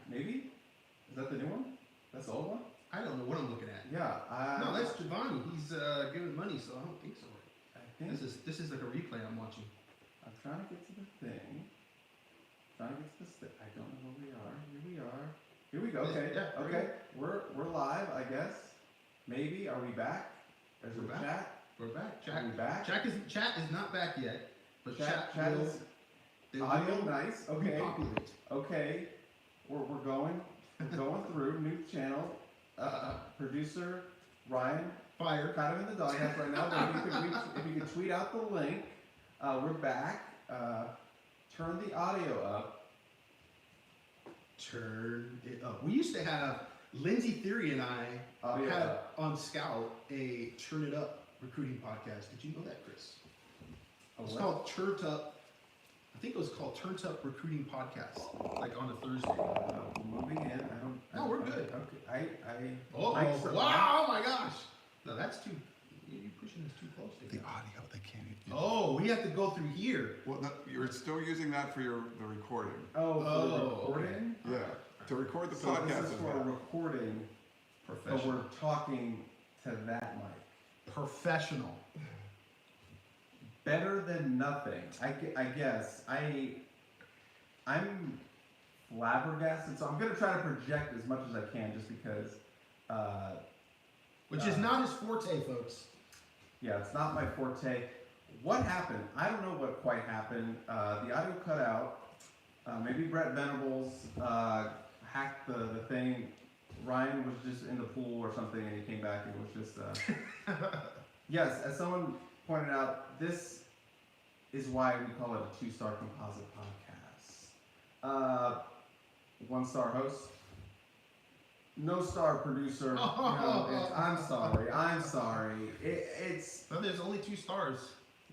maybe? Is that the new one? That's the old one? I don't know what I'm looking at. Yeah. No, that's Giovanni. He's giving money, so I don't think so. I think This is like a replay I'm watching. I'm trying to get to the thing. I don't know where we are. Here we are. Here we go. Okay. Yeah, okay. We're live, I guess. Maybe. Are we back? Is We're there back. chat? We're back. Are we back? Chat is not back yet, but chat is audio nice. Okay. Repopulate. Okay. We're going. We're going through new channel. Producer Ryan. Fire. Kind of in the doghouse right now. But if you could tweet out the link, we're back. Turn the audio up. Turn it up. We used to have Lindsay Theory and I Audio had up. on Scout a Turn It Up recruiting podcast. Did you know that, Chris? It's called Turned Up. I think it was called Turned Up Recruiting Podcast, like on a Thursday. Moving in. No, we're good. Okay. Oh wow! Oh my gosh! No, that's too. You're pushing this too close. The audio, they can't. Oh, we have to go through here. Well, no, you're still using that for the recording. Oh, for the recording? Yeah, to record the So podcast. this is for a recording, but Professional. we're talking to that mic. Professional. Better than nothing. I guess. I'm flabbergasted, so I'm going to try to project as much as I can just because... Which is not his forte, folks. Yeah, it's not my forte. What happened? I don't know what quite happened. The audio cut out. Maybe Brett Venables hacked the thing. Ryan was just in the pool or something, and he came back and was just... Yes, as someone pointed out, this is why we call it a two-star composite podcast. One-star host. No star producer. I'm sorry. It's Well, there's only 2 stars.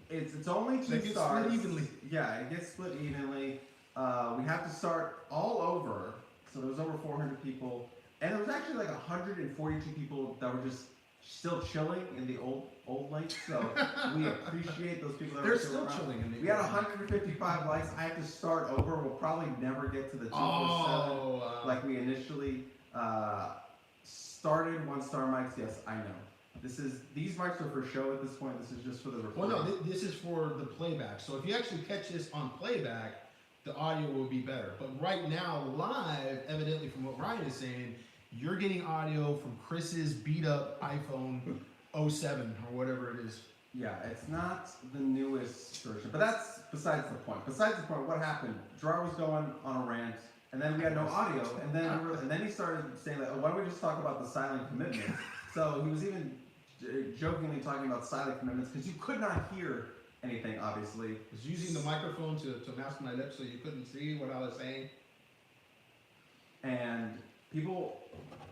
it's only two They get stars. split evenly. Yeah, it gets split evenly. We have to start all over. So there was over 400 people, and there was actually like 142 people that were just still chilling in the old lake. So we appreciate those people that They're were still around. chilling in the We had 155 likes. I have to start over. We'll probably never get to the 247 like we initially started. 1-star mics. Yes, I know. These mics are for show at this point. This is just for the recording. Well, no, this is for the playback. So if you actually catch this on playback, the audio will be better. But right now, live, evidently from what Ryan is saying, you're getting audio from Chris's beat up iPhone 07 or whatever it is. Yeah, it's not the newest version, but that's besides the point. Besides the point, what happened? Gerard was going on a rant, and then we had no audio, and then he started saying that, why don't we just talk about the silent commitments? So he was even jokingly talking about silent commitments because you could not hear anything, obviously. I was using the microphone to mask my lips so you couldn't see what I was saying. And people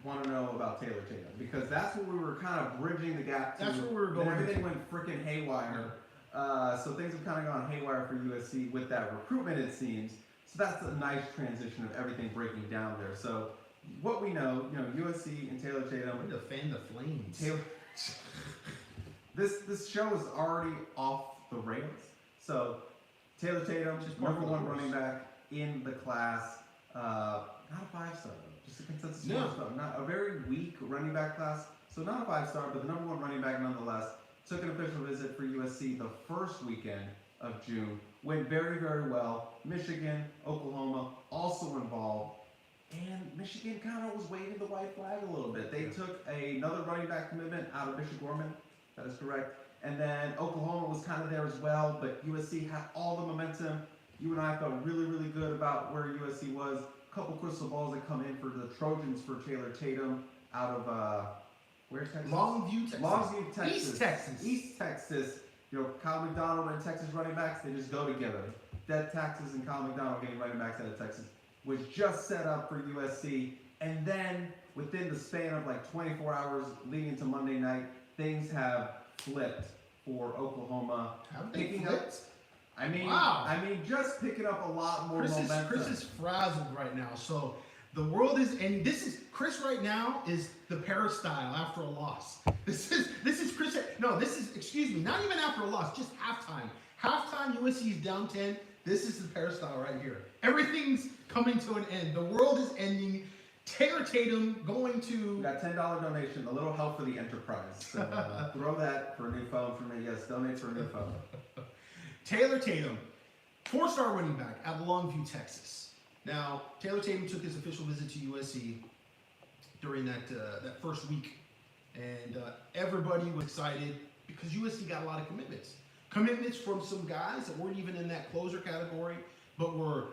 want to know about Taylor Tatum because that's what we were kind of bridging the gap to. That's where we were going. Then everything went freaking haywire. So things have kind of gone haywire for USC with that recruitment, it seems. So that's a nice transition of everything breaking down there. So what we know, USC and Taylor Tatum. I'm to fan the flames. This show is already off the rails. So Taylor Tatum, Just number one marvelous. running back in the class. Not a 5-star though, just a consensus 4-star. Not a very weak running back class. So not a 5-star, but the number one running back nonetheless. Took an official visit for USC the first weekend of June. Went very, very well. Michigan, Oklahoma also involved. And Michigan kind of was waving the white flag a little bit. They took another running back commitment out of Bishop Gorman. That is correct. And then Oklahoma was kind of there as well, but USC had all the momentum. You and I felt really, really good about where USC was. A couple crystal balls that come in for the Trojans for Taylor Tatum out of where's Texas? Longview, Texas. Longview, Texas. East Texas. East Texas. Kyle McDonald and Texas running backs, they just go together. Dead taxes and Kyle McDonald getting running backs out of Texas was just set up for USC. And then within the span of like 24 hours leading into Monday night, things have flipped for Oklahoma. Have they flipped? Wow. Just picking up a lot more momentum. Chris is frazzled right now. So the world is, and this is Chris right now is the peristyle after a loss. This is Chris. No, this is, excuse me, not even after a loss, just halftime. Halftime, USC is down 10. This is the peristyle right here. Everything's coming to an end. The world is ending. Taylor Tatum going to... We got $10 donation, a little help for the enterprise. So throw that for a new phone for me. Yes, donate for a new phone. Taylor Tatum, 4-star running back at Longview, Texas. Now, Taylor Tatum took his official visit to USC during that first week. And everybody was excited because USC got a lot of commitments. Commitments from some guys that weren't even in that closer category, but were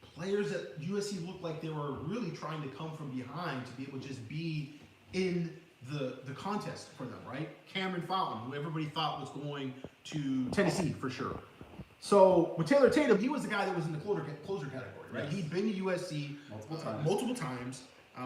players that USC looked like they were really trying to come from behind to be able to just be in the contest for them, right? Cameron Fountain, who everybody thought was going to Tennessee for sure. So with Taylor Tatum, he was the guy that was in the closer category, right? Yes. He'd been to USC multiple times.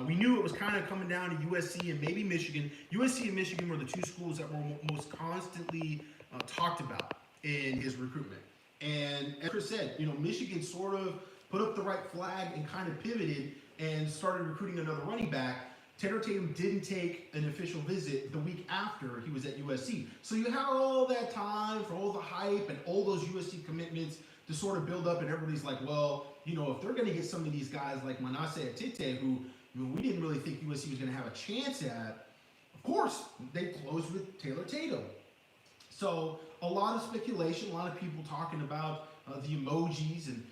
We knew it was kind of coming down to USC and maybe Michigan. USC and Michigan were the two schools that were most constantly talked about in his recruitment. And as Chris said, Michigan sort of put up the right flag and kind of pivoted and started recruiting another running back. Taylor Tatum didn't take an official visit the week after he was at USC. So you had all that time for all the hype and all those USC commitments to sort of build up, and everybody's like, well, if they're going to get some of these guys like Manasseh Atite, who we didn't really think USC was going to have a chance at, of course, they closed with Taylor Tatum. So a lot of speculation, a lot of people talking about the emojis and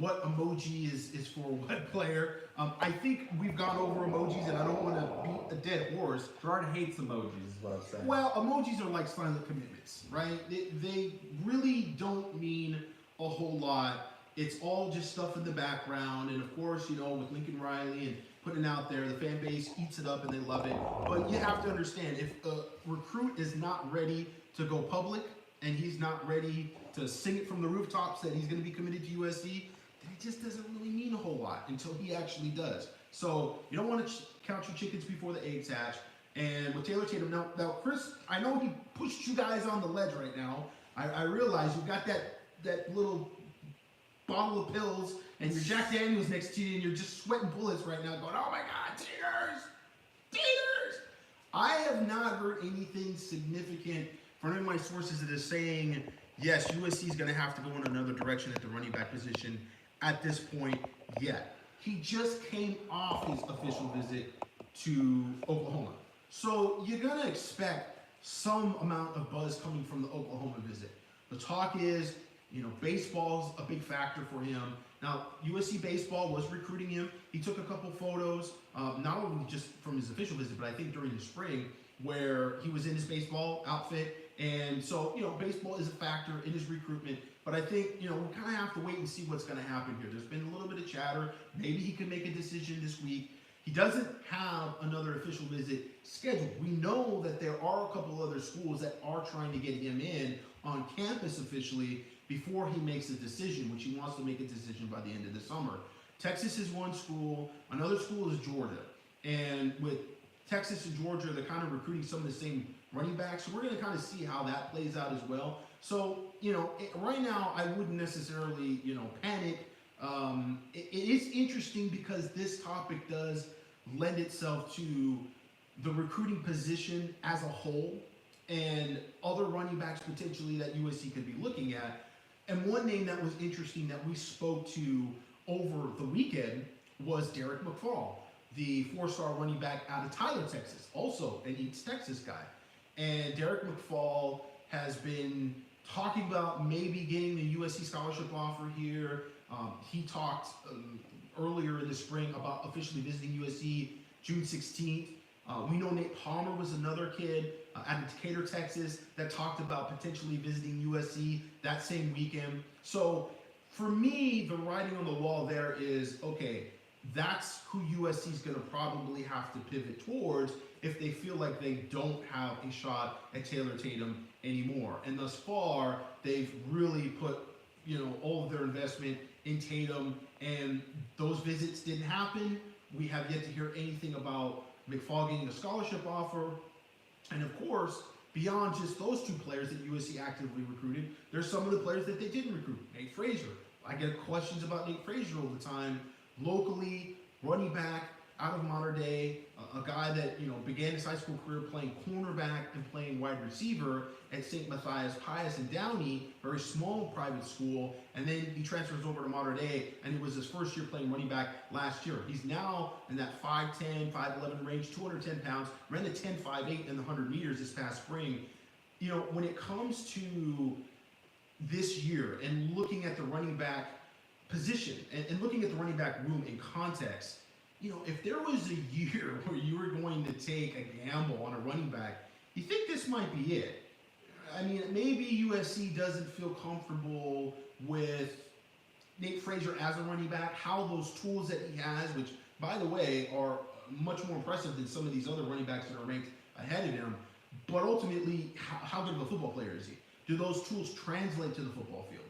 what emoji is for what player. I think we've gone over emojis, and I don't want to beat a dead horse. Gerard hates emojis, is what I'm saying. Well, emojis are like silent commitments, right? They really don't mean a whole lot. It's all just stuff in the background, and of course, with Lincoln Riley and putting out there, the fan base eats it up and they love it. But you have to understand, if a recruit is not ready to go public and he's not ready to sing it from the rooftops that he's going to be committed to USC, then it just doesn't really mean a whole lot until he actually does. So you don't want to count your chickens before the eggs hatch. And with Taylor Tatum, now Chris, I know he pushed you guys on the ledge right now. I realize you've got that little bottle of pills and your Jack Daniels next to you, and you're just sweating bullets right now going, oh my God, Taters! Taters! I have not heard anything significant from any of my sources that is saying, yes, USC is going to have to go in another direction at the running back position at this point yet. He just came off his official visit to Oklahoma. So you're going to expect some amount of buzz coming from the Oklahoma visit. The talk is, baseball's a big factor for him. Now, USC baseball was recruiting him. He took a couple photos, not only just from his official visit, but I think during the spring, where he was in his baseball outfit. And so, baseball is a factor in his recruitment. But I think, we kind of have to wait and see what's going to happen here. There's been a little bit of chatter. Maybe he can make a decision this week. He doesn't have another official visit scheduled. We know that there are a couple other schools that are trying to get him in on campus officially before he makes a decision, which he wants to make a decision by the end of the summer. Texas is one school. Another school is Georgia. And with Texas and Georgia, they're kind of recruiting some of the same running backs. So we're going to kind of see how that plays out as well. So, right now, I wouldn't necessarily, panic. It is interesting because this topic does lend itself to the recruiting position as a whole and other running backs potentially that USC could be looking at. And one name that was interesting that we spoke to over the weekend was Derek McFall, the 4-star running back out of Tyler, Texas, also an East Texas guy. And Derek McFall has been talking about maybe getting the USC scholarship offer here. He talked earlier in the spring about officially visiting USC June 16th. We know Nate Palmer was another kid out of Decatur, Texas, that talked about potentially visiting USC that same weekend. So for me, the writing on the wall there is, okay, that's who USC is going to probably have to pivot towards if they feel like they don't have a shot at Taylor Tatum anymore. And thus far, they've really put, all of their investment in Tatum, and those visits didn't happen. We have yet to hear anything about McFall getting a scholarship offer. And of course, beyond just those two players that USC actively recruited, there's some of the players that they didn't recruit. Nate Frazier. I get questions about Nate Frazier all the time. Locally, running back, out of Mater Dei, a guy that began his high school career playing cornerback and playing wide receiver at St. Matthias Pius in Downey, very small private school, and then he transfers over to Mater Dei, and it was his first year playing running back last year. He's now in that 5'10", 5'11" range, 210 pounds, ran the 10.58 in the 100 meters this past spring. When it comes to this year and looking at the running back position and looking at the running back room in context, if there was a year where you were going to take a gamble on a running back, you think this might be it. I mean, maybe USC doesn't feel comfortable with Nate Frazier as a running back, how those tools that he has, which, by the way, are much more impressive than some of these other running backs that are ranked ahead of him. But ultimately, how good of a football player is he? Do those tools translate to the football field?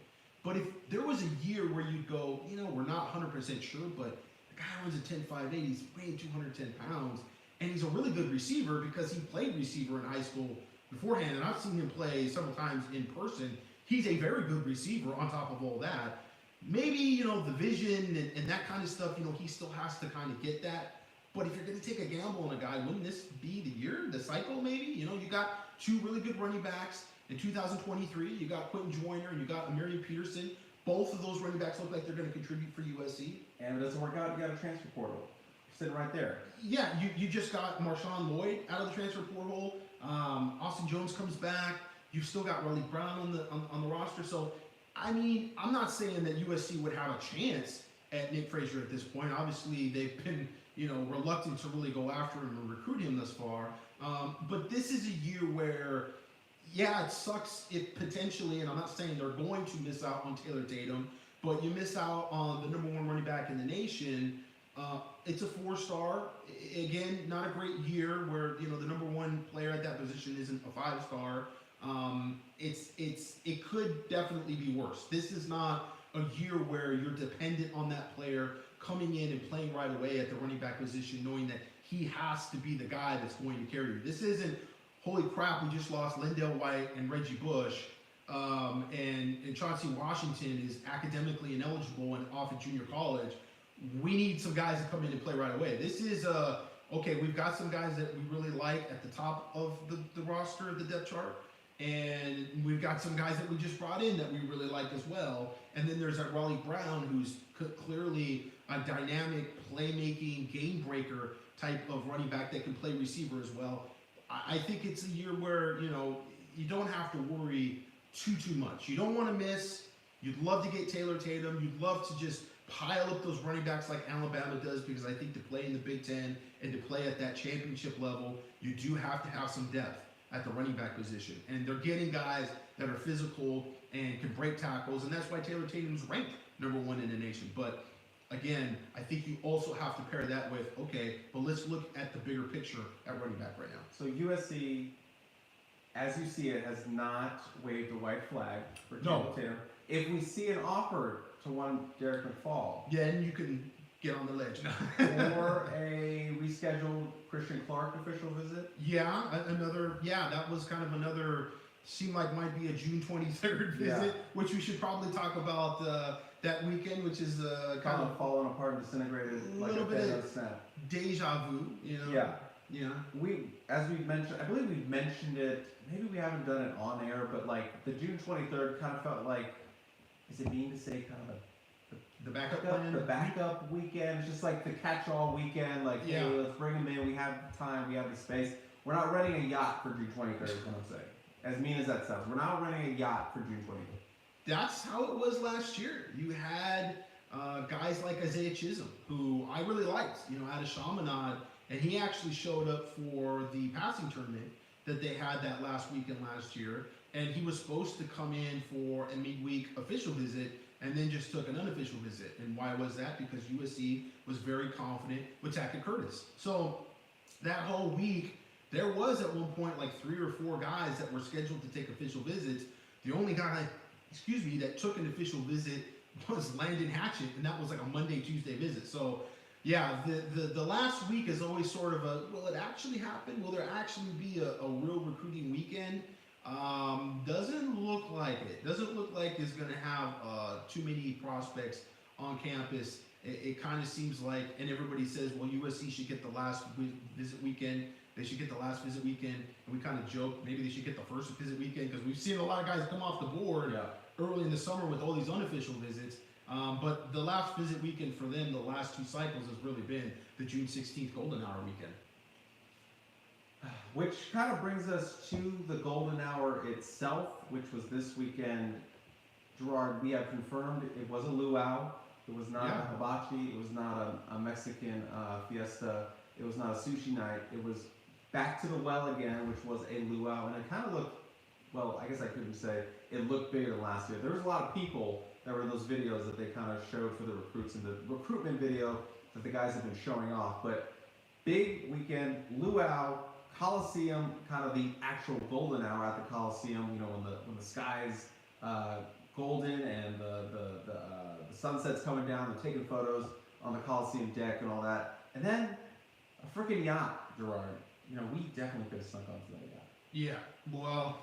But if there was a year where you go, we're not 100% sure, but the guy runs a 10.58, he's weighing 210 pounds, and he's a really good receiver because he played receiver in high school beforehand, and I've seen him play several times in person. He's a very good receiver on top of all that. Maybe, the vision and that kind of stuff, he still has to kind of get that. But if you're going to take a gamble on a guy, wouldn't this be the year, the cycle maybe? You got two really good running backs in 2023. You got Quentin Joyner and you got Amarian Peterson. Both of those running backs look like they're going to contribute for USC. And if it doesn't work out, you got a transfer portal. Sitting right there. Yeah, you just got Marshawn Lloyd out of the transfer portal. Austin Jones comes back. You've still got Raleigh Brown on the roster. So, I mean, I'm not saying that USC would have a chance at Nick Frazier at this point. Obviously, they've been reluctant to really go after him and recruit him thus far. But this is a year where, it sucks if potentially, and I'm not saying they're going to miss out on Taylor Tatum, but you miss out on the number one running back in the nation. It's a 4-star. Again, not a great year where, the number one player at that position isn't a 5-star. It could definitely be worse. This is not a year where you're dependent on that player coming in and playing right away at the running back position, knowing that he has to be the guy that's going to carry you. This isn't, holy crap, we just lost Lindell White and Reggie Bush, and Chauncey Washington is academically ineligible and off at junior college. We need some guys to come in and play right away. This is okay, we've got some guys that we really like at the top of the roster, the depth chart, and we've got some guys that we just brought in that we really like as well. And then there's that Raleigh Brown, who's clearly a dynamic, playmaking, game breaker type of running back that can play receiver as well. I think it's a year where, you don't have to worry too much. You don't want to miss. You'd love to get Taylor Tatum. You'd love to just pile up those running backs like Alabama does, because I think to play in the Big Ten and to play at that championship level, you do have to have some depth at the running back position. And they're getting guys that are physical and can break tackles, and that's why Taylor Tatum's ranked number one in the nation. But again, I think you also have to pair that with, okay, but let's look at the bigger picture at running back right now. So USC, as you see it, has not waved a white flag for Taylor Tatum. If we see an offer to one Derek McFall, then you can get on the ledge. or a rescheduled Christian Clark official visit. That was kind of another, seemed like might be a June 23rd visit, which we should probably talk about that weekend, which is kind of falling apart and disintegrated like a bit of snap. Deja vu, Yeah. As we've mentioned, I believe we've mentioned it, maybe we haven't done it on air, but like the June 23rd kind of felt like, is it mean to say kind of the backup plan? The backup weekend. It's just like the catch-all weekend. Like, hey, let's bring them in. We have the time. We have the space. We're not renting a yacht for June 23rd is what I'm saying. As mean as that sounds. We're not renting a yacht for June 23rd. That's how it was last year. You had guys like Isaiah Chisholm, who I really liked, out of Chaminade, and he actually showed up for the passing tournament that they had that last weekend last year, and he was supposed to come in for a midweek official visit and then just took an unofficial visit. And why was that? Because USC was very confident with Tackett Curtis. So that whole week, there was at one point like 3 or 4 guys that were scheduled to take official visits. The only guy, that took an official visit was Landon Hatchett, and that was like a Monday, Tuesday visit. So yeah, the last week is always sort of a, will it actually happen? Will there actually be a real recruiting weekend? Doesn't look like it. Doesn't look like it's going to have too many prospects on campus it kind of seems like, and everybody says, well, USC should get the last visit weekend. They should get the last visit weekend, and we kind of joke maybe they should get the first visit weekend because we've seen a lot of guys come off the board early in the summer with all these unofficial visits. But the last visit weekend for them, the last 2 cycles, has really been the June 16th Golden Hour weekend. Which kind of brings us to the Golden Hour itself, which was this weekend. Gerard, we have confirmed it was a luau. It was not a hibachi. It was not a Mexican fiesta. It was not a sushi night. It was back to the well again, which was a luau. And it kind of looked, well, I guess I couldn't say it looked bigger than last year. There was a lot of people that were in those videos that they kind of showed for the recruits in the recruitment video that the guys have been showing off. But big weekend, luau, Coliseum, kind of the actual Golden Hour at the Coliseum. You know, when the sky's golden and the sunset's coming down, they're taking photos on the Coliseum deck and all that. And then a freaking yacht, Gerard. You know, we definitely could have snuck onto that yacht. Yeah, well,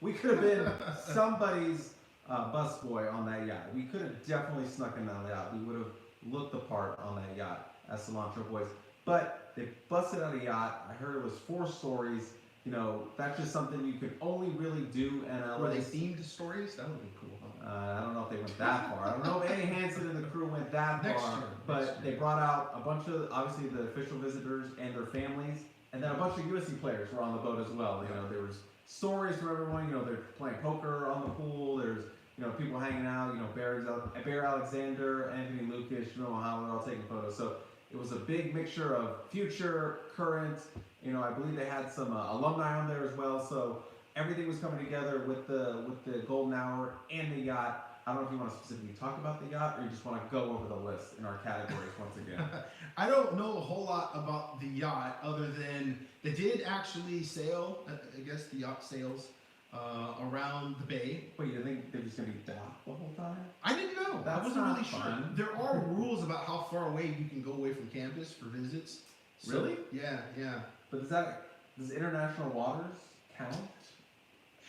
we could have been somebody's busboy on that yacht. We could have definitely snuck in that yacht. We would have looked the part on that yacht as Cilantro Boys. But they busted out a yacht. I heard it was 4 stories. You know, that's just something you could only really do in LA. were they themed stories? That would be cool. I don't know if they went that far. I don't know if Eddie Hansen and the crew went that Next far. year. But they brought out a bunch of, obviously, the official visitors and their families. And then a bunch of USC players were on the boat as well. You know, there was stories from everyone. You know, they're playing poker on the pool. There's, you know, people hanging out. You know, Bear Alexander, Anthony Lucas, you know, how they're all taking photos. So it was a big mixture of future, current. You know, I believe they had some alumni on there as well. So everything was coming together with the Golden Hour and the yacht. I don't know if you want to specifically talk about the yacht or you just want to go over the list in our categories once again. I don't know a whole lot about the yacht other than they did actually sail, I guess the yacht sails around the bay. Wait, you think they're just going to be docked the whole time? I didn't know. That's I wasn't not really fun. sure. There are rules about how far away you can go away from campus for visits. So, Really? Yeah. But does international waters count?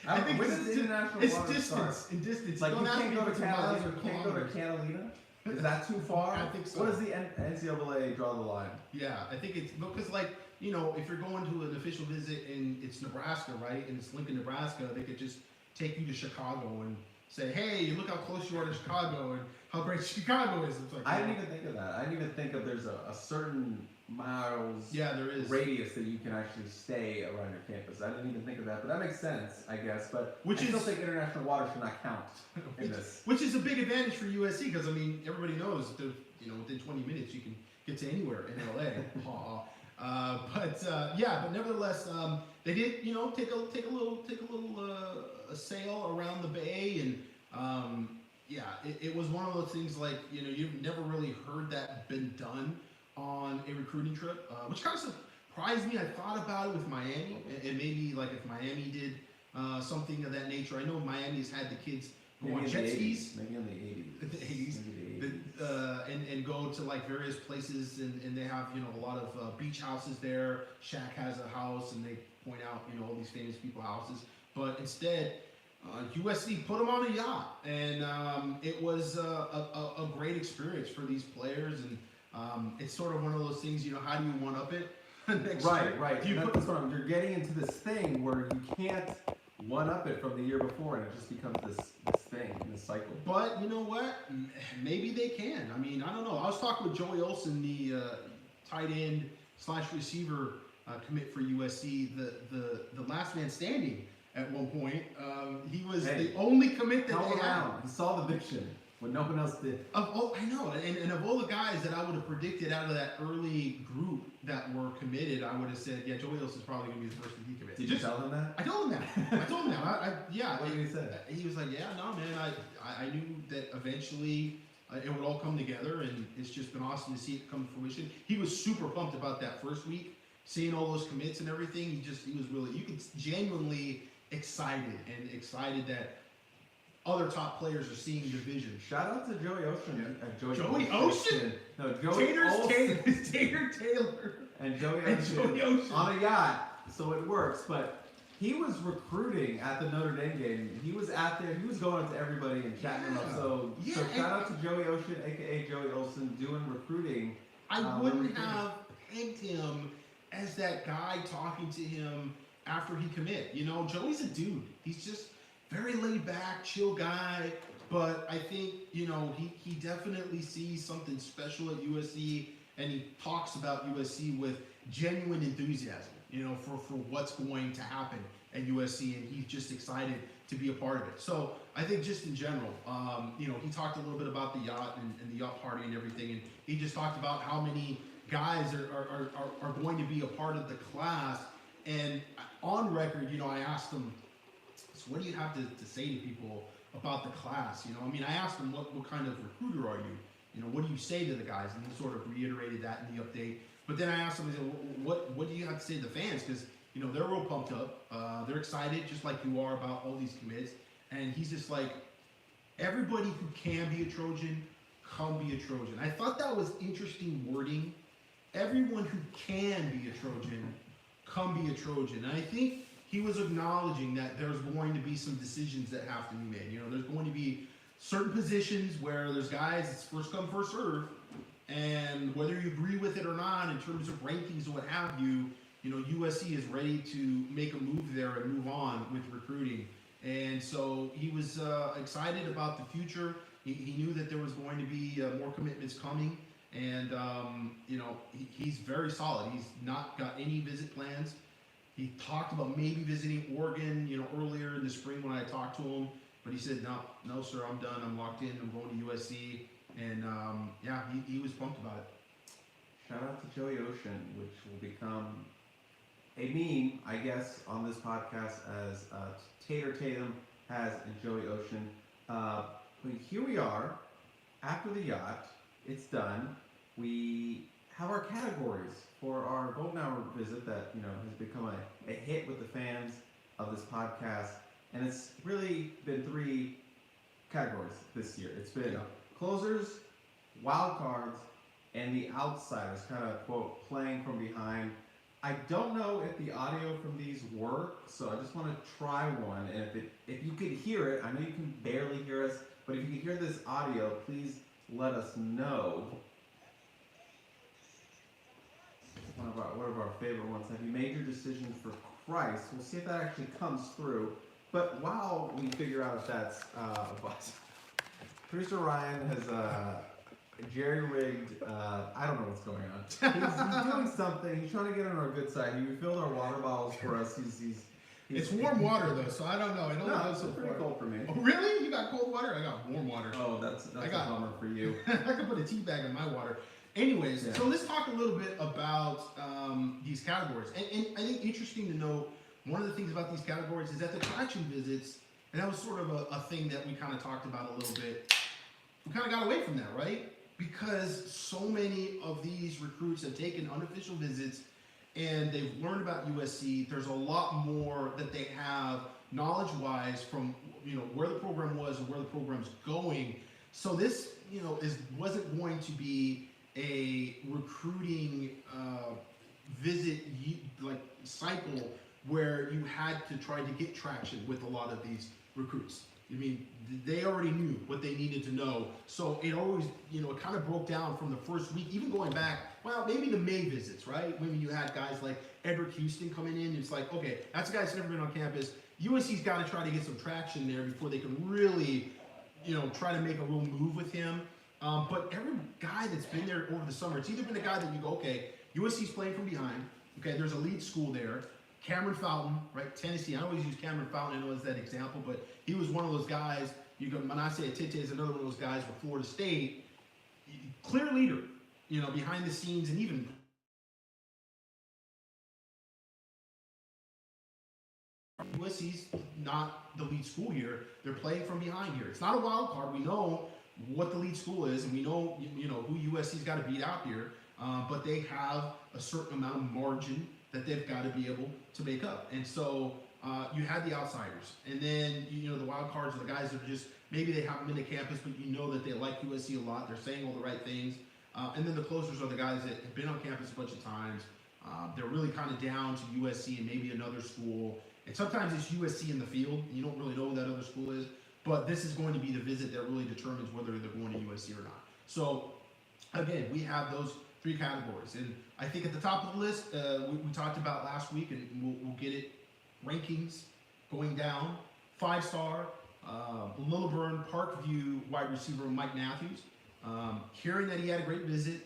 I think when it's does international It's waters distance. start? In distance. Like you Don't ask can't me go if to it's miles Catalina. or You can't go to kilometers. Catalina. Is that too far? I think so. What does the NCAA draw the line? Yeah, I think it's because, like, you know, if you're going to an official visit and it's Nebraska, right, and it's Lincoln, Nebraska, they could just take you to Chicago and say, hey, look how close you are to Chicago and how great Chicago is. It's like, I didn't even think of that. I didn't even think of there's a certain miles there is. radius that you can actually stay around your campus. I didn't even think of that, but that makes sense, I guess. But I still think international water should not count in this. Which is a big advantage for USC because, I mean, everybody knows that, you know, within 20 minutes you can get to anywhere in LA. But nevertheless, they did, you know, take a little sail around the bay, and it was one of those things like, you know, you've never really heard that been done on a recruiting trip, which kind of surprised me. I thought about it with Miami, and maybe like if Miami did something of that nature. I know Miami's had the kids go on jet skis. Maybe in the 80s. The 80s. And go to like various places, and they have, you know, a lot of beach houses there. Shaq has a house, and they point out, you know, all these famous people houses. But instead, USC put them on a yacht, and it was a great experience for these players. And it's sort of one of those things, you know, how do you one up it? Right. You're getting into this thing where you can't one up it from the year before, and it just becomes this thing, this cycle. But you know what? Maybe they can. I mean, I don't know. I was talking with Joey Olsen, the tight end / receiver commit for USC, the last man standing at one point. He was the only commit that they had. He saw the vision when no one else did. I know, and of all the guys that I would have predicted out of that early group that were committed, I would have said, yeah, Joey Olsen's probably going to be the first to decommit. Did you tell him that? I told him that. What did he say? He was like, yeah, no, man, I knew that eventually it would all come together, and it's just been awesome to see it come to fruition. He was super pumped about that first week, seeing all those commits and everything. He was really, you could genuinely excited that other top players are seeing your vision. Shout out to Joey Ocean. Joey Ocean? No, Joey Olsen. Taylor. And Joey Ocean on a yacht, so it works. But he was recruiting at the Notre Dame game. He was out there. He was going up to everybody and chatting them up. So shout out to Joey Ocean, aka Joey Olsen, doing recruiting. I wouldn't have pegged him as that guy talking to him after he commit. You know, Joey's a dude. He's just very laid back, chill guy. But I think, you know, he definitely sees something special at USC, and he talks about USC with genuine enthusiasm, you know, for what's going to happen at USC, and he's just excited to be a part of it. So I think just in general, you know, he talked a little bit about the yacht and the yacht party and everything, and he just talked about how many guys are going to be a part of the class. And on record, you know, I asked him, so what do you have to say to people about the class? You know, I mean, I asked him, what kind of recruiter are you? You know, what do you say to the guys? And he sort of reiterated that in the update. But then I asked him, I said, what do you have to say to the fans? Because, you know, they're real pumped up. They're excited, just like you are, about all these commits. And he's just like, everybody who can be a Trojan, come be a Trojan. I thought that was interesting wording. Everyone who can be a Trojan, come be a Trojan. And I think he was acknowledging that there's going to be some decisions that have to be made. You know, there's going to be certain positions where there's guys, it's first come, first serve. And whether you agree with it or not, in terms of rankings or what have you, you know, USC is ready to make a move there and move on with recruiting. And so he was excited about the future. He knew that there was going to be more commitments coming. And, you know, he's very solid. He's not got any visit plans. He talked about maybe visiting Oregon, you know, earlier in the spring when I talked to him. But he said, no, sir, I'm done. I'm locked in. I'm going to USC. And, yeah, he was pumped about it. Shout out to Joey Ocean, which will become a meme, I guess, on this podcast as Tater Tatum has and Joey Ocean. But here we are, after the yacht. It's done. We have our categories for our Golden Hour visit that, you know, has become a hit with the fans of this podcast. And it's really been 3 categories this year. It's been closers, wild cards, and the outsiders, kind of, quote, playing from behind. I don't know if the audio from these work, so I just want to try one. And if you could hear it, I know you can barely hear us, but if you can hear this audio, please let us know. One of our favorite ones. Have you made your decision for Christ? We'll see if that actually comes through. But while we figure out if that's a bust, producer Ryan has jerry-rigged. I don't know what's going on. He's doing something. He's trying to get on our good side. He refilled our water bottles for us. It's warm water though, so I don't know. It's pretty cold for me. Oh, really? You got cold water? I got warm water. Oh, that's a bummer for you. I could put a tea bag in my water. Anyways, so let's talk a little bit about these categories. And I think interesting to note, one of the things about these categories is that the traction visits, and that was sort of a thing that we kind of talked about a little bit, we kind of got away from that, right? Because so many of these recruits have taken unofficial visits and they've learned about USC. There's a lot more that they have knowledge-wise from, you know, where the program was and where the program's going. So this, you know, wasn't going to be a recruiting visit like cycle where you had to try to get traction with a lot of these recruits. I mean, they already knew what they needed to know. So it always, you know, it kind of broke down from the first week, even going back, well, maybe the May visits, right? When you had guys like Edward Houston coming in, it's like, okay, that's a guy that's never been on campus. USC's got to try to get some traction there before they can really, you know, try to make a real move with him. But every guy that's been there over the summer, it's either been a guy that you go, okay, USC's playing from behind. Okay, there's a lead school there. Cameron Fountain, right? Tennessee. I always use Cameron Fountain, I know as that example, but he was one of those guys. You go, Manasseh Atete is another one of those guys with Florida State. Clear leader, you know, behind the scenes, and even USC's not the lead school here. They're playing from behind here. It's not a wild card. We know what the lead school is, and we know, you know, who USC's got to beat out here. But they have a certain amount of margin that they've got to be able to make up. And so you had the outsiders. And then, you know, the wild cards are the guys that are just, maybe they haven't been to campus, but you know that they like USC a lot. They're saying all the right things. And then the closers are the guys that have been on campus a bunch of times. They're really kind of down to USC and maybe another school. And sometimes it's USC in the field. You don't really know who that other school is. But this is going to be the visit that really determines whether they're going to USC or not. So, again, we have those 3 categories. And I think at the top of the list, we talked about last week, and we'll get it, rankings going down. 5-star, Lilburn Parkview wide receiver Mike Matthews. Hearing that he had a great visit.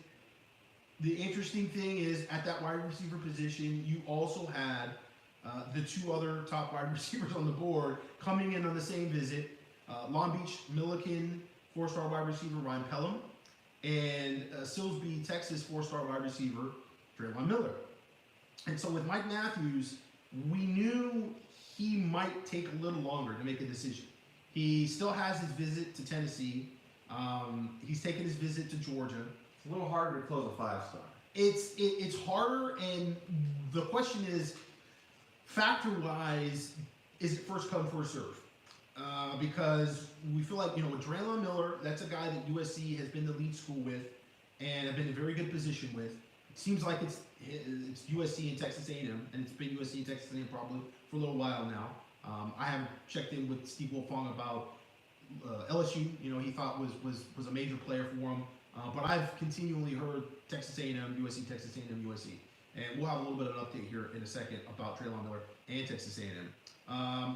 The interesting thing is, at that wide receiver position, you also had the 2 other top wide receivers on the board coming in on the same visit. Long Beach Milliken 4-star wide receiver Ryan Pelham, and Silsbee, Texas 4-star wide receiver Draymond Miller. And so with Mike Matthews, we knew he might take a little longer to make a decision. He still has his visit to Tennessee. He's taken his visit to Georgia. It's a little harder to close a 5-star. It's harder, and the question is, factor-wise, is it first come, first serve? Because we feel like, with Draymond Miller, that's a guy that USC has been the lead school with and have been in a very good position with. It seems like it's USC and Texas A&M, and it's been USC and Texas A&M probably for a little while now. I haven't checked in with Steve Wilfong about LSU. He thought was a major player for him, but I've continually heard Texas A&M, USC, Texas A&M, USC, and we'll have a little bit of an update here in a second about Draymond Miller and Texas A&M.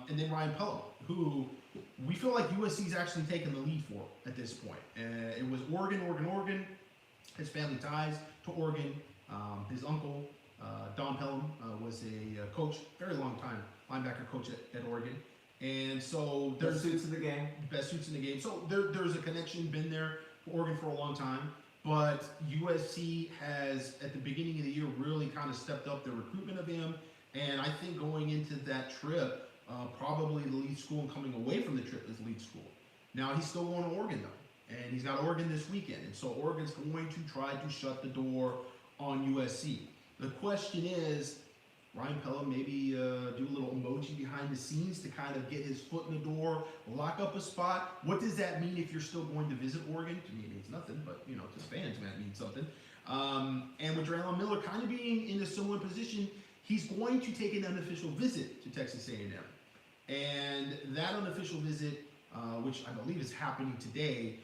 And then Ryan Pelham, who we feel like USC's actually taken the lead for at this point. It was Oregon. His family ties to Oregon. His uncle, Don Pelham, was a coach, very long time linebacker coach at Oregon. And so there's best suits in the game. Best suits in the game. So there's a connection, been there for Oregon for a long time. But USC has, at the beginning of the year, really kind of stepped up their recruitment of him. And I think going into that trip, probably the lead school, and coming away from the trip is lead school. Now, he's still going to Oregon, though. And he's got Oregon this weekend. And so Oregon's going to try to shut the door on USC. The question is, Ryan Pelham maybe do a little emoji behind the scenes to kind of get his foot in the door, lock up a spot. What does that mean if you're still going to visit Oregon? To me, it means nothing, but, to fans, that means something. And with Draymond Miller kind of being in a similar position, he's going to take an unofficial visit to Texas A&M. And that unofficial visit, which I believe is happening today,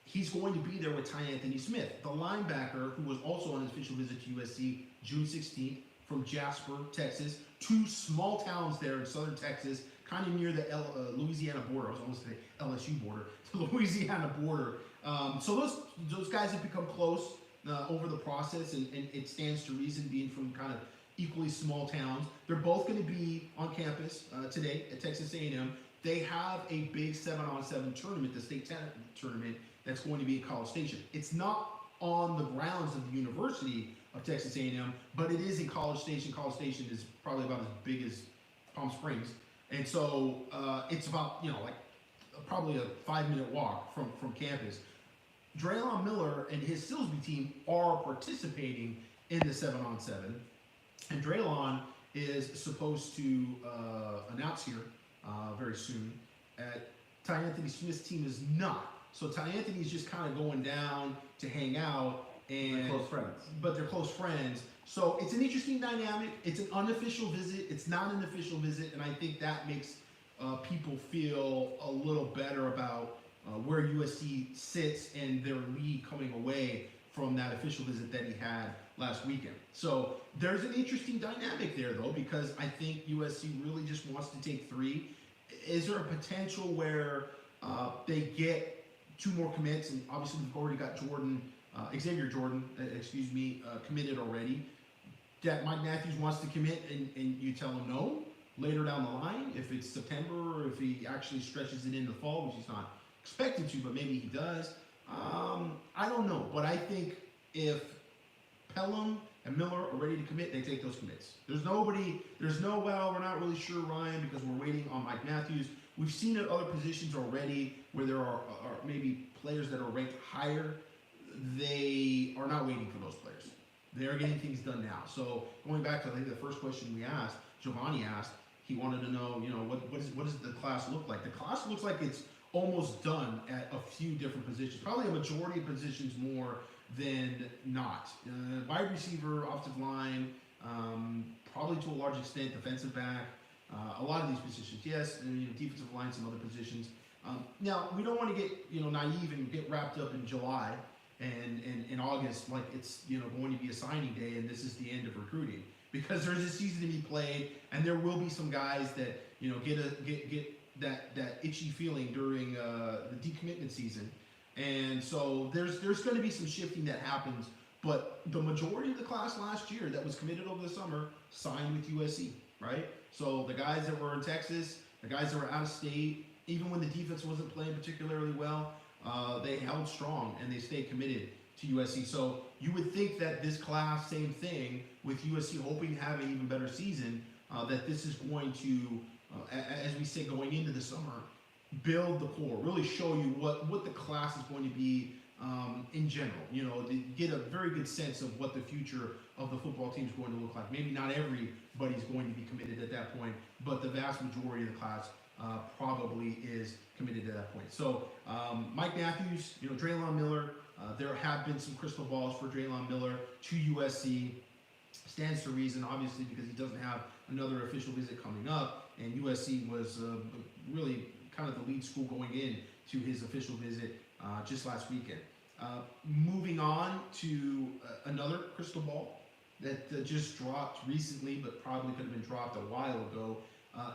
he's going to be there with Ty Anthony Smith, the linebacker who was also on an official visit to USC June 16th from Jasper, Texas. 2 small towns there in southern Texas, kind of near the Louisiana border. I was almost saying LSU border, the Louisiana border. So those guys have become close over the process, and it stands to reason, being from kind of equally small towns. They're both going to be on campus today at Texas A&M. They have a big 7-on-7 tournament, the state tournament, that's going to be in College Station. It's not on the grounds of the University of Texas A&M, but it is in College Station. College Station is probably about as big as Palm Springs. And so it's about, probably a 5-minute walk from campus. Draymond Miller and his Silsbee team are participating in the 7-on-7. And Draylon is supposed to announce here very soon. Ty Anthony Smith's team is not. So Ty Anthony's just kind of going down to hang out, and They're close friends. But they're close friends. So it's an interesting dynamic. It's an unofficial visit. It's not an official visit, and I think that makes people feel a little better about where USC sits and their lead coming away from that official visit that he had last weekend. So there's an interesting dynamic there, though, because I think USC really just wants to take 3. Is there a potential where they get 2 more commits? And obviously we've already got Xavier Jordan, committed already. That Mike Matthews wants to commit, and you tell him no later down the line, if it's September, or if he actually stretches it into the fall, which he's not expected to, but maybe he does. I don't know, but I think if Pelham and Miller are ready to commit, they take those commits. Well, we're not really sure, Ryan, because we're waiting on Mike Matthews. We've seen at other positions already where there are maybe players that are ranked higher. They are not waiting for those players. They're getting things done now. So going back to, I think, the first question we asked, Giovanni asked, he wanted to know, what does the class look like? The class looks like it's almost done at a few different positions. Probably a majority of positions more than not. Wide receiver, offensive line, probably to a large extent defensive back. A lot of these positions, yes, and defensive line, some other positions. Now we don't want to get naive and get wrapped up in July and in August like it's going to be a signing day and this is the end of recruiting, because there's a season to be played and there will be some guys that get that itchy feeling during the decommitment season, and so there's going to be some shifting that happens. But the majority of the class last year that was committed over the summer signed with USC, right? So the guys that were in Texas, the guys that were out of state, even when the defense wasn't playing particularly well, they held strong and they stayed committed to USC. So you would think that this class, same thing, with USC hoping to have an even better season, that this is going to, as we say, going into the summer, build the core, really show you what the class is going to be in general, to get a very good sense of what the future of the football team is going to look like. Maybe not everybody's going to be committed at that point, but the vast majority of the class probably is committed at that point. So Mike Matthews, Draylon Miller, there have been some crystal balls for Draylon Miller to USC. Stands to reason, obviously, because he doesn't have another official visit coming up, and USC was really kind of the lead school going in to his official visit just last weekend. Moving on to another crystal ball that just dropped recently, but probably could have been dropped a while ago,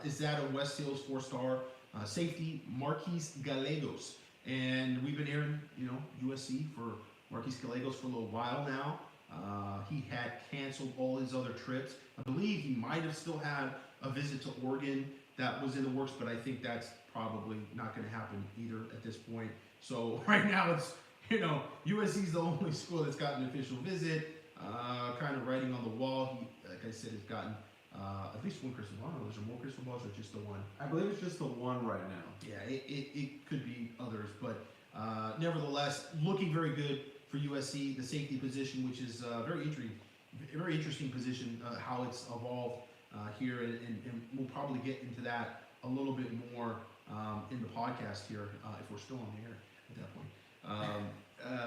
is that of West Hills 4-star safety Marquise Gallegos. And we've been hearing, USC for Marquise Gallegos for a little while now. He had canceled all his other trips. I believe he might have still had a visit to Oregon that was in the works, but I think that's probably not going to happen either at this point. So right now it's, USC's the only school that's gotten an official visit, kind of writing on the wall. He, like I said, has gotten at least one crystal ball. Is there more crystal balls or just the one? I believe it's just the one right now. Yeah, it could be others, but nevertheless, looking very good for USC. The safety position, which is very interesting position, how it's evolved here, and we'll probably get into that a little bit more in the podcast here if we're still on the air at that point.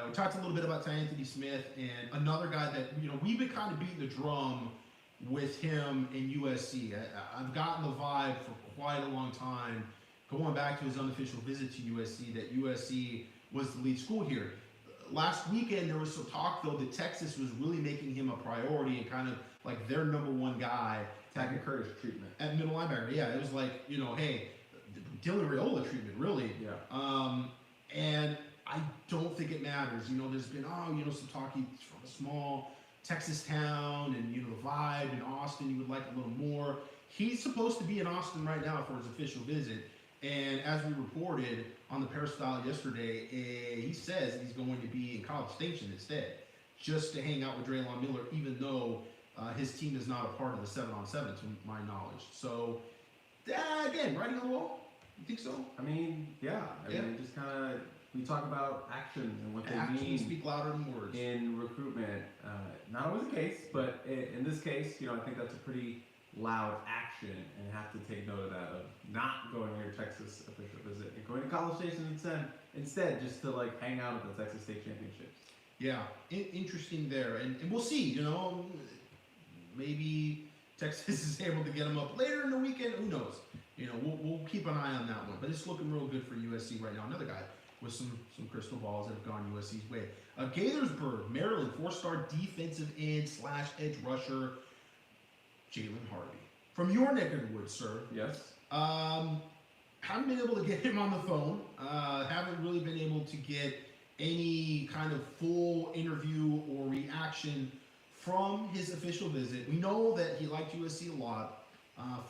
We talked a little bit about Ty Anthony Smith, and another guy that we've been kind of beating the drum with him in USC. I've gotten the vibe for quite a long time, going back to his unofficial visit to USC, that USC was the lead school here. Last weekend, there was some talk, though, that Texas was really making him a priority and kind of like their number one guy. Tackle Curtis treatment. At middle linebacker, yeah. It was like, hey, Dylan Raiola treatment, really. Yeah. And I don't think it matters. There's been, some talk, he's from a small Texas town, and, the vibe in Austin, you would like a little more. He's supposed to be in Austin right now for his official visit. And as we reported on the Peristyle yesterday, he says he's going to be in College Station instead, just to hang out with Draylon Miller, even though his team is not a part of the 7-on-7, to my knowledge. So, again, writing on the wall. You think so? I mean, yeah. I mean, just kind of, we talk about actions and what they mean. Speak louder than words. In recruitment, not always the case, but in this case, I think that's a pretty loud action, and have to take note of that, of not going on your Texas official visit and going to College Station instead just to hang out at the Texas State Championships. Yeah, interesting there, and we'll see. Maybe Texas is able to get them up later in the weekend. Who knows? We'll keep an eye on that one. But it's looking real good for USC right now. Another guy with some crystal balls that have gone USC's way. Gaithersburg, Maryland, 4-star defensive end / edge rusher, Jalen Harvey. From your neck of the woods, sir. Yes. Haven't been able to get him on the phone. Haven't really been able to get any kind of full interview or reaction from his official visit. We know that he liked USC a lot.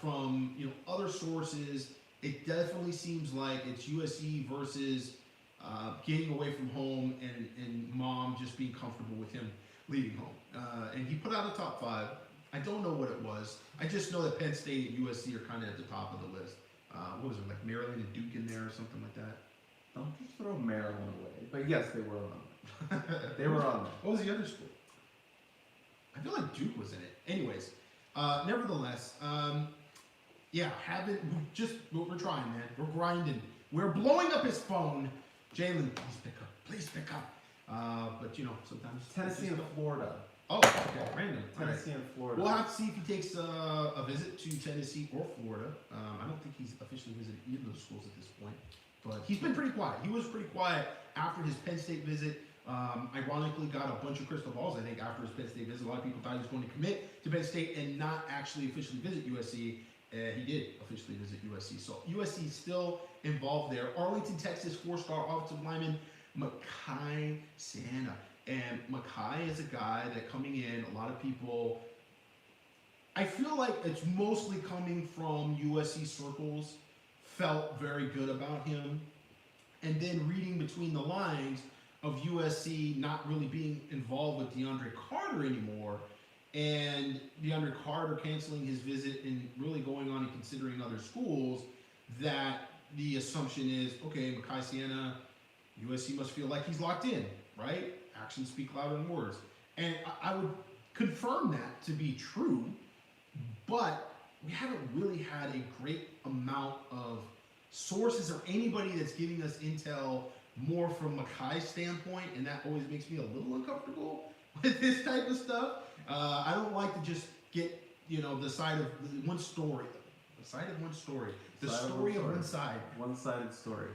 From other sources, it definitely seems like it's USC versus getting away from home and mom just being comfortable with him leaving home. And he put out a top 5. I don't know what it was. I just know that Penn State and USC are kind of at the top of the list. What was it, like Maryland and Duke in there or something like that? Don't just throw Maryland away. But yes, they were on there. They were on there. What was the other school? I feel like Duke was in it. Anyways, nevertheless, we're trying, man. We're grinding. We're blowing up his phone. Jalen, please pick up. But sometimes Tennessee and Florida. Oh, okay, random. All right. Tennessee and Florida. We'll have to see if he takes a visit to Tennessee or Florida. I don't think he's officially visited either of those schools at this point, but he's been pretty quiet. He was pretty quiet after his Penn State visit. Ironically, got a bunch of crystal balls, I think, after his Penn State visit. A lot of people thought he was going to commit to Penn State and not actually officially visit USC. He did officially visit USC. So USC is still involved there. Arlington, Texas, 4-star offensive lineman Marcelles Williams. And Mackay is a guy that coming in, a lot of people, I feel like it's mostly coming from USC circles, felt very good about him. And then reading between the lines of USC not really being involved with DeAndre Carter anymore, and DeAndre Carter canceling his visit and really going on and considering other schools, that the assumption is, okay, Mackay Siena, USC must feel like he's locked in, right? Actions speak louder than words. And I would confirm that to be true, but we haven't really had a great amount of sources or anybody that's giving us intel more from Mackay's standpoint, and that always makes me a little uncomfortable with this type of stuff. I don't like to just get, the side of one story. The side of one story. The story of one side. One-sided story.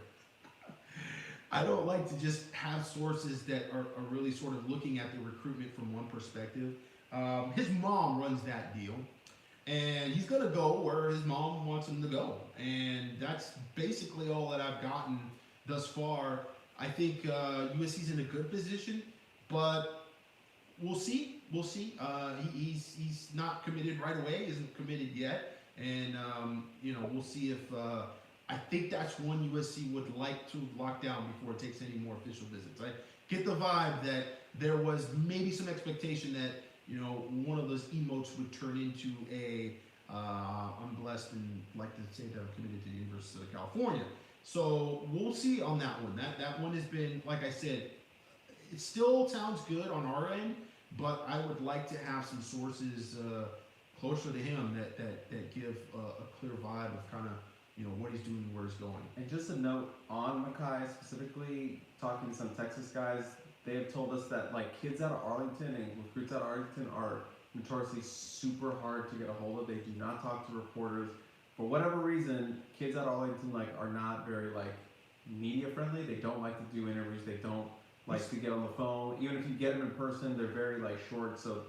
I don't like to just have sources that are really sort of looking at the recruitment from one perspective. His mom runs that deal, and he's going to go where his mom wants him to go. And that's basically all that I've gotten thus far. I think USC's in a good position, but we'll see. We'll see. He's not committed right away, isn't committed yet. And, we'll see if... I think that's one USC would like to lock down before it takes any more official visits. I get the vibe that there was maybe some expectation that, one of those emotes would turn into a, I'm blessed and like to say that I'm committed to the University of California. So we'll see on that one. That one has been, like I said, it still sounds good on our end, but I would like to have some sources closer to him that give a clear vibe of kind of, what he's doing and where he's going. And just a note on Mackay specifically, talking to some Texas guys, they have told us that kids out of Arlington and recruits out of Arlington are notoriously super hard to get a hold of. They do not talk to reporters. For whatever reason, kids out of Arlington are not very media friendly. They don't like to do interviews. They don't like to get on the phone. Even if you get them in person, they're very short. So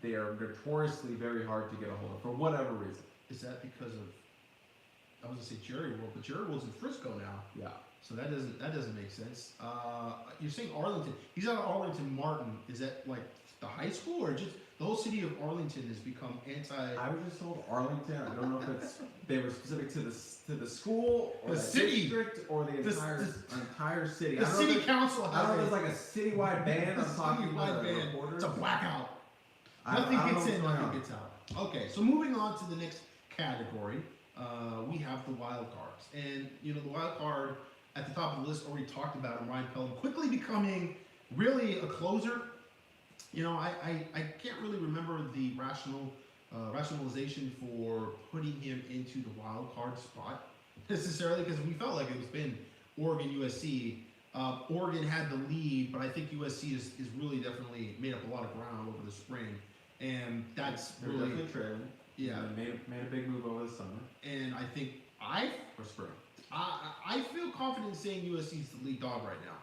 they are notoriously very hard to get a hold of for whatever reason. Is that because of, I was gonna say Jerry World, but Jerry World's in Frisco now. Yeah. So that doesn't make sense. You're saying Arlington. He's out of Arlington. Martin. Is that the high school, or just the whole city of Arlington has become anti? I was just told Arlington. I don't know if they were specific to the school or the city district or the entire city. The city council. I don't know if it's a citywide ban. I'm talking about reporters. It's a blackout. Nothing gets in, nothing gets out. Okay, so moving on to the next category. We have the wild cards. And, the wild card at the top of the list already talked about him, Ryan Pelham, quickly becoming really a closer. I can't really remember the rationalization for putting him into the wild card spot necessarily, because we felt like it was been Oregon, USC. Oregon had the lead, but I think USC is really definitely made up a lot of ground over the spring. And that's They're really... definitely trailing. Yeah, made a big move over the summer. And I think for spring. I feel confident saying USC is the lead dog right now.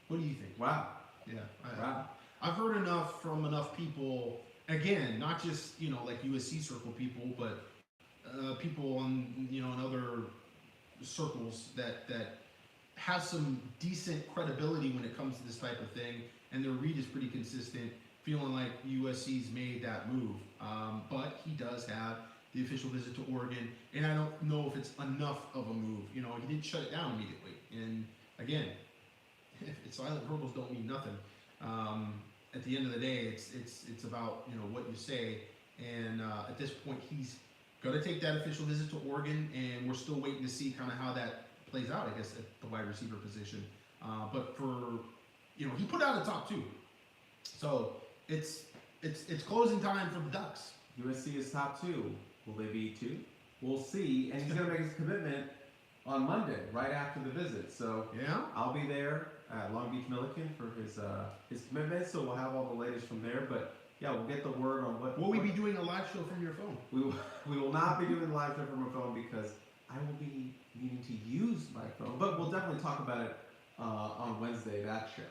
What do you think? Wow. Yeah. Wow. I've heard enough from enough people. Again, not just USC circle people, but people on in other circles that have some decent credibility when it comes to this type of thing, and their read is pretty consistent. Feeling like USC's made that move. But he does have the official visit to Oregon, and I don't know if it's enough of a move. He didn't shut it down immediately. And again, silent verbals don't mean nothing. At the end of the day, it's about what you say. And at this point, he's going to take that official visit to Oregon, and we're still waiting to see kind of how that plays out. I guess at the wide receiver position. But for he put out a top 2, so. It's closing time for the Ducks. USC is top 2. Will they be 2? We'll see. And he's going to make his commitment on Monday, right after the visit. So yeah, I'll be there. at Long Beach Milliken for his commitment. So we'll have all the latest from there. But yeah, we'll get the word on what. Will we be doing a live show from your phone? We will not be doing the live show from my phone because I will be needing to use my phone. But we'll definitely talk about it on Wednesday. That show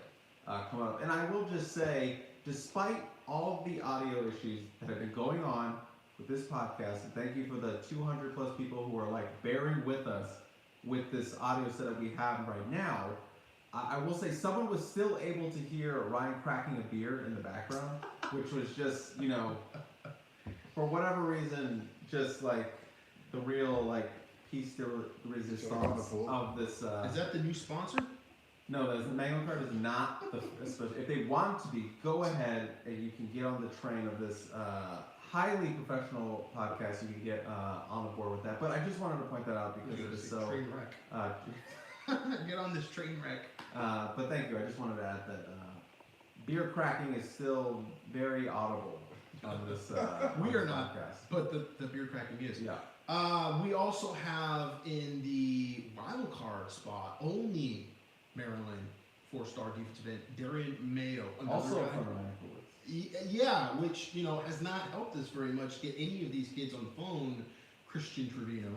come up. And I will just say, despite all of the audio issues that have been going on with this podcast, and thank you for the 200 plus people who are like bearing with us with this audio setup we have right now. I will say someone was still able to hear Ryan cracking a beer in the background, which was just, you know, for whatever reason, just like the real like piece de resistance of this. Is that the new sponsor? No, the Mango Card is not the. If they want to be, go ahead and you can get on the train of this highly professional podcast. You can get on the board with that. But I just wanted to point that out because it is so. Train wreck. Get on this train wreck. But thank you. I just wanted to add that beer cracking is still very audible on this. We are podcast. not, but the beer cracking is. Yeah. We also have in the wild card spot only Maryland 4-star defensive end Darian Mayo. Also guy. from Ryan. Yeah, which has not helped us very much get any of these kids on the phone. Christian Trevino.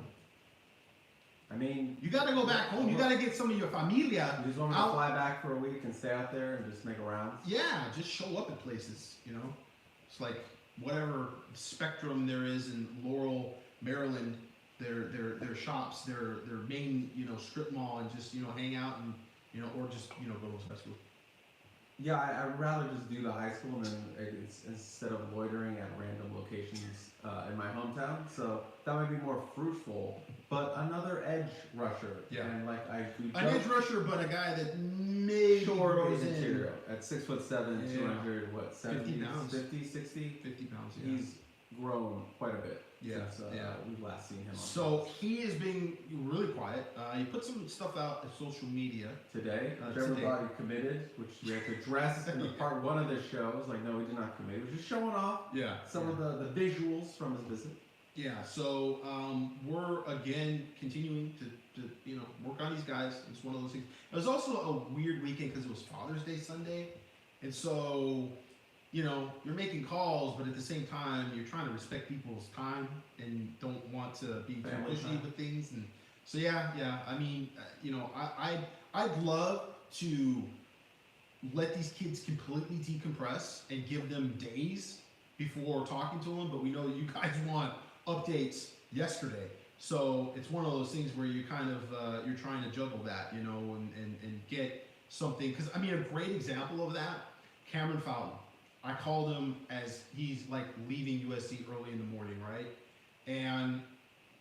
I mean, You got to go back home. You got to get some of your familia. you just want me to fly back for a week and stay out there and just make a round? Yeah, just show up at places. It's like whatever spectrum there is in Laurel, Maryland. Their shops, their main strip mall, and just hang out and or just go to high school. Yeah, I'd rather just do the high school instead of loitering at random locations in my hometown. So that might be more fruitful. But another edge rusher. Yeah. And like An edge rusher, but a guy that maybe grows in. interior at 6'7", Yeah. 200, 70 pounds. 50, 60? 50 pounds. Yeah. He's grown quite a bit Yeah, since yeah. we've last seen him on So he is being really quiet. He put some stuff out on social media. today. Today. Everybody committed, which we have to address in the part one of this show. It's like, no, we did not commit. We're just showing off Yeah. some of the visuals from his visit. Yeah, so we're again continuing to work on these guys. It's one of those things. It was also a weird weekend because it was Father's Day Sunday, and so you're making calls, but at the same time you're trying to respect people's time and don't want to be too Family pushy time. with things. And so yeah. I mean, I'd love to let these kids completely decompress and give them days before talking to them, but we know that you guys want updates yesterday, so it's one of those things where you kind of you're trying to juggle that, and get something. Because I mean, a great example of that, Cameron Fountain. I called him as he's like leaving USC early in the morning, right? And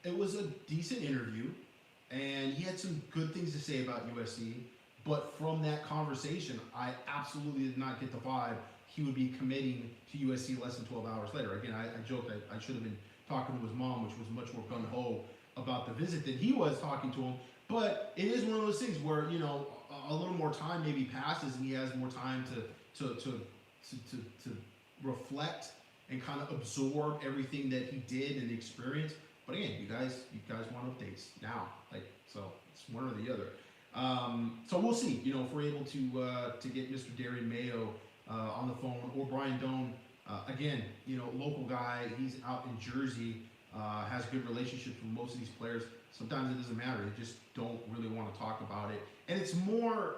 it was a decent interview, and he had some good things to say about USC. But from that conversation, I absolutely did not get the vibe he would be committing to USC less than 12 hours later. Again, I joked I should have been talking to his mom, which was much more gung-ho about the visit than he was talking to him. But it is one of those things where, a little more time maybe passes and he has more time to reflect and kind of absorb everything that he did and experienced. But again, you guys want updates now, so it's one or the other. So we'll see, if we're able to get Mr. Darian Mayo on the phone, or Brian Doan. Again, local guy, he's out in Jersey, has good relationships with most of these players. Sometimes it doesn't matter. They just don't really want to talk about it. And it's more,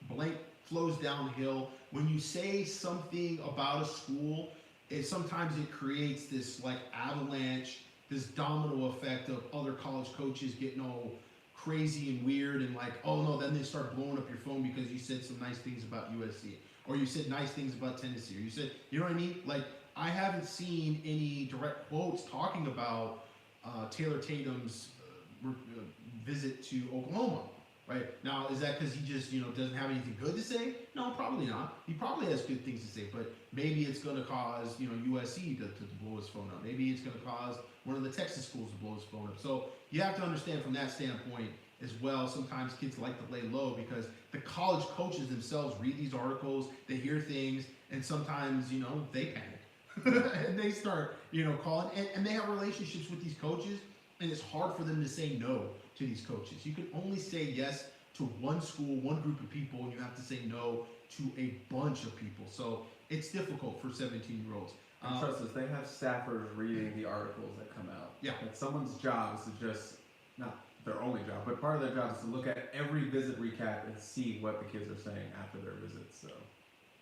blank flows downhill. When you say something about a school, sometimes it creates this like avalanche, this domino effect of other college coaches getting all crazy and weird and like, oh no, then they start blowing up your phone because you said some nice things about USC. Or you said nice things about Tennessee, or you said, you know what I mean? Like, I haven't seen any direct quotes talking about Taylor Tatum's visit to Oklahoma, right? Now, is that because he just, doesn't have anything good to say? No, probably not. He probably has good things to say, but maybe it's going to cause, USC to blow his phone up. Maybe it's going to cause one of the Texas schools to blow his phone up. So you have to understand from that standpoint as well. Sometimes kids like to lay low because the college coaches themselves read these articles, they hear things, and sometimes, they panic. And they start, calling, and they have relationships with these coaches, and it's hard for them to say no to these coaches. You can only say yes to one school, one group of people, and you have to say no to a bunch of people. So it's difficult for 17-year-olds. And trust us, they have staffers reading the articles that come out. Yeah. Like someone's job is to just, not their only job, but part of their job is to look at every visit recap and see what the kids are saying after their visits. So.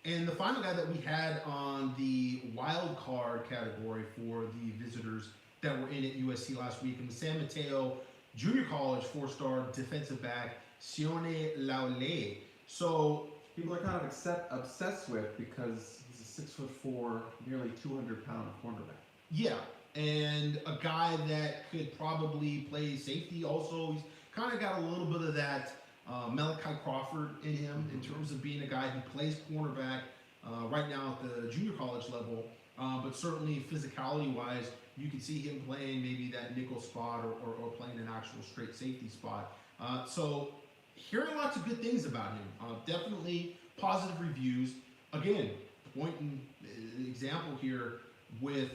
And the final guy that we had on the wild card category for the visitors that were in at USC last week, and the San Mateo Junior College 4-star defensive back, Sione Laule. So people are kind of obsessed with because he's a 6'4", nearly 200-pound cornerback. yeah, and a guy that could probably play safety also. He's kind of got a little bit of that Malachi Crawford in him in terms of being a guy who plays cornerback right now at the junior college level, but certainly physicality-wise, you can see him playing maybe that nickel spot or playing an actual straight safety spot. So hearing lots of good things about him. Definitely positive reviews. Again, point and example here with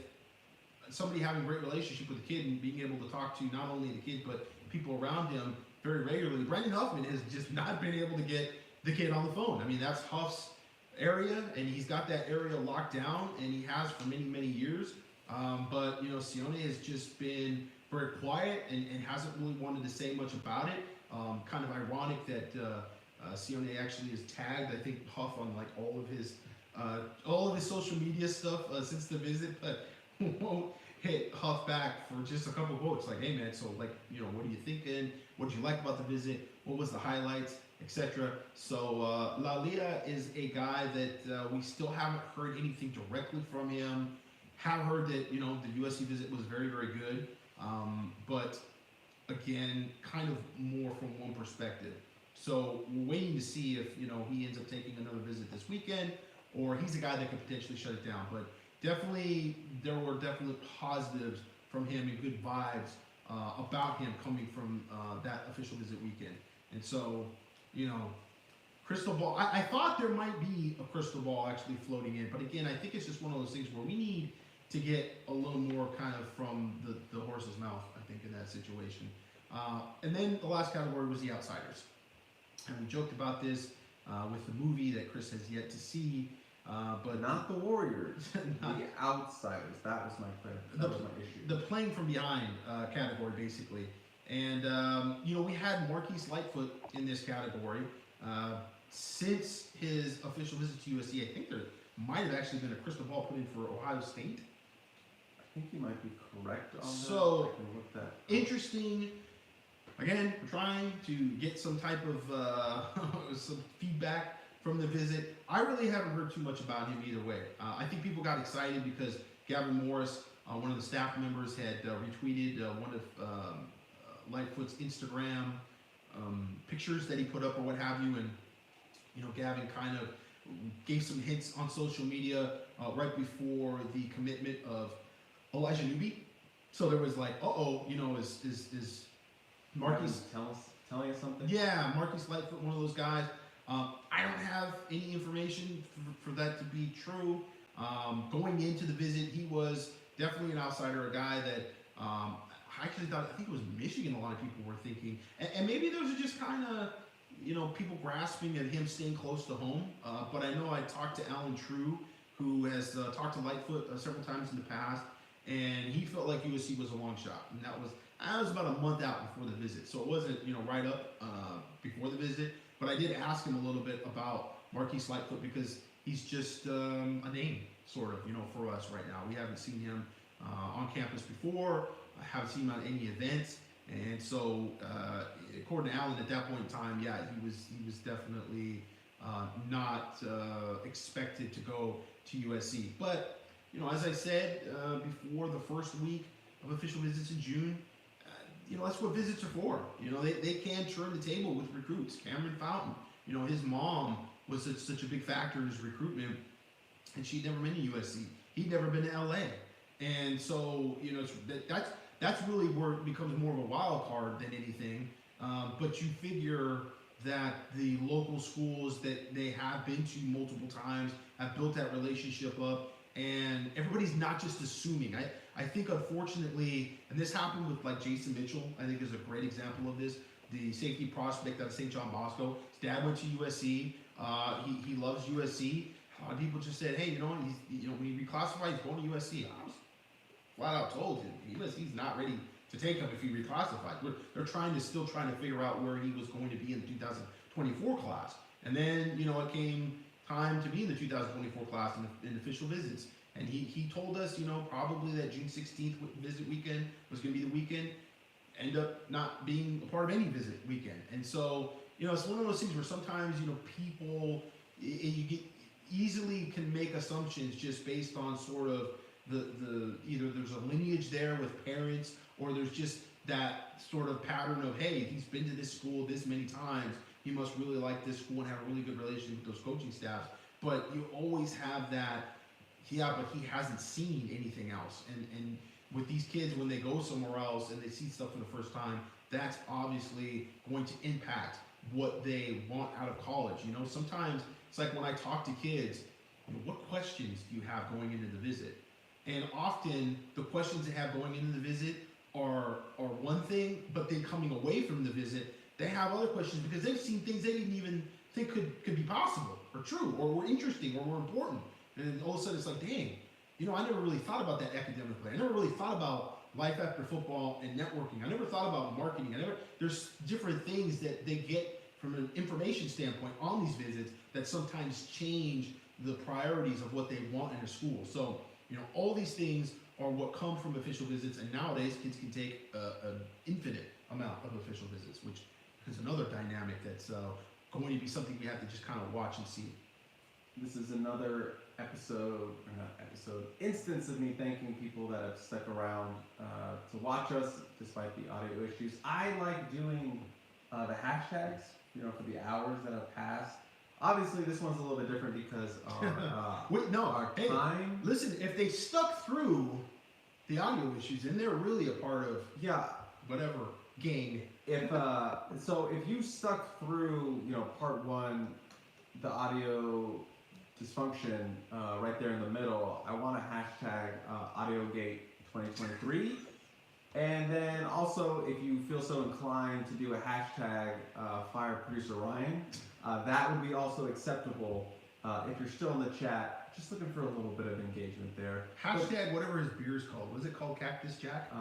somebody having a great relationship with the kid and being able to talk to not only the kid but people around him very regularly. Brandon Huffman has just not been able to get the kid on the phone. I mean, that's Huff's area, and he's got that area locked down, and he has for many, many years. But, Sione has just been very quiet and hasn't really wanted to say much about it. Kind of ironic that Sione actually has tagged, I think, Huff on like all of his social media stuff since the visit, but won't hit Huff back for just a couple quotes like, hey man, so like, what are you thinking? What did you like about the visit? What was the highlights, etc. So Lalia is a guy that we still haven't heard anything directly from him. Have heard that, the USC visit was very, very good. But again, kind of more from one perspective. So we're waiting to see if, he ends up taking another visit this weekend, or he's a guy that could potentially shut it down. But definitely, there were definitely positives from him and good vibes about him coming from that official visit weekend. And so, crystal ball, I thought there might be a crystal ball actually floating in. But again, I think it's just one of those things where we need to get a little more kind of from the horse's mouth, I think, in that situation. And then the last category was the outsiders. And we joked about this with the movie that Chris has yet to see. But not the Warriors, the outsiders. That was my issue. The playing from behind category, basically. And, we had Marquise Lightfoot in this category. Since his official visit to USC, I think there might have actually been a crystal ball put in for Ohio State. I think you might be correct on that. So, I can look that up. Interesting. Again, we're trying to get some type of some feedback from the visit. I really haven't heard too much about him either way. I think people got excited because Gavin Morris, one of the staff members, had retweeted one of Lightfoot's Instagram pictures that he put up or what have you, and Gavin kind of gave some hints on social media right before the commitment of Elijah Newby. So there was like, is Marquise telling us something? Yeah, Marquise Lightfoot, one of those guys. I don't have any information for that to be true. Going into the visit, he was definitely an outsider, a guy that I think it was Michigan, a lot of people were thinking. And maybe those are just kind of, people grasping at him staying close to home. But I know I talked to Alan True, who has talked to Lightfoot several times in the past, and he felt like USC was a long shot. And that was about a month out before the visit. So it wasn't, right up before the visit. But I did ask him a little bit about Marquise Lightfoot because he's just a name, sort of, for us right now. We haven't seen him on campus before. I haven't seen him on any events. And so, according to Alan, at that point in time, yeah, he was definitely not expected to go to USC. But, as I said before the first week of official visits in June, that's what visits are for. They can turn the table with recruits. Cameron Fountain, his mom was such a big factor in his recruitment, and she'd never been to USC. He'd never been to LA. And so, that's really where it becomes more of a wild card than anything. But you figure that the local schools that they have been to multiple times have built that relationship up, and everybody's not just assuming. I think, unfortunately, and this happened with like Jason Mitchell, I think is a great example of this, the safety prospect out of St. John Bosco. His dad went to USC. He loves USC. A lot of people just said, hey, when he reclassified, he's going to USC. I was flat out told him USC's not ready to take him if he reclassified. They're still trying to figure out where he was going to be in the 2024 class. And then, it came time to be in the 2024 class in official visits. And he told us, probably that June 16th visit weekend was going to be the weekend. End up not being a part of any visit weekend. And so, it's one of those things where sometimes, people, you get easily can make assumptions just based on sort of the either there's a lineage there with parents, or there's just that sort of pattern of, hey, he's been to this school this many times, he must really like this school and have a really good relationship with those coaching staffs. But you always have that, but he hasn't seen anything else. And with these kids, when they go somewhere else and they see stuff for the first time, that's obviously going to impact what they want out of college. Sometimes it's like when I talk to kids, what questions do you have going into the visit? And often the questions they have going into the visit are one thing, but then coming away from the visit, they have other questions because they've seen things they didn't even think could be possible or true or were interesting or were important. And then all of a sudden it's like, dang, I never really thought about that academically. I never really thought about life after football and networking. I never thought about marketing. There's different things that they get from an information standpoint on these visits that sometimes change the priorities of what they want in a school. So, all these things are what come from official visits, and nowadays kids can take an infinite amount of official visits, which is another dynamic that's going to be something we have to just kind of watch and see. This is another instance of me thanking people that have stuck around to watch us despite the audio issues. I like doing the hashtags, for the hours that have passed. Obviously, this one's a little bit different because our time. Listen, if they stuck through the audio issues, then they're really a part of whatever gang. If you stuck through, part one, the audio dysfunction right there in the middle, I want to hashtag AudioGate2023. And then also, if you feel so inclined to do a hashtag Fire Producer Ryan, that would be also acceptable if you're still in the chat. Just looking for a little bit of engagement there. Hashtag whatever his beer is called. Was it called Cactus Jack?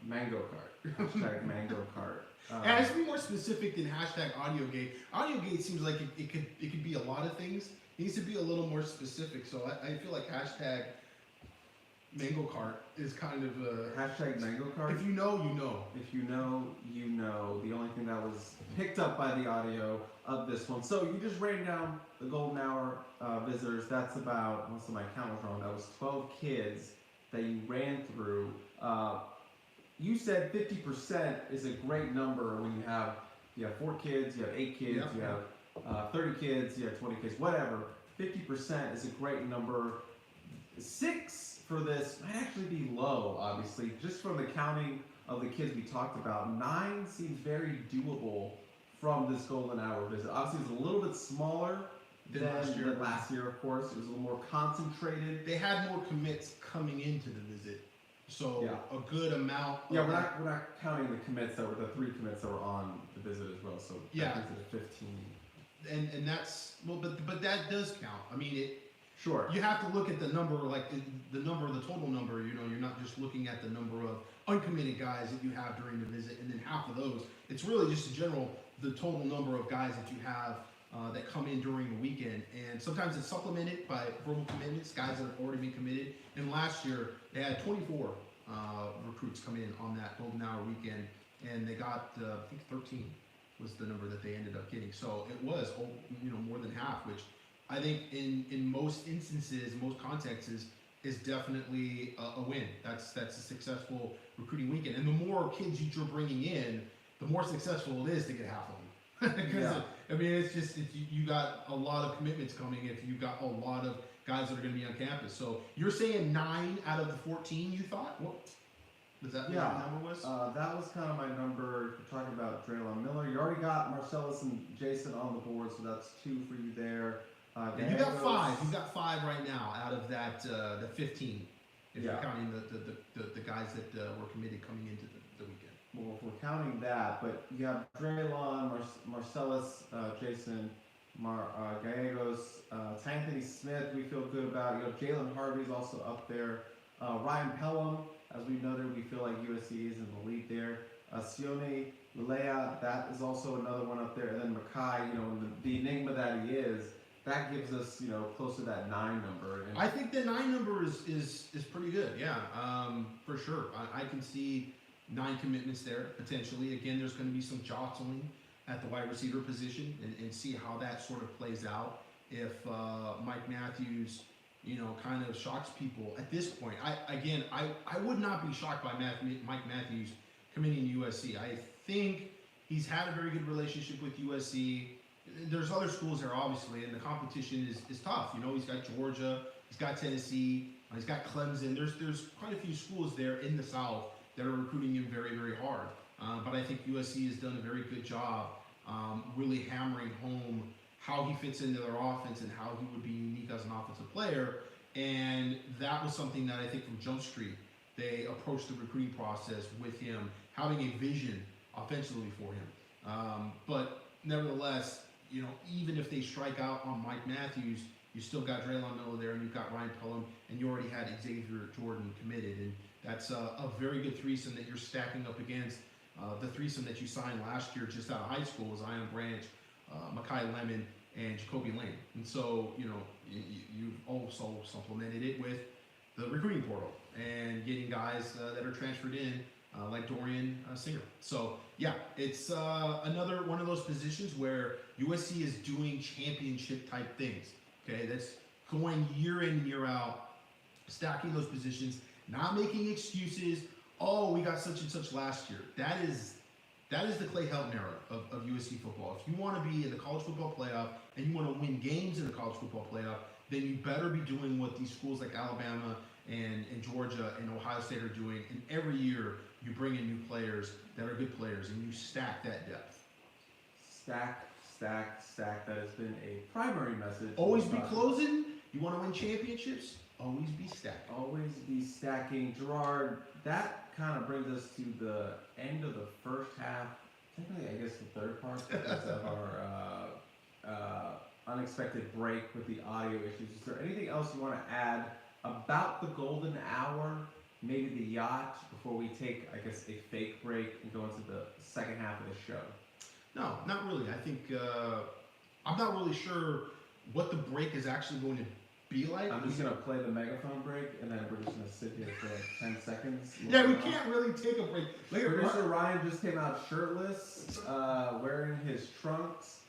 Mango Cart. Hashtag Mango Cart. And it has to be more specific than hashtag AudioGate. AudioGate seems like it could be a lot of things. It needs to be a little more specific. So I feel like hashtag Mango Cart is kind of a... Hashtag Mango Cart? If you know, you know. If you know, you know. The only thing that was picked up by the audio of this one. So you just ran down the Golden Hour visitors. That's about, unless my count was wrong, that was 12 kids that you ran through. You said 50% is a great number when you have 4 kids, you have 8 kids, you have 30 kids, you have 20 kids, whatever. 50% is a great number. 6 for this might actually be low, obviously, just from the counting of the kids we talked about. 9 seems very doable from this Golden Hour visit. Obviously, it's a little bit smaller than last year, of course. It was a little more concentrated. They had more commits coming into the visit, so a good amount. We're not counting the commits that were the 3 commits that were on the visit as well. So that makes it 15. And that's but that does count. I mean Sure. You have to look at the number, like the number, the total number. You're not just looking at the number of uncommitted guys that you have during the visit, and then half of those. It's really just in general the total number of guys that you have that come in during the weekend, and sometimes it's supplemented by verbal commitments, guys that have already been committed. And last year they had 24 recruits come in on that Golden Hour weekend, and they got I think 13 was the number that they ended up getting. So it was more than half, which I think in most instances, most contexts is definitely a win. That's a successful recruiting weekend. And the more kids you're bringing in, the more successful it is to get half of them. Because it's just you got a lot of commitments coming if you got a lot of guys that are going to be on campus. So you're saying 9 out of the 14 you thought? What was that? What the number was? That was kind of my number. We're talking about Draylon Miller. You already got Marcelles and Jason on the board, so that's 2 for you there. You got 5. You got 5 right now out of that the 15. If you're counting the guys that were committed coming into the weekend. well, if we're counting that, but you have Draylon, Marcelles, Jason, Gallegos, Anthony Smith, we feel good about. You know, Jalen Harvey's also up there. Ryan Pelham, as we noted, we feel like USC is in the lead there. Sione Lelea, that is also another one up there. And then Makai, you know, the enigma that he is, that gives us, you know, close to that 9 number. And I think the 9 number is pretty good. Yeah, for sure. I can see 9 commitments there potentially. Again, there's going to be some jostling at the wide receiver position and see how that sort of plays out. If Mike Matthews, you know, kind of shocks people at this point. I would not be shocked by Mike Matthews committing to USC. I think he's had a very good relationship with USC. There's other schools there, obviously, and the competition is tough. You know, he's got Georgia, he's got Tennessee, he's got Clemson. There's quite a few schools there in the South that are recruiting him very, very hard. But I think USC has done a very good job really hammering home how he fits into their offense and how he would be unique as an offensive player. And that was something that I think from Jump Street, they approached the recruiting process with him, having a vision offensively for him. But nevertheless, you know, even if they strike out on Mike Matthews, you still got Draylon Miller there, and you've got Ryan Pelham, and you already had Xavier Jordan committed. And that's a very good threesome that you're stacking up against the threesome that you signed last year just out of high school, Zion Branch, Makai Lemon, and Jacoby Lane. And so, you know, you've also supplemented it with the recruiting portal and getting guys that are transferred in, like Dorian Singer. So, yeah, it's another one of those positions where USC is doing championship-type things, okay? That's going year in, year out, stacking those positions, not making excuses. Oh, we got such and such last year. That is the Clay Helton era of USC football. If you want to be in the college football playoff and you want to win games in the college football playoff, then you better be doing what these schools like Alabama and Georgia and Ohio State are doing. And every year you bring in new players that are good players and you stack that depth. Stack. That has been a primary message. Always be closing. You want to win championships? Always be stacking. Always be stacking. Gerard, that kind of brings us to the end of the first half. Technically, I guess the third part because of our unexpected break with the audio issues. Is there anything else you want to add about the Golden Hour, maybe the yacht, before we take, I guess, a fake break and go into the second half of the show? No, not really. I think I'm not really sure what the break is actually going to be like. I'm just going to play the megaphone break, and then we're just going to sit here for like 10 seconds. Yeah, we can't really take a break. Producer Ryan just came out shirtless, wearing his trunks.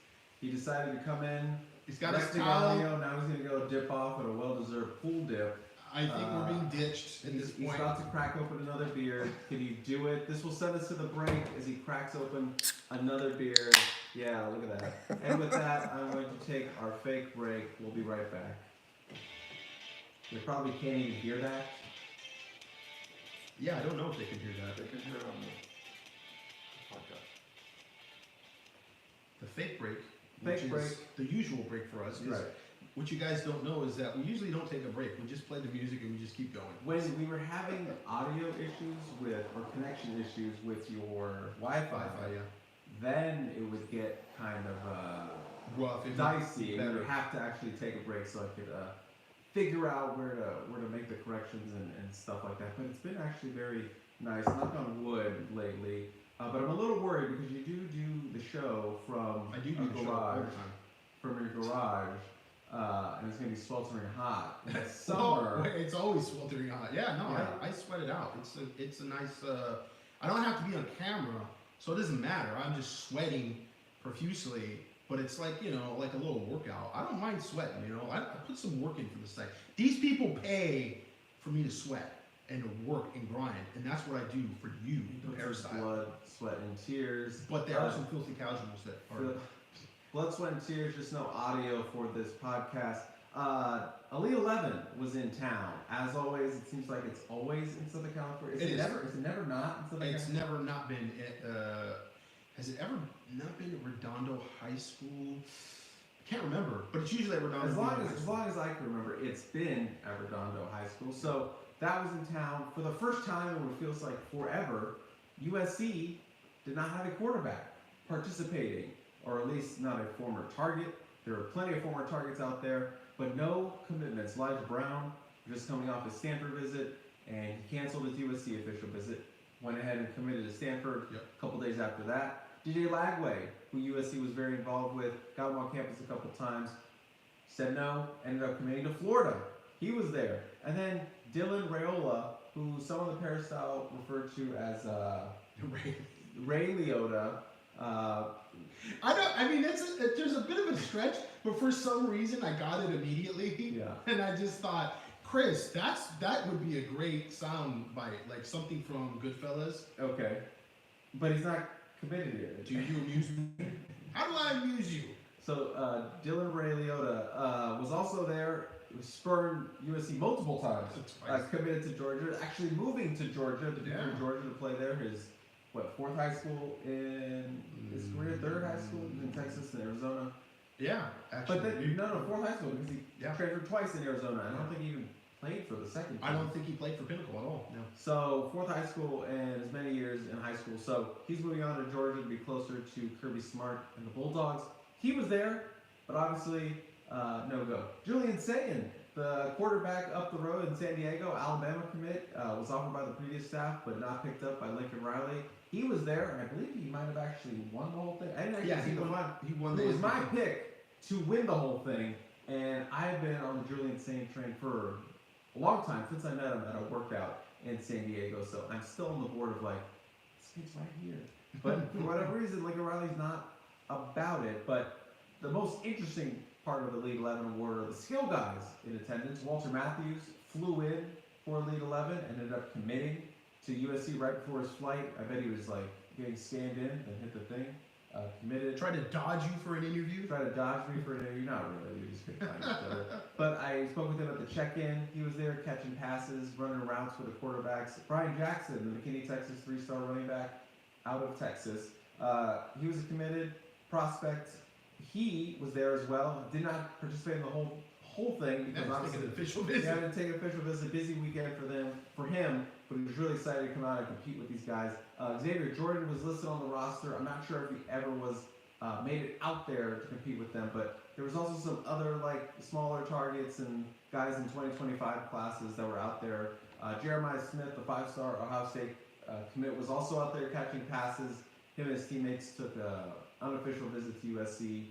He decided to come in. He's got his resting towel. audio. Now he's going to go dip off at a well-deserved pool dip. I think we're being ditched at this He's point. about to crack open another beer. Can he do it? This will send us to the break as he cracks open another beer. Yeah, look at that. And with that, I'm going to take our fake break. We'll be right back. They probably can't even hear that. Yeah, I don't know if they can hear that. They can hear it on the podcast. The fake break, Fake which break. is the usual break for us, is Right. what you guys don't know is that we usually don't take a break. We just play the music and we just keep going. When we were having audio issues or connection issues with your Wi-Fi, yeah. then it would get kind of Rough. If dicey, and we better. would have to actually take a break so I could figure out where to make the corrections and stuff like that. But it's been actually very nice. Knock on wood lately. But I'm a little worried because you do the show from I do a the show all garage, the time. from your garage, and it's gonna be sweltering hot. In the summer. Oh, it's always sweltering hot. Yeah, no, Yeah. I sweat it out. It's a nice. I don't have to be on camera, so it doesn't matter. I'm just sweating profusely, but it's like, you know, like a little workout. I don't mind sweating. You know, I put some work in for the site. These people pay for me to sweat and to work and grind, and that's what I do for you, the Put Parasite. some blood, sweat, and tears. But there are some filthy casuals that are. Blood, sweat, and tears. Just no audio for this podcast. Elite 11 was in town. As always, it seems like it's always in Southern California. Is it never not in Southern It's California? never not been. Has it ever not been at Redondo High School? I can't remember, but it's usually at Redondo. As long High as I can remember, it's been at Redondo High School. So that was in town for the first time in what feels like forever. USC did not have a quarterback participating, or at least not a former target. There were plenty of former targets out there, but no commitments. Elijah Brown, just coming off his Stanford visit, and he canceled his USC official visit. Went ahead and committed to Stanford a couple days after that. DJ Lagway, who USC was very involved with, got him on campus a couple times, said no, ended up committing to Florida. He was there. And then Dylan Raiola, who some of the peristyle referred to as Ray Liotta. There's a bit of a stretch, but for some reason I got it immediately. Yeah. And I just thought, Chris, that would be a great sound bite, like something from Goodfellas. Okay. But he's not committed yet. Do you amuse me? How do I amuse you? So Dylan Ray Liotta was also there. Spurred USC multiple times. Committed to Georgia. Actually moving to Georgia, Georgia to play there. His fourth high school in his career, third high school in Texas and Arizona. Yeah, actually. But then, fourth high school because he transferred twice in Arizona. I don't think he even played for the second time. I don't think he played for Pinnacle at all. No. So fourth high school and as many years in high school. So he's moving on to Georgia to be closer to Kirby Smart and the Bulldogs. He was there, but obviously no go. Julian Sayin, the quarterback up the road in San Diego, Alabama commit, was offered by the previous staff but not picked up by Lincoln Riley. He was there, and I believe he might have actually won the whole thing. I didn't actually see the fun. He won. It was my pick to win the whole thing, and I've been on the Julian Sayin train for a long time, since I met him at a workout in San Diego. So I'm still on the board of this kid's right here. But for whatever reason, Lincoln Riley's not about it. But the most interesting part of the Elite 11 award are the skill guys in attendance. Walter Matthews flew in for Elite 11, ended up committing to USC right before his flight. I bet he was getting scanned in, then hit the thing, committed. Tried to dodge you for an interview? Tried to dodge me for an interview. Not really, we just couldn't find each other. But I spoke with him at the check-in. He was there catching passes, running routes for the quarterbacks. Brian Jackson, the McKinney, Texas 3-star running back out of Texas. He was a committed prospect. He was there as well. Did not participate in the whole thing because obviously an official visit. He had to take an official visit. Busy weekend for him, but he was really excited to come out and compete with these guys. Xavier Jordan was listed on the roster. I'm not sure if he ever was made it out there to compete with them, but there was also some other smaller targets and guys in 2025 classes that were out there. Jeremiah Smith, the 5-star Ohio State commit, was also out there catching passes. Him and his teammates took an unofficial visit to USC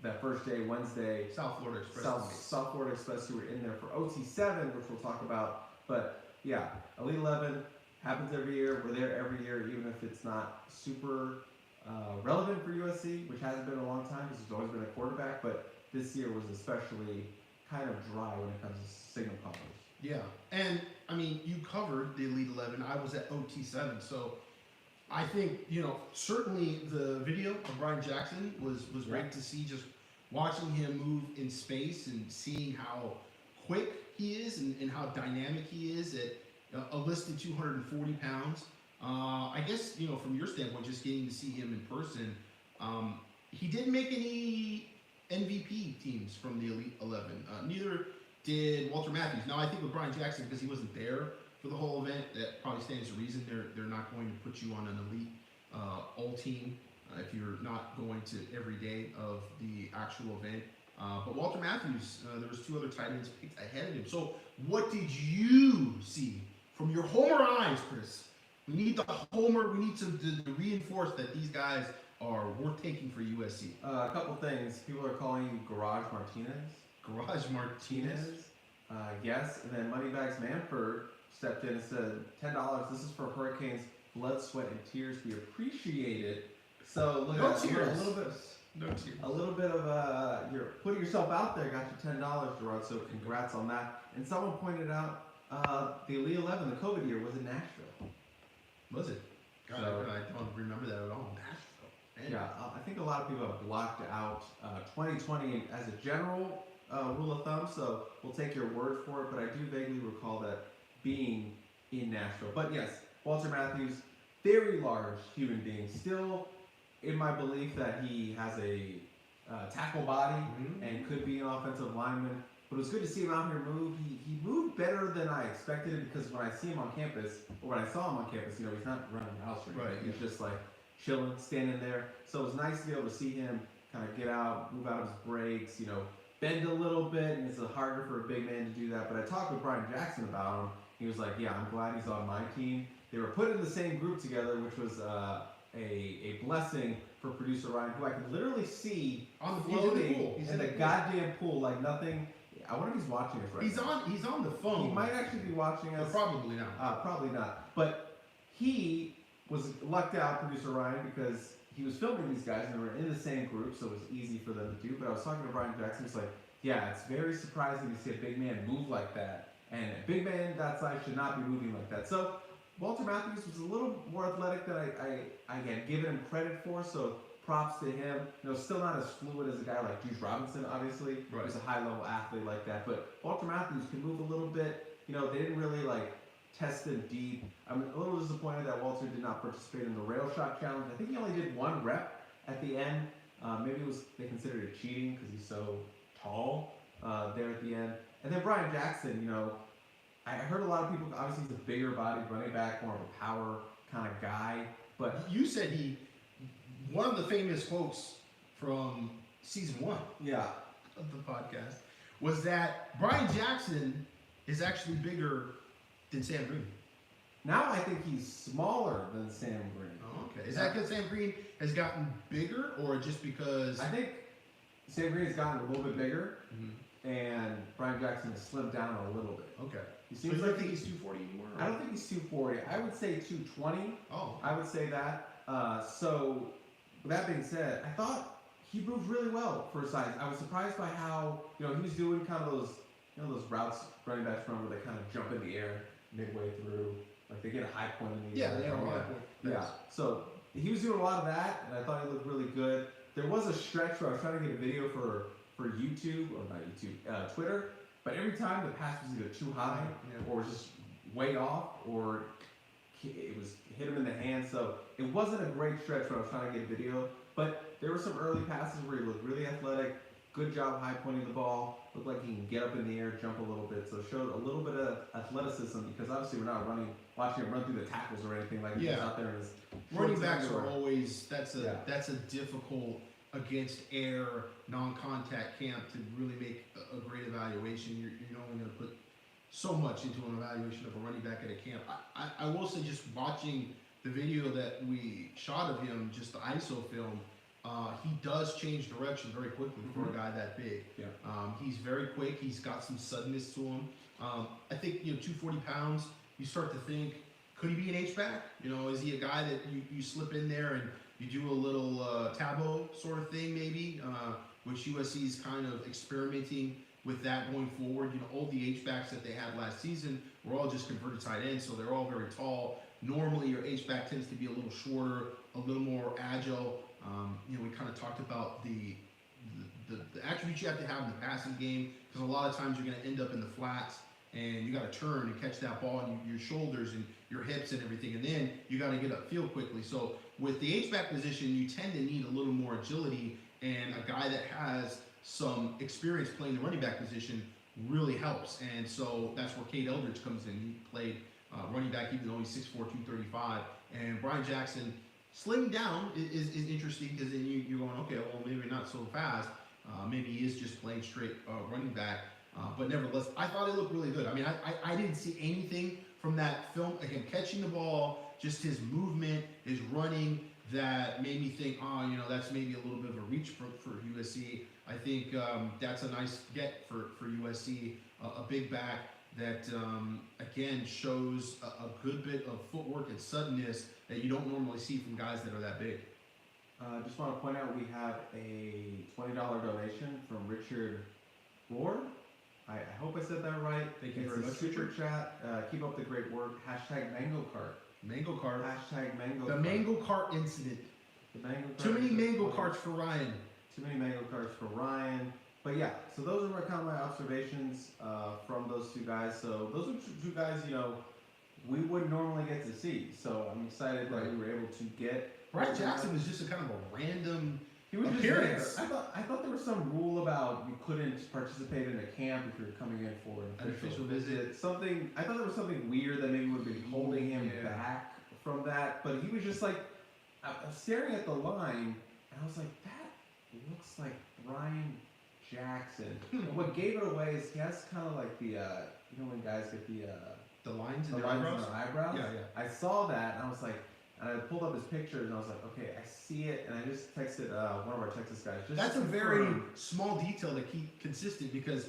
that first day, Wednesday. South Florida Express. South Florida Express, who were in there for OT7, which we'll talk about. But yeah, Elite 11 happens every year. We're there every year, even if it's not super relevant for USC, which hasn't been a long time because there's always been a quarterback. But this year was especially kind of dry when it comes to signal callers. Yeah, and I mean, you covered the Elite 11. I was at OT7, so I think, certainly the video of Brian Jackson was great to see, just watching him move in space and seeing how quick he is and how dynamic he is at a listed 240 pounds. I guess, from your standpoint, just getting to see him in person, he didn't make any MVP teams from the Elite 11. Neither did Walter Matthews. Now, I think with Brian Jackson, because he wasn't there for the whole event, that probably stands to reason. They're not going to put you on an elite all team if you're not going to every day of the actual event. But Walter Matthews, there was 2 other tight ends picked ahead of him. So what did you see from your homer eyes, Chris? We need the homer. We need to reinforce that these guys are worth taking for USC. A couple things. People are calling you Garage Martinez. Garage Martinez? Yes. And then Moneybags Manford stepped in and said, $10. This is for Hurricanes blood, sweat, and tears. We appreciate it. So look at tears. A little bit. No tears. A little bit of you're putting yourself out there. Got you $10, Gerard. So congrats on that. And someone pointed out the Elite 11, the COVID year, was in Nashville. Was it? God, So- I don't remember that at all. Nashville. Man. Yeah, I think a lot of people have blocked out 2020 as a general rule of thumb. So we'll take your word for it. But I do vaguely recall that being in Nashville. But yes, Walter Matthews, very large human being, still in my belief that he has a tackle body and could be an offensive lineman. But it was good to see him out here move. He moved better than I expected because when I see him on campus, or when I saw him on campus, you know, he's not running the house or anything. He's just like chilling, standing there. So it was nice to be able to see him kind of get out, move out of his breaks, you know, bend a little bit, and it's harder for a big man to do that. But I talked with Brian Jackson about him. He was like, yeah, I'm glad he's on my team. They were put in the same group together, which was a blessing for producer Ryan, who I could literally see on the floating pool. in the goddamn pool like nothing. I wonder if he's watching us right now. He's on the phone. He might actually be watching us. Probably not. Probably not. But he was lucked out, producer Ryan, because he was filming these guys and they were in the same group, so it was easy for them to do. But I was talking to Brian Jackson. He's like, yeah, it's very surprising to see a big man move like that. And a big man that size should not be moving like that. So Walter Matthews was a little more athletic than I had given him credit for. So props to him. You know, still not as fluid as a guy like Juice Robinson, obviously. Right. He's a high-level athlete like that. But Walter Matthews can move a little bit. You know, they didn't really, like, test him deep. I'm a little disappointed that Walter did not participate in the rail shot challenge. I think he only did one rep at the end. Maybe they considered it cheating because he's so tall there at the end. And then Brian Jackson, you know, I heard a lot of people, obviously he's a bigger body running back, more of a power kind of guy. But you said one of the famous quotes from season 1 of the podcast was that Brian Jackson is actually bigger than Sam Green. Now I think he's smaller than Sam Green. Oh, okay. Is that because Sam Green has gotten bigger, or just because? I think Sam Green has gotten a little bit bigger, and Brian Jackson has slimmed down a little bit. Okay. He So seems you like think he's 240 anymore? I don't think he's 240. I would say 220. Oh. I would say that. So, with that being said, I thought he moved really well for his size. I was surprised by how, you know, he was doing kind of those, you know, those routes running backs run where they kind of jump in the air midway through. Like they get a high point in the air. They have a high point. Yeah. So he was doing a lot of that, and I thought he looked really good. There was a stretch where I was trying to get a video for YouTube, or not YouTube, Twitter, but every time the pass was either too high or just way off, or it was hit him in the hand. So it wasn't a great stretch where I was trying to get a video, but there were some early passes where he looked really athletic. Good job high pointing the ball. Looked like he can get up in the air, jump a little bit. So showed a little bit of athleticism, because obviously we're not watching him run through the tackles or anything like that. Out there in his running backs are always that's a difficult against air non-contact camp to really make a great evaluation. You're only going to put so much into an evaluation of a running back at a camp. I will say, just watching the video that we shot of him, just the ISO film, he does change direction very quickly for a guy that big. Yeah. He's very quick. He's got some suddenness to him. I think 240 pounds. You start to think, could he be an H-back? Is he a guy that you slip in there and you do a little Tabo sort of thing maybe, which USC is kind of experimenting with that going forward. All the H-backs that they had last season were all just converted tight ends, so they're all very tall. Normally your H-back tends to be a little shorter, a little more agile. We kind of talked about the attributes you have to have in the passing game, because a lot of times you're going to end up in the flats and you got to turn and catch that ball in your shoulders and your hips and everything, and then you got to get upfield quickly. So with the H-back position, you tend to need a little more agility, and a guy that has some experience playing the running back position really helps. And so that's where Cade Eldridge comes in. He played running back even though he's 6'4", 235. And Brian Jackson slimmed down is interesting, because then you're going, okay, well, maybe not so fast. Maybe he is just playing straight running back. But nevertheless, I thought it looked really good. I mean, I didn't see anything from that film, again, catching the ball, just his movement, his running, that made me think, that's maybe a little bit of a reach for USC. I think that's a nice get for USC, a big back that, again, shows a good bit of footwork and suddenness that you don't normally see from guys that are that big. Just want to point out we have a $20 donation from Richard Ward. I hope I said that right. Thank you very much, Super chat. Keep up the great work. Hashtag Mango Cart. Mango Cart. Hashtag Mango The Cart. Mango Cart incident. The Mango Cart. Too many Mango Carts for Ryan. Too many Mango Carts for Ryan. But yeah, so those are kind of my observations from those two guys. So those are two guys, we wouldn't normally get to see. So I'm excited that we were able to get. Brian Jackson was just a kind of a random. He was appearance. just there. I thought there was some rule about you couldn't participate in a camp if you're coming in for an official visit. Something. I thought there was something weird that maybe would have been holding him back from that. But he was just like, I was staring at the line, and I was like, that looks like Brian Jackson. And what gave it away is he has kind of like the, you know when guys get the lines in the their lines eyebrows. in their eyebrows? Yeah, yeah. I saw that, and I was like, and I pulled up his pictures, and I was like, okay, I see it, and I just texted one of our Texas guys. Just That's a very small detail to keep consistent, because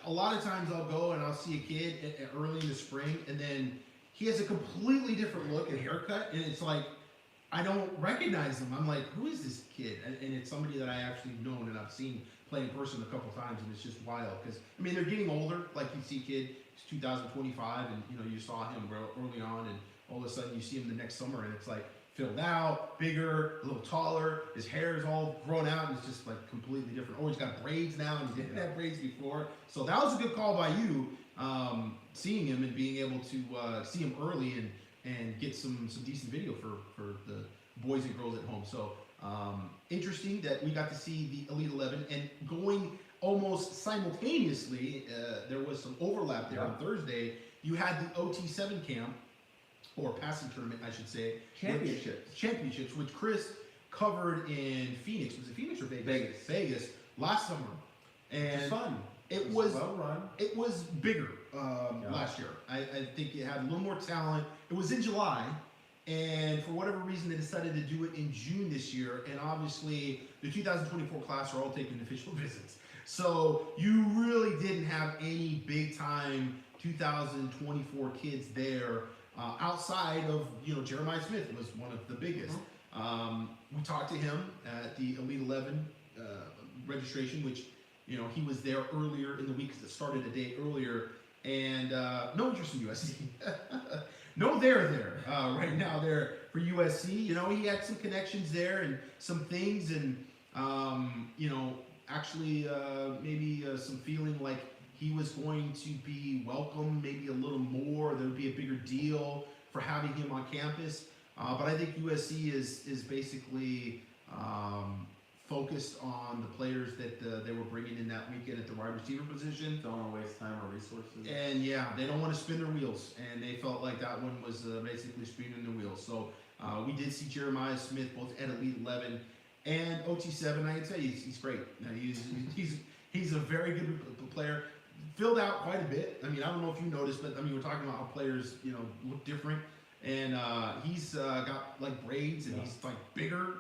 a lot of times I'll go and I'll see a kid early in the spring, and then he has a completely different look and haircut, and it's like, I don't recognize him. I'm like, who is this kid? And it's somebody that I actually known and I've seen play in person a couple times, and it's just wild. Because, I mean, they're getting older. Like, you see a kid, he's 2025, and, you know, you saw him early on, and all of a sudden you see him the next summer, and it's like filled out, bigger, a little taller. His hair is all grown out, and it's just like completely different. Oh, he's got braids now, and he didn't have braids before. So that was a good call by you, seeing him and being able to see him early and get some decent video for the boys and girls at home. So interesting that we got to see the Elite 11, and going almost simultaneously, there was some overlap there on Thursday. You had the OT7 camp, or passing tournament, I should say. Championships, which Chris covered in Phoenix. Was it Phoenix or Vegas? Vegas last summer. And it's fun. It was well run. It was bigger last year. I think it had a little more talent. It was in July, and for whatever reason, they decided to do it in June this year. And obviously, the 2024 class are all taking official visits. So you really didn't have any big time 2024 kids there. Outside of, Jeremiah Smith was one of the biggest. We talked to him at the Elite 11 registration, which, he was there earlier in the week because it started a day earlier, and no interest in USC. No, they're there right now. They're for USC. He had some connections there and some things, and actually maybe some feeling like he was going to be welcome maybe a little more. There would be a bigger deal for having him on campus. But I think USC is basically focused on the players that they were bringing in that weekend at the wide receiver position. Don't want to waste time or resources. And yeah, they don't want to spin their wheels. And they felt like that one was basically spinning their wheels. So we did see Jeremiah Smith both at Elite 11 and OT7. I can tell you, he's great. He's a very good player. Filled out quite a bit. I mean, I don't know if you noticed, but we're talking about how players, look different. And he's got like braids, and he's like bigger.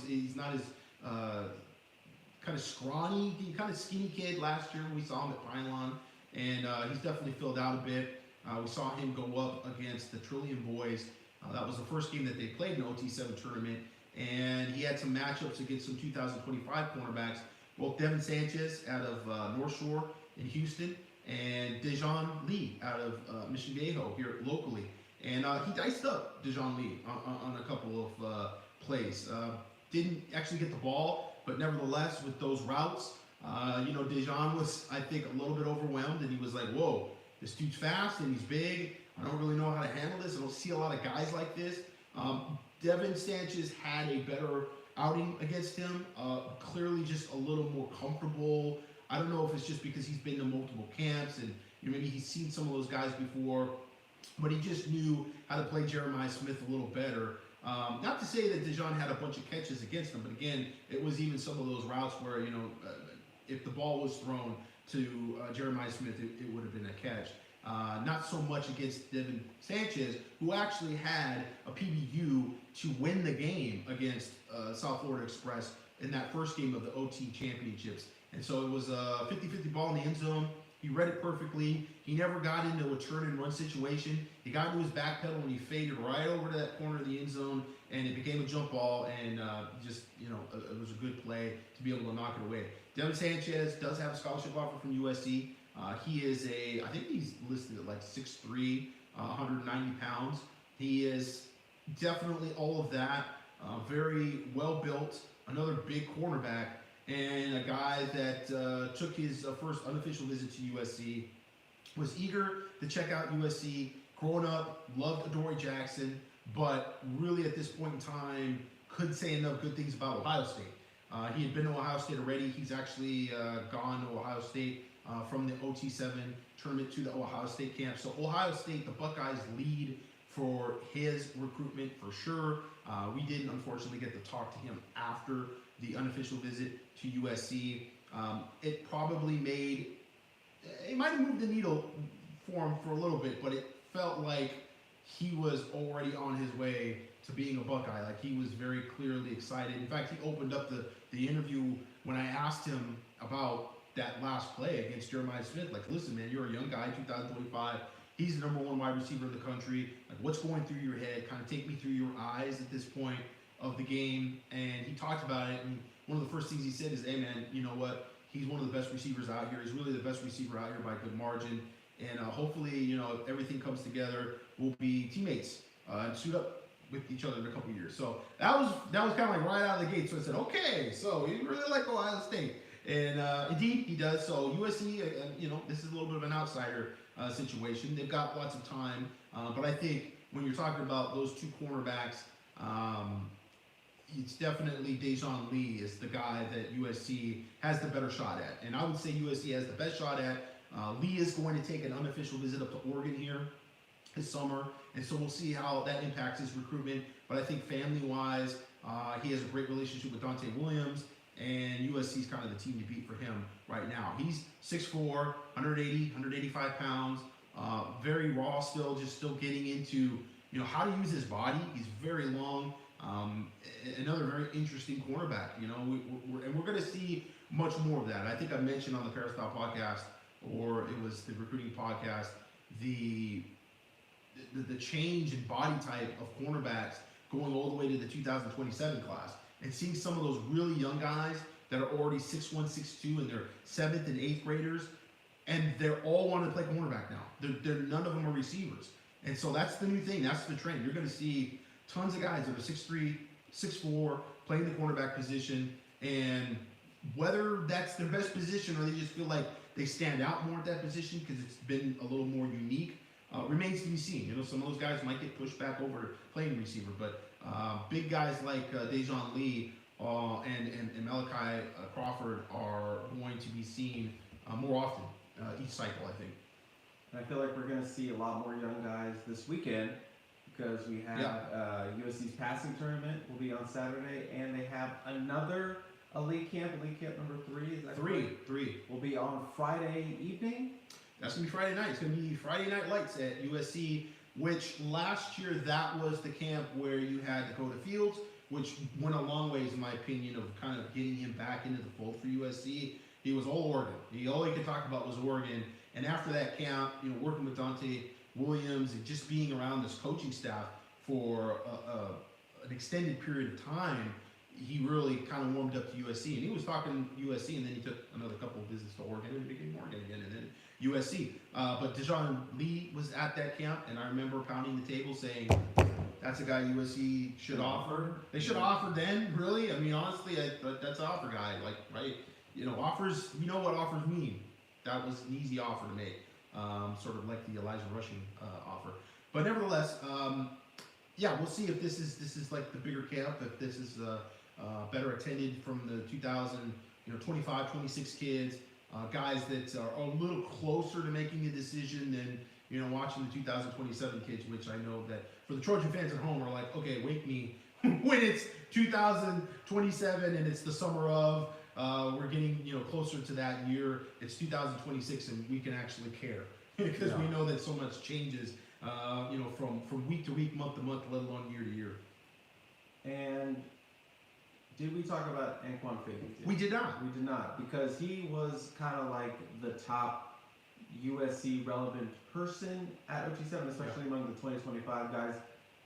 He's not as kind of scrawny, kind of skinny kid last year when we saw him at Pine and he's definitely filled out a bit. We saw him go up against the Trillion Boys. That was the first game that they played in the OT7 tournament, and he had some matchups against some 2025 cornerbacks, both Devin Sanchez out of North Shore in Houston, and Dejon Lee out of Mission Viejo here locally. And he diced up Dejon Lee on a couple of plays. Didn't actually get the ball, but nevertheless, with those routes, Dejon was, I think, a little bit overwhelmed, and he was like, whoa, this dude's fast and he's big. I don't really know how to handle this. I don't see a lot of guys like this. Devin Sanchez had a better outing against him, clearly just a little more comfortable. I don't know if it's just because he's been to multiple camps and maybe he's seen some of those guys before, but he just knew how to play Jeremiah Smith a little better. Not to say that Dejon had a bunch of catches against him, but again, it was even some of those routes where, if the ball was thrown to Jeremiah Smith, it would have been a catch. Not so much against Devin Sanchez, who actually had a PBU to win the game against South Florida Express in that first game of the OT championships. And so it was a 50-50 ball in the end zone. He read it perfectly. He never got into a turn and run situation. He got into his back pedal and he faded right over to that corner of the end zone, and it became a jump ball, and it was a good play to be able to knock it away. Devin Sanchez does have a scholarship offer from USC. He is I think he's listed at like 6'3", 190 pounds. He is definitely all of that. Very well built, another big cornerback, and a guy that took his first unofficial visit to USC, was eager to check out USC, growing up, loved Adoree Jackson, but really at this point in time couldn't say enough good things about Ohio State. He had been to Ohio State already. He's actually gone to Ohio State from the OT7 tournament to the Ohio State camp. So Ohio State, the Buckeyes lead for his recruitment for sure. We didn't unfortunately get to talk to him after the unofficial visit to USC. It probably it might have moved the needle for him for a little bit, but it felt like he was already on his way to being a Buckeye. Like, he was very clearly excited. In fact, he opened up the interview when I asked him about that last play against Jeremiah Smith. Like, listen, man, you're a young guy, 2025. He's the number one wide receiver in the country. Like, what's going through your head? Kind of take me through your eyes at this point of the game. And he talked about it, and one of the first things he said is, hey, man, you know what? He's one of the best receivers out here. He's really the best receiver out here by a good margin. And hopefully, you know, if everything comes together, we'll be teammates and suit up with each other in a couple years. So that was kind of like right out of the gate. So I said, okay, so you really like Ohio State. And indeed, he does. So USC, you know, this is a little bit of an outsider situation. They've got lots of time. But I think when you're talking about those two cornerbacks, it's definitely Dejan Lee is the guy that USC has the better shot at. And I would say USC has the best shot at. Lee is going to take an unofficial visit up to Oregon here this summer. And so we'll see how that impacts his recruitment. But I think family-wise, he has a great relationship with Dante Williams. And USC is kind of the team to beat for him right now. He's 6'4", 180, 185 pounds, very raw still, just still getting into, you know, how to use his body. He's very long. Another very interesting cornerback, you know, we're going to see much more of that. I think I mentioned on the Peristyle podcast, or it was the recruiting podcast, the change in body type of cornerbacks going all the way to the 2027 class. And seeing some of those really young guys that are already 6'1", 6'2", and they're 7th and 8th graders, and they're all wanting to play cornerback now. None of them are receivers. And so that's the new thing. That's the trend. You're going to see tons of guys that are 6'3", 6'4", playing the cornerback position, and whether that's their best position or they just feel like they stand out more at that position because it's been a little more unique, remains to be seen. You know, some of those guys might get pushed back over to playing receiver, but big guys like Dejan Lee and Malachi Crawford are going to be seen more often each cycle, I think. And I feel like we're going to see a lot more young guys this weekend because we have USC's passing tournament will be on Saturday, and they have another elite camp number 3. Is that correct? Three. Will be on Friday evening. That's going to be Friday night. It's going to be Friday Night Lights at USC, which last year that was the camp where you had Dakota Fields, which went a long ways, in my opinion, of kind of getting him back into the fold for USC. He was all Oregon. All he could talk about was Oregon. And after that camp, you know, working with Dante Williams and just being around this coaching staff for an extended period of time, he really kind of warmed up to USC. And he was talking USC, and then he took another couple of visits to Oregon and became Oregon again, and then USC. But Dejan Lee was at that camp, and I remember pounding the table saying, that's a guy USC should offer. They should offer then, really. I mean, honestly, that's an offer guy. Like, right? You know, offers, you know what offers mean. That was an easy offer to make, sort of like the Elijah Rushing offer. But nevertheless, yeah, we'll see if this is like the bigger camp, if this is better attended from the 2025, 26 kids, guys that are a little closer to making a decision than, you know, watching the 2027 kids, which I know that for the Trojan fans at home are like, okay, wake me when it's 2027 and it's the summer of. We're getting, you know, closer to that year. It's 2026, and we can actually care because we know that so much changes, you know, from week to week, month to month, let alone year to year. And did we talk about Anquan Figgy? We did not. We did not, because he was kind of like the top USC relevant person at OT7, especially among the 2025 guys,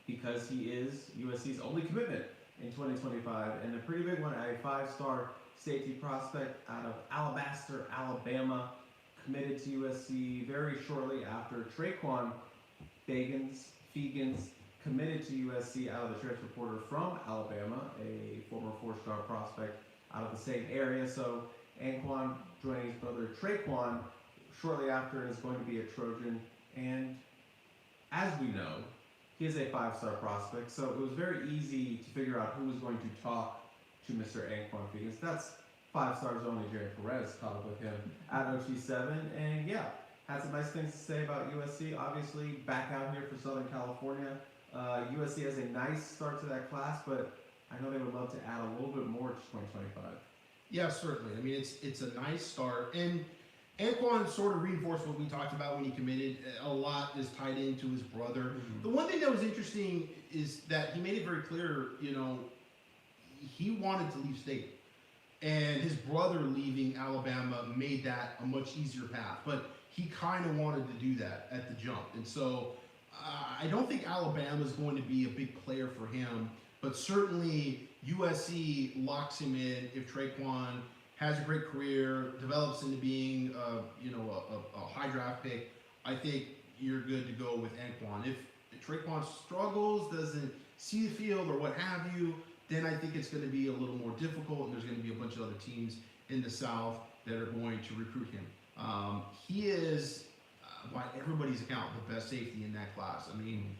because he is USC's only commitment in 2025, and a pretty big one, a 5-star safety prospect out of Alabaster, Alabama, committed to USC very shortly after Traquan Fegans committed to USC out of the transfer portal from Alabama, a former 4-star prospect out of the same area. So Anquan joining his brother Traquan shortly after is going to be a Trojan, and as we know, he is a 5-star prospect, so it was very easy to figure out who was going to talk to Mr. Anquan Fegans. That's 5 stars only. Jerry Perez caught up with him at OT7, and yeah, had some nice things to say about USC. Obviously, back out here for Southern California. USC has a nice start to that class, but I know they would love to add a little bit more to 2025. Yeah, certainly. I mean, it's a nice start, and Anquan sort of reinforced what we talked about when he committed. A lot is tied into his brother. Mm-hmm. The one thing that was interesting is that he made it very clear, he wanted to leave state. And his brother leaving Alabama made that a much easier path. But he kind of wanted to do that at the jump. And so I don't think Alabama is going to be a big player for him. But certainly USC locks him in if Traquan has a great career, develops into being a high draft pick. I think you're good to go with Anquan. If Traquan struggles, doesn't see the field or what have you, then I think it's going to be a little more difficult, and there's going to be a bunch of other teams in the South that are going to recruit him. He is, by everybody's account, the best safety in that class. I mean,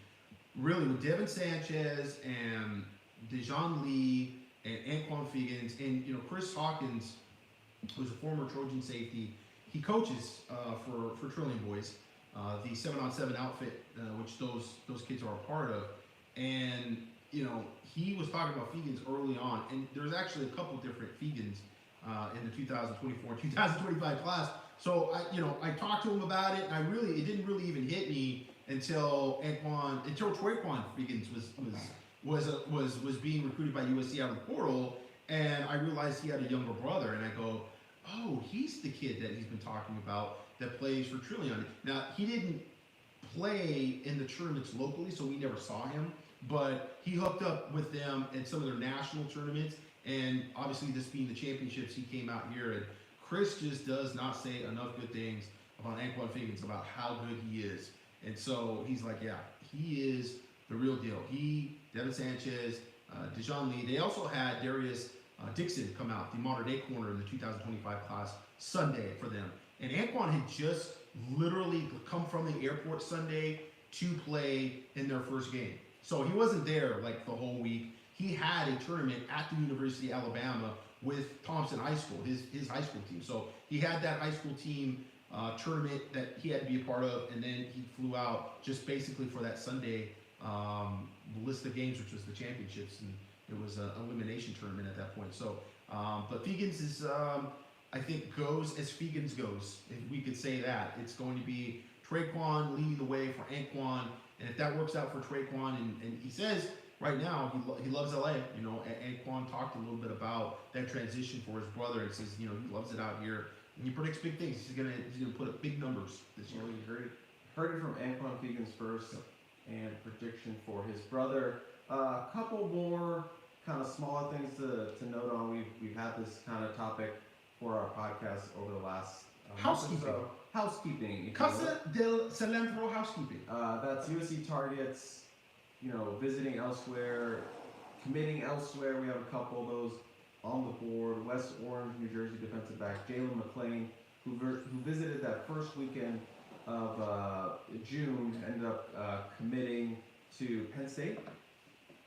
really, with Devin Sanchez and Dejon Lee and Anquan Fegans and Chris Hawkins, who's a former Trojan safety, he coaches for Cilantro Boys, the 7-on-7 outfit, which those kids are a part of, and he was talking about Fegans early on, and there's actually a couple different Fegans in the 2024-2025 class. So I talked to him about it, and it didn't really even hit me until Traquan Fegans was being recruited by USC out of the portal, and I realized he had a younger brother, and I go, oh, he's the kid that he's been talking about that plays for Trillion. Now, he didn't play in the tournaments locally, so we never saw him, but he hooked up with them in some of their national tournaments, and obviously this being the championships, he came out here, and Chris just does not say enough good things about Anquan Fegans, about how good he is. And so he's like, yeah, he is the real deal. Devin Sanchez, Dejon Lee. They also had Darius Dixon come out, the modern day corner in the 2025 class, Sunday for them. And Anquan had just literally come from the airport Sunday to play in their first game. So he wasn't there like the whole week. He had a tournament at the University of Alabama with Thompson High School, his high school team. So he had that high school team tournament that he had to be a part of, and then he flew out just basically for that Sunday list of games, which was the championships, and it was an elimination tournament at that point. So, but Fegans is, I think, goes as Fegans goes, if we could say that. It's going to be Traquan leading the way for Anquan, and if that works out for Traquan, and he says right now he loves LA. Anquan talked a little bit about that transition for his brother, and says he loves it out here, and he predicts big things. He's gonna put up big numbers this year. Well, you heard it from Anquan Fegans first, and prediction for his brother. A couple more kind of smaller things to note on. We've had this kind of topic for our podcast over the last Housekeeping. month or so. Housekeeping. Casa del Cilantro housekeeping. That's USC targets, visiting elsewhere, committing elsewhere. We have a couple of those on the board. West Orange, New Jersey defensive back Jalen McClain, who visited that first weekend of June, ended up committing to Penn State.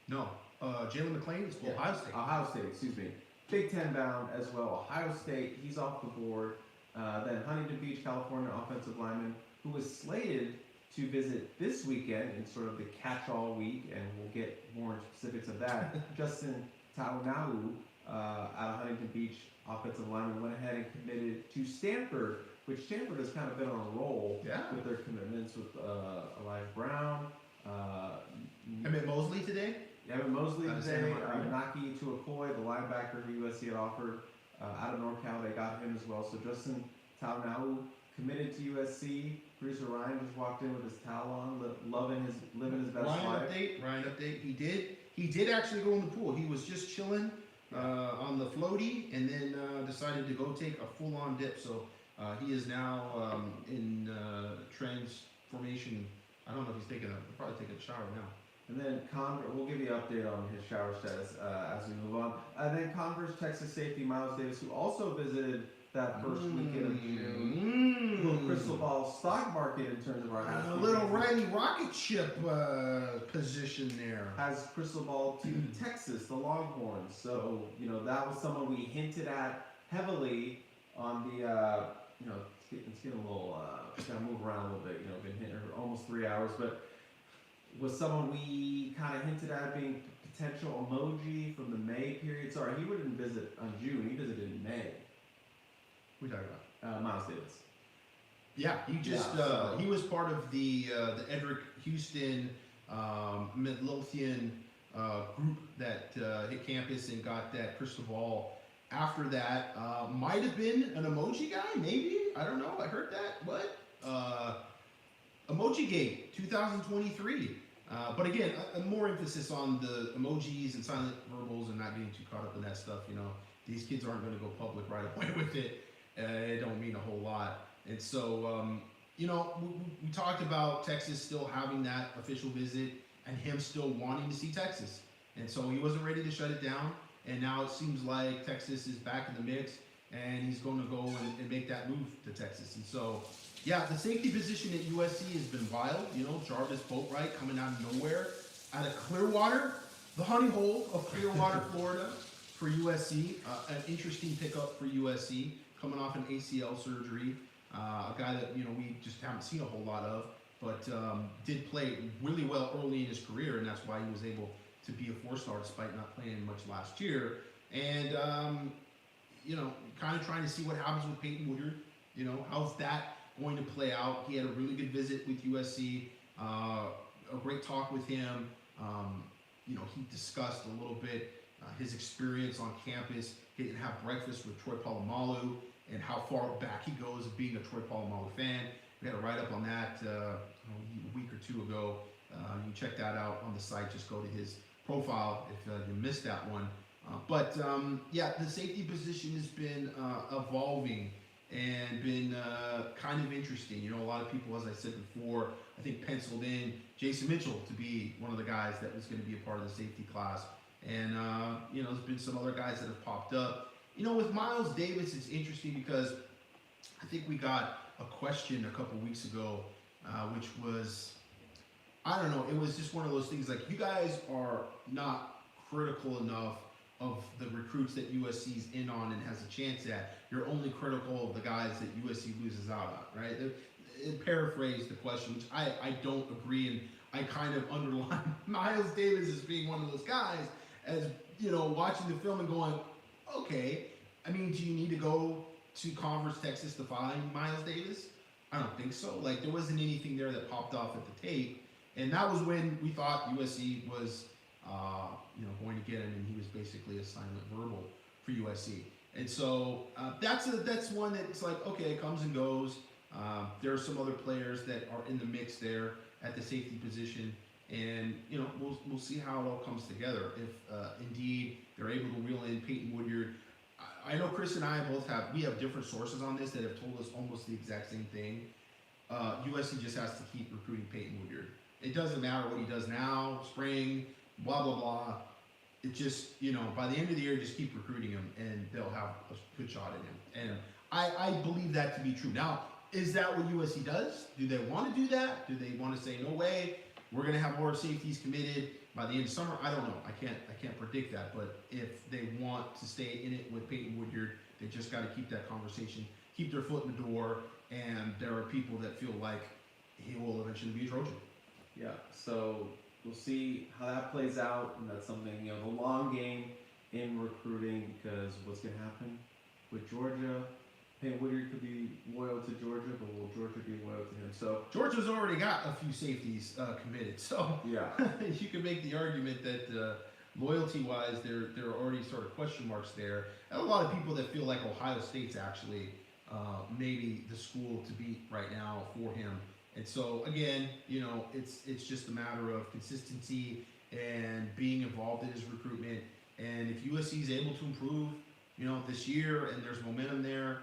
No, Jalen McClain is Ohio State. Ohio State, excuse me. Big Ten bound as well. Ohio State, he's off the board. Then Huntington Beach, California offensive lineman, who was slated to visit this weekend in sort of the catch-all week, and we'll get more into specifics of that. Justin Taunau, out of Huntington Beach, offensive lineman, went ahead and committed to Stanford, which Stanford has kind of been on a roll with their commitments with Elijah Brown. Emmett Mosley today? Evan Mosley today. Naki Tuakoi, the linebacker who USC had offered out of NorCal, they got him as well. So Justin Taunau committed to USC. Producer Ryan just walked in with his towel on, living his best life. Ryan update. He did actually go in the pool. He was just chilling on the floaty, and then decided to go take a full-on dip. So he is now in transformation. I don't know if he's probably taking a shower now. And then we'll give you an update on his shower status as we move on. And then Converse Texas safety Miles Davis, who also visited that first weekend of June. A little crystal ball stock market in terms of our A little Riley rocket ship position there. has crystal ball to Texas, the Longhorns. So, that was someone we hinted at heavily on the, it's getting a little, gotta move around a little bit, been hitting almost 3 hours, but was someone we kind of hinted at being potential emoji from the May period. Sorry, he wouldn't visit on June, he visited in May. What are you talking about? Miles Davis. Yeah, he was part of the Edric Houston Midlothian group that hit campus and got that crystal ball. After that, might have been an emoji guy, maybe. I don't know. I heard that. What? Emoji Gate 2023. But again, more emphasis on the emojis and silent verbals and not getting too caught up in that stuff. These kids aren't going to go public right away with it. It don't mean a whole lot. And so, we talked about Texas still having that official visit and him still wanting to see Texas. And so he wasn't ready to shut it down. And now it seems like Texas is back in the mix and he's going to go and make that move to Texas. And so, yeah, the safety position at USC has been wild. Jarvis Boatwright coming out of nowhere, out of Clearwater, the honey hole of Clearwater, Florida, for USC. An interesting pickup for USC, coming off an ACL surgery. A guy that we just haven't seen a whole lot of, but did play really well early in his career, and that's why he was able to be a 4-star despite not playing much last year. And kind of trying to see what happens with Peyton Woodard. How's that going to play out? He had a really good visit with USC, a great talk with him. He discussed a little bit his experience on campus. He didn't have breakfast with Troy Polamalu and how far back he goes of being a Troy Polamalu fan. We had a write-up on that a week or two ago. You can check that out on the site. Just go to his profile if you missed that one. But the safety position has been evolving and been kind of interesting. A lot of people, as I said before, I think penciled in Jason Mitchell to be one of the guys that was going to be a part of the safety class. And, there's been some other guys that have popped up. With Miles Davis, it's interesting because I think we got a question a couple weeks ago, which was, I don't know, it was just one of those things like, you guys are not critical enough of the recruits that USC's in on and has a chance at. You're only critical of the guys that USC loses out on, right? It paraphrased the question, which I don't agree, and I kind of underline Miles Davis as being one of those guys, as, watching the film and going, okay, do you need to go to Converse, Texas to find Miles Davis? I don't think so. There wasn't anything there that popped off at the tape. And that was when we thought USC was, going to get him, and he was basically a silent verbal for USC. And so that's one that's like, okay, it comes and goes. There are some other players that are in the mix there at the safety position. And, we'll see how it all comes together. If indeed they're able to reel in Peyton Woodard. I know Chris and I we have different sources on this that have told us almost the exact same thing. USC just has to keep recruiting Peyton Woodard. It doesn't matter what he does now, spring, blah, blah, blah. It just, by the end of the year, just keep recruiting him and they'll have a good shot at him. And I believe that to be true. Now, is that what USC does? Do they want to do that? Do they want to say, no way, we're going to have more safeties committed by the end of summer? I don't know. I can't predict that. But if they want to stay in it with Peyton Woodard, they just got to keep that conversation, keep their foot in the door. And there are people that feel like he will eventually be a Trojan. Yeah, so we'll see how that plays out, and that's something, the long game in recruiting, because what's going to happen with Georgia? Peyton Woodard could be loyal to Georgia, but will Georgia be loyal to him? So Georgia's already got a few safeties committed, so yeah, you could make the argument that loyalty-wise, there are already sort of question marks there. And a lot of people that feel like Ohio State's actually maybe the school to beat right now for him. And so again, it's just a matter of consistency and being involved in his recruitment. And if USC is able to improve, this year, and there's momentum there,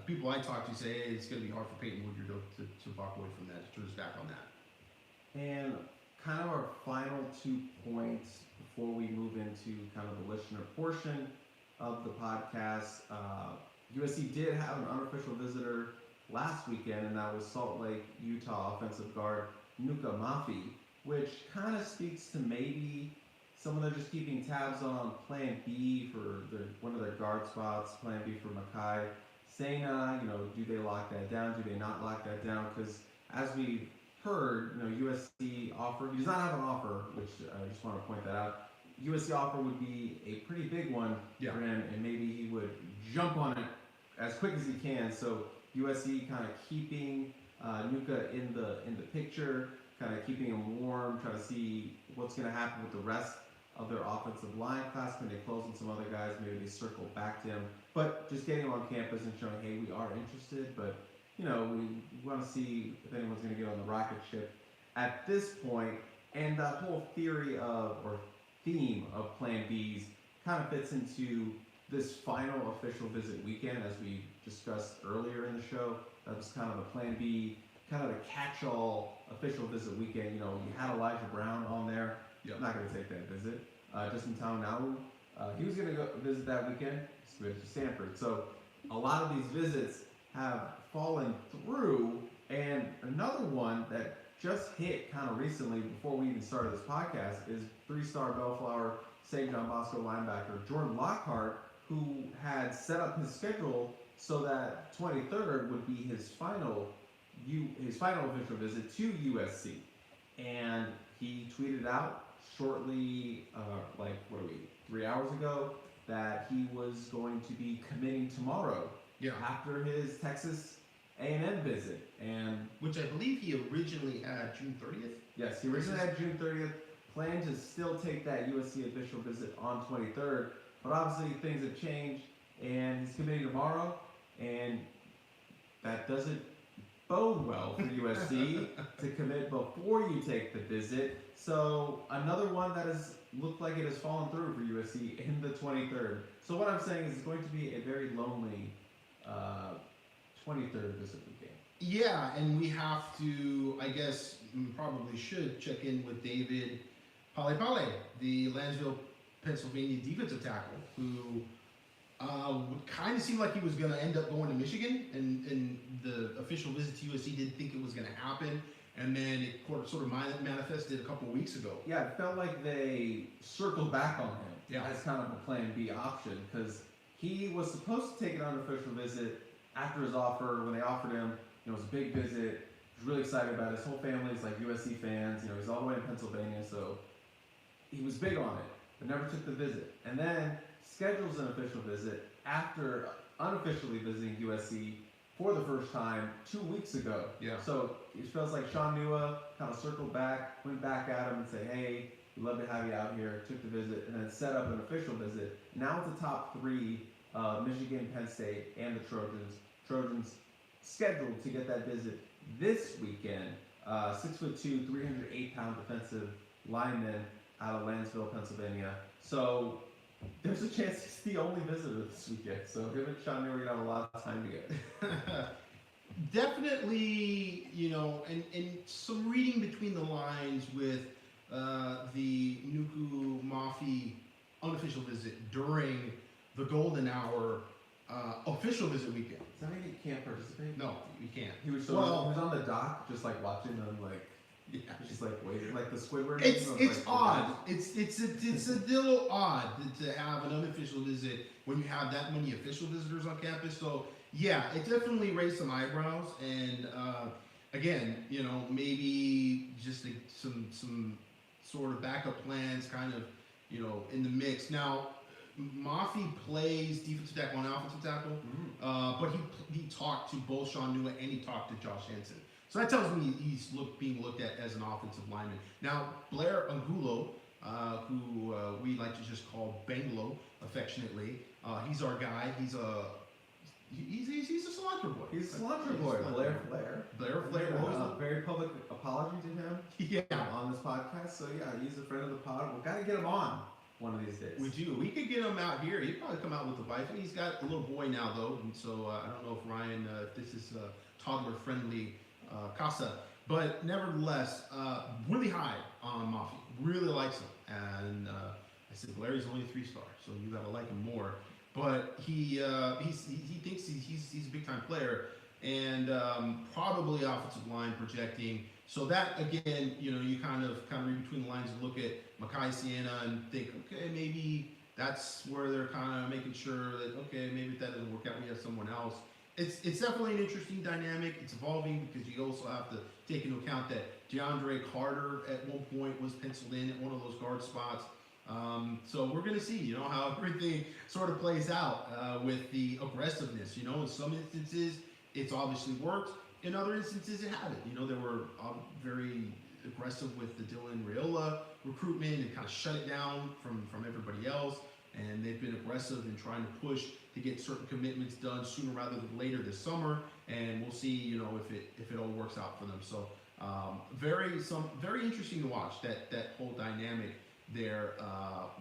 people I talk to say, hey, it's going to be hard for Peyton Woodard to walk away from that, to turn his back on that. And kind of our final 2 points before we move into kind of the listener portion of the podcast. USC did have an unofficial visitor last weekend, and that was Salt Lake, Utah offensive guard Nuka Mafi, which kind of speaks to maybe someone they're just keeping tabs on Plan B for one of their guard spots, Plan B for Makai. Saying, do they lock that down? Do they not lock that down? Because as we heard, USC offer, he does not have an offer, which I just want to point that out. USC offer would be a pretty big one for him, and maybe he would jump on it as quick as he can. So USC kind of keeping Nuka in the picture, kind of keeping him warm, trying to see what's going to happen with the rest of their offensive line class. Can they close on some other guys? Maybe they circle back to him. But just getting him on campus and showing, hey, we are interested, but we want to see if anyone's going to get on the rocket ship at this point. And that whole theory or theme of Plan Bs kind of fits into this final official visit weekend, as we discussed earlier in the show. That was kind of the Plan B, kind of the catch-all official visit weekend. You had Elijah Brown on there. I'm not going to take that visit. Justin Taunau, he was going to go visit that weekend. He's committed to Stanford. So a lot of these visits have fallen through. And another one that just hit kind of recently, before we even started this podcast, is 3-star Bellflower St. John Bosco linebacker Jordan Lockhart, who had set up his schedule so that 23rd would be his final official visit to USC. And he tweeted out shortly, 3 hours ago, that he was going to be committing tomorrow after his Texas A&M visit, and which I believe he originally had June 30th. Yes, he originally had June 30th. Planned to still take that USC official visit on 23rd, but obviously things have changed, and he's committing tomorrow, and that doesn't bode well for USC to commit before you take the visit. So another one that has looked like it has fallen through for USC in the 23rd. So what I'm saying is it's going to be a very lonely 23rd visit weekend. Yeah, and we have to, I guess, probably should check in with David Pale, the Lansville, Pennsylvania defensive tackle, who kind of seemed like he was going to end up going to Michigan, and the official visit to USC didn't think it was going to happen, and then it sort of manifested a couple of weeks ago. Yeah, it felt like they circled back on him as kind of a Plan B option, because he was supposed to take an unofficial visit after his offer. When they offered him, it was a big visit. He was really excited about it. His whole family is like USC fans. He's all the way in Pennsylvania, so he was big on it, but never took the visit. And then schedules an official visit after unofficially visiting USC for the first time 2 weeks ago. Yeah. So it feels like Sean Nua kind of circled back, went back at him and said, hey, we'd love to have you out here, took the visit, and then set up an official visit. Now it's the top three, Michigan, Penn State, and the Trojans. Trojans scheduled to get that visit this weekend. 6'2", 308-pound defensive lineman out of Lansville, Pennsylvania. So there's a chance he's the only visitor this weekend. So him and Sean Nua are gonna have a lot of time together. Definitely, and some reading between the lines with the Nuku Mafi unofficial visit during the Golden Hour official visit weekend. Does that mean he can't participate? No, you can't. He was on the dock, just like watching them, just like waiting, like the Squidward. It's odd. It's a little odd to have an unofficial visit when you have that many official visitors on campus. So yeah, it definitely raised some eyebrows. And again, maybe just some sort of backup plans, kind of, in the mix. Now, Mafi plays defensive tackle and offensive tackle, but he talked to both Sean Nua and he talked to Josh Henson. So that tells me he's being looked at as an offensive lineman. Now, Blair Angulo, who we like to just call Banglo affectionately, he's our guy. He's a Cilantro Boy. He's a Cilantro Boy. Blair Flair. Very public apology to him. On this podcast. So yeah, he's a friend of the pod. We've got to get him on one of these days. We do. We could get him out here. He'd probably come out with the wife. He's got a little boy now, though, and so I don't know if Ryan, if this is toddler-friendly casa. But nevertheless, really high on Mafi. Really likes him. And I said, Larry's only a 3-star, so you got to like him more. but he thinks he's a big time player, and probably offensive line projecting. So that again, you kind of read between the lines and look at Makai Siena and think, okay, maybe that's where they're kind of making sure that, okay, maybe if that doesn't work out, we have someone else. It's definitely an interesting dynamic. It's evolving because you also have to take into account that DeAndre Carter at one point was penciled in at one of those guard spots. So we're going to see, how everything sort of plays out with the aggressiveness. In some instances, it's obviously worked. In other instances, it hasn't. They were very aggressive with the Dylan Raiola recruitment and kind of shut it down from everybody else. And they've been aggressive in trying to push to get certain commitments done sooner rather than later this summer. And we'll see, if it all works out for them. So very interesting to watch that whole dynamic there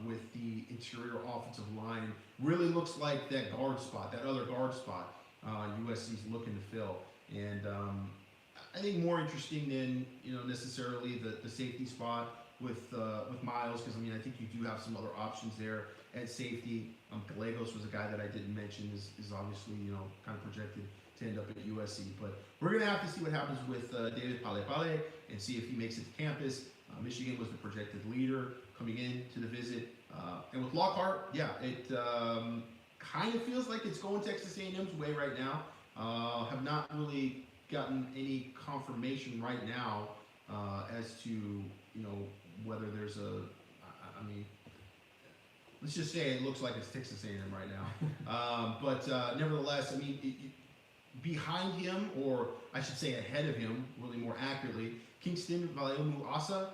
with the interior offensive line. Really looks like that other guard spot USC's looking to fill. And I think more interesting than necessarily the safety spot with Miles, because I think you do have some other options there at safety. Gallegos was a guy that I didn't mention, is obviously kind of projected to end up at USC. But we're gonna have to see what happens with David Pale and see if he makes it to campus. Michigan was the projected leader coming in to the visit, and with Lockhart, it kind of feels like it's going Texas A&M's way right now. Have not really gotten any confirmation right now as to whether there's let's just say it looks like it's Texas A&M right now. But nevertheless, behind him, or I should say ahead of him, really more accurately, Kingston Valeomu Asa.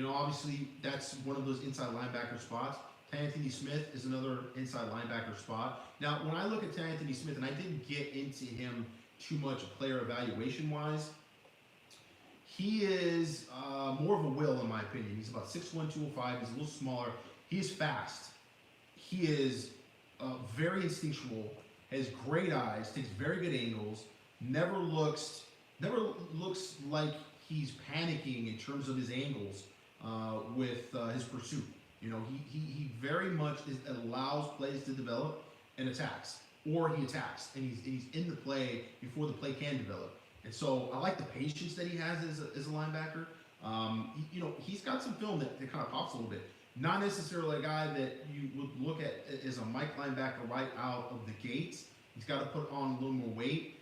Obviously that's one of those inside linebacker spots. Anthony Smith is another inside linebacker spot. Now, when I look at Anthony Smith, and I didn't get into him too much player evaluation wise, he is more of a will in my opinion. He's about 6'1", 205. He's a little smaller. He's fast. He is very instinctual, has great eyes, takes very good angles, never looks like he's panicking in terms of his angles with his pursuit. He very much allows plays to develop and attacks, or he attacks and he's in the play before the play can develop. And so I like the patience that he has as a linebacker. He's got some film that kind of pops a little bit. Not necessarily a guy that you would look at as a Mike linebacker right out of the gates. He's got to put on a little more weight,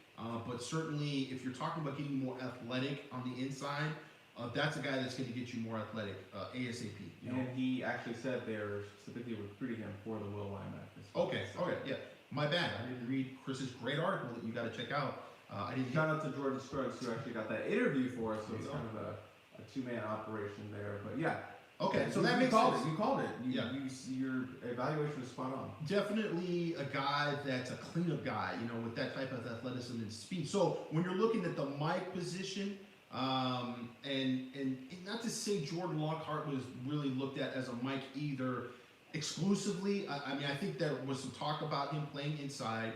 but certainly if you're talking about getting more athletic on the inside, that's a guy that's going to get you more athletic ASAP. And he actually said they're specifically recruiting him for the will linebackers. Okay, yeah. My bad. I didn't read Chris's great article that you got to check out. I didn't. Shout out to Jordan Scruggs, who actually got that interview for us. So it's kind of a two-man operation there. But yeah. Okay, so that makes sense. You called it. Your evaluation was spot on. Definitely a guy that's a cleanup guy, with that type of athleticism and speed. So when you're looking at the Mike position, and not to say Jordan Lockhart was really looked at as a Mike either exclusively. I think there was some talk about him playing inside,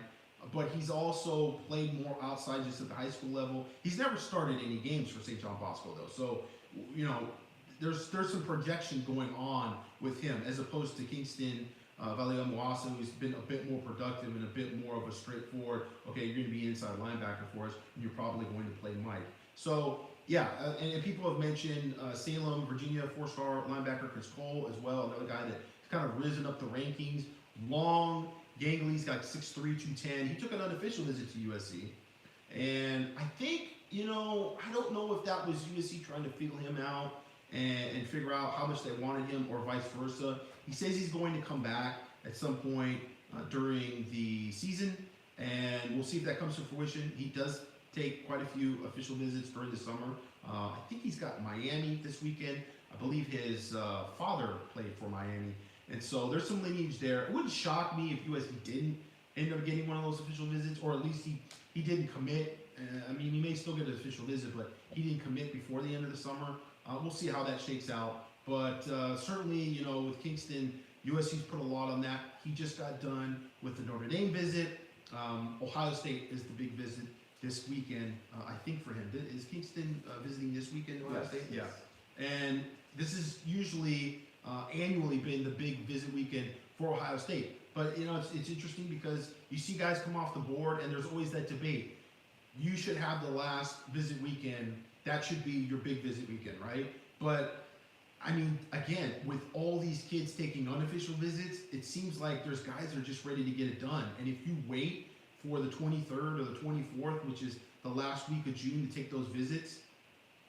but he's also played more outside just at the high school level. He's never started any games for St. John Bosco though, so there's some projection going on with him as opposed to Kingston Valeomu Asa, who's been a bit more productive and a bit more of a straightforward, okay, you're going to be inside linebacker for us, and you're probably going to play Mike. So, and people have mentioned Salem, Virginia, 4-star linebacker Chris Cole as well, another guy that's kind of risen up the rankings. Long, gangly, he's got 6'3", 210. He took an unofficial visit to USC. And I think, I don't know if that was USC trying to feel him out and figure out how much they wanted him or vice versa. He says he's going to come back at some point during the season, and we'll see if that comes to fruition. He does take quite a few official visits during the summer. I think he's got Miami this weekend. I believe his father played for Miami. And so there's some lineage there. It wouldn't shock me if USC didn't end up getting one of those official visits, or at least he didn't commit. He may still get an official visit, but he didn't commit before the end of the summer. We'll see how that shakes out. But certainly, with Kingston, USC's put a lot on that. He just got done with the Notre Dame visit. Ohio State is the big visit this weekend, I think, for him. Is Kingston visiting this weekend, Ohio State? Yes. Yeah. And this is usually annually been the big visit weekend for Ohio State. But it's interesting because you see guys come off the board, and there's always that debate. You should have the last visit weekend. That should be your big visit weekend, right? But I mean, again, with all these kids taking unofficial visits, it seems like there's guys that are just ready to get it done. And if you wait for the 23rd or the 24th, which is the last week of June, to take those visits,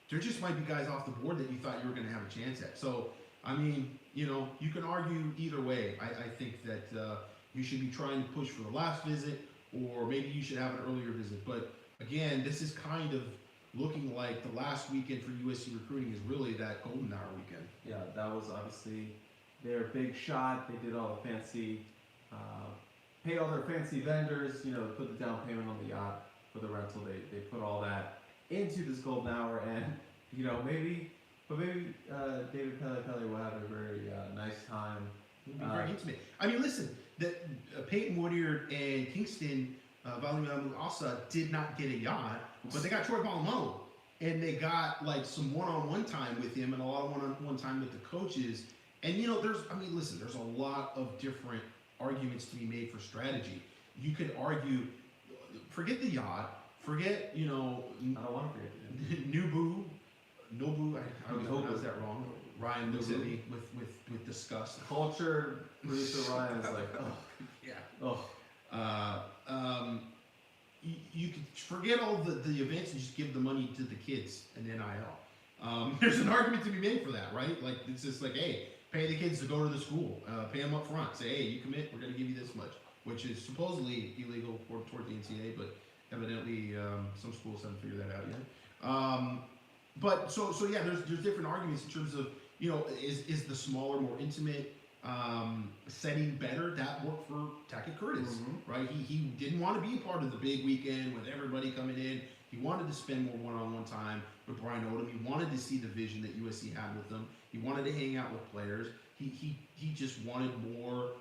there just might be guys off the board that you thought you were going to have a chance at. So, I mean, you can argue either way. I think that you should be trying to push for the last visit, or maybe you should have an earlier visit. But again, this is kind of looking like the last weekend for USC recruiting is really that Golden Hour weekend. Yeah, that was obviously their big shot. They did all the fancy, paid all their fancy vendors, put the down payment on the yacht for the rental. They put all that into this Golden Hour, and maybe David Pele will have a very nice time. It'll be very intimate. I mean, listen, Peyton Woodyard and Kingston Valimu Asa did not get a yacht, but they got Troy Polamalu, and they got like some one-on-one time with him and a lot of one-on-one time with the coaches. And there's a lot of different arguments to be made for strategy. You could argue, forget the yacht, forget I don't want to forget Nobu. I always pronounce that wrong. Ryan looks at me with disgust. Culture producer Ryan is like, oh Yeah. oh. You could forget all the events and just give the money to the kids and NIL. There's an argument to be made for that, right? Like, it's just like, hey, pay the kids to go to the school, pay them up front, say, hey, you commit, we're going to give you this much, which is supposedly illegal toward the NCAA, but evidently some schools haven't figured that out yet. But so yeah, there's different arguments in terms of, is the smaller, more intimate setting better? That worked for Tackett Curtis, right? He didn't want to be a part of the big weekend with everybody coming in. He wanted to spend more one-on-one time with Brian Odom. He wanted to see the vision that USC had with them. He wanted to hang out with players. He just wanted more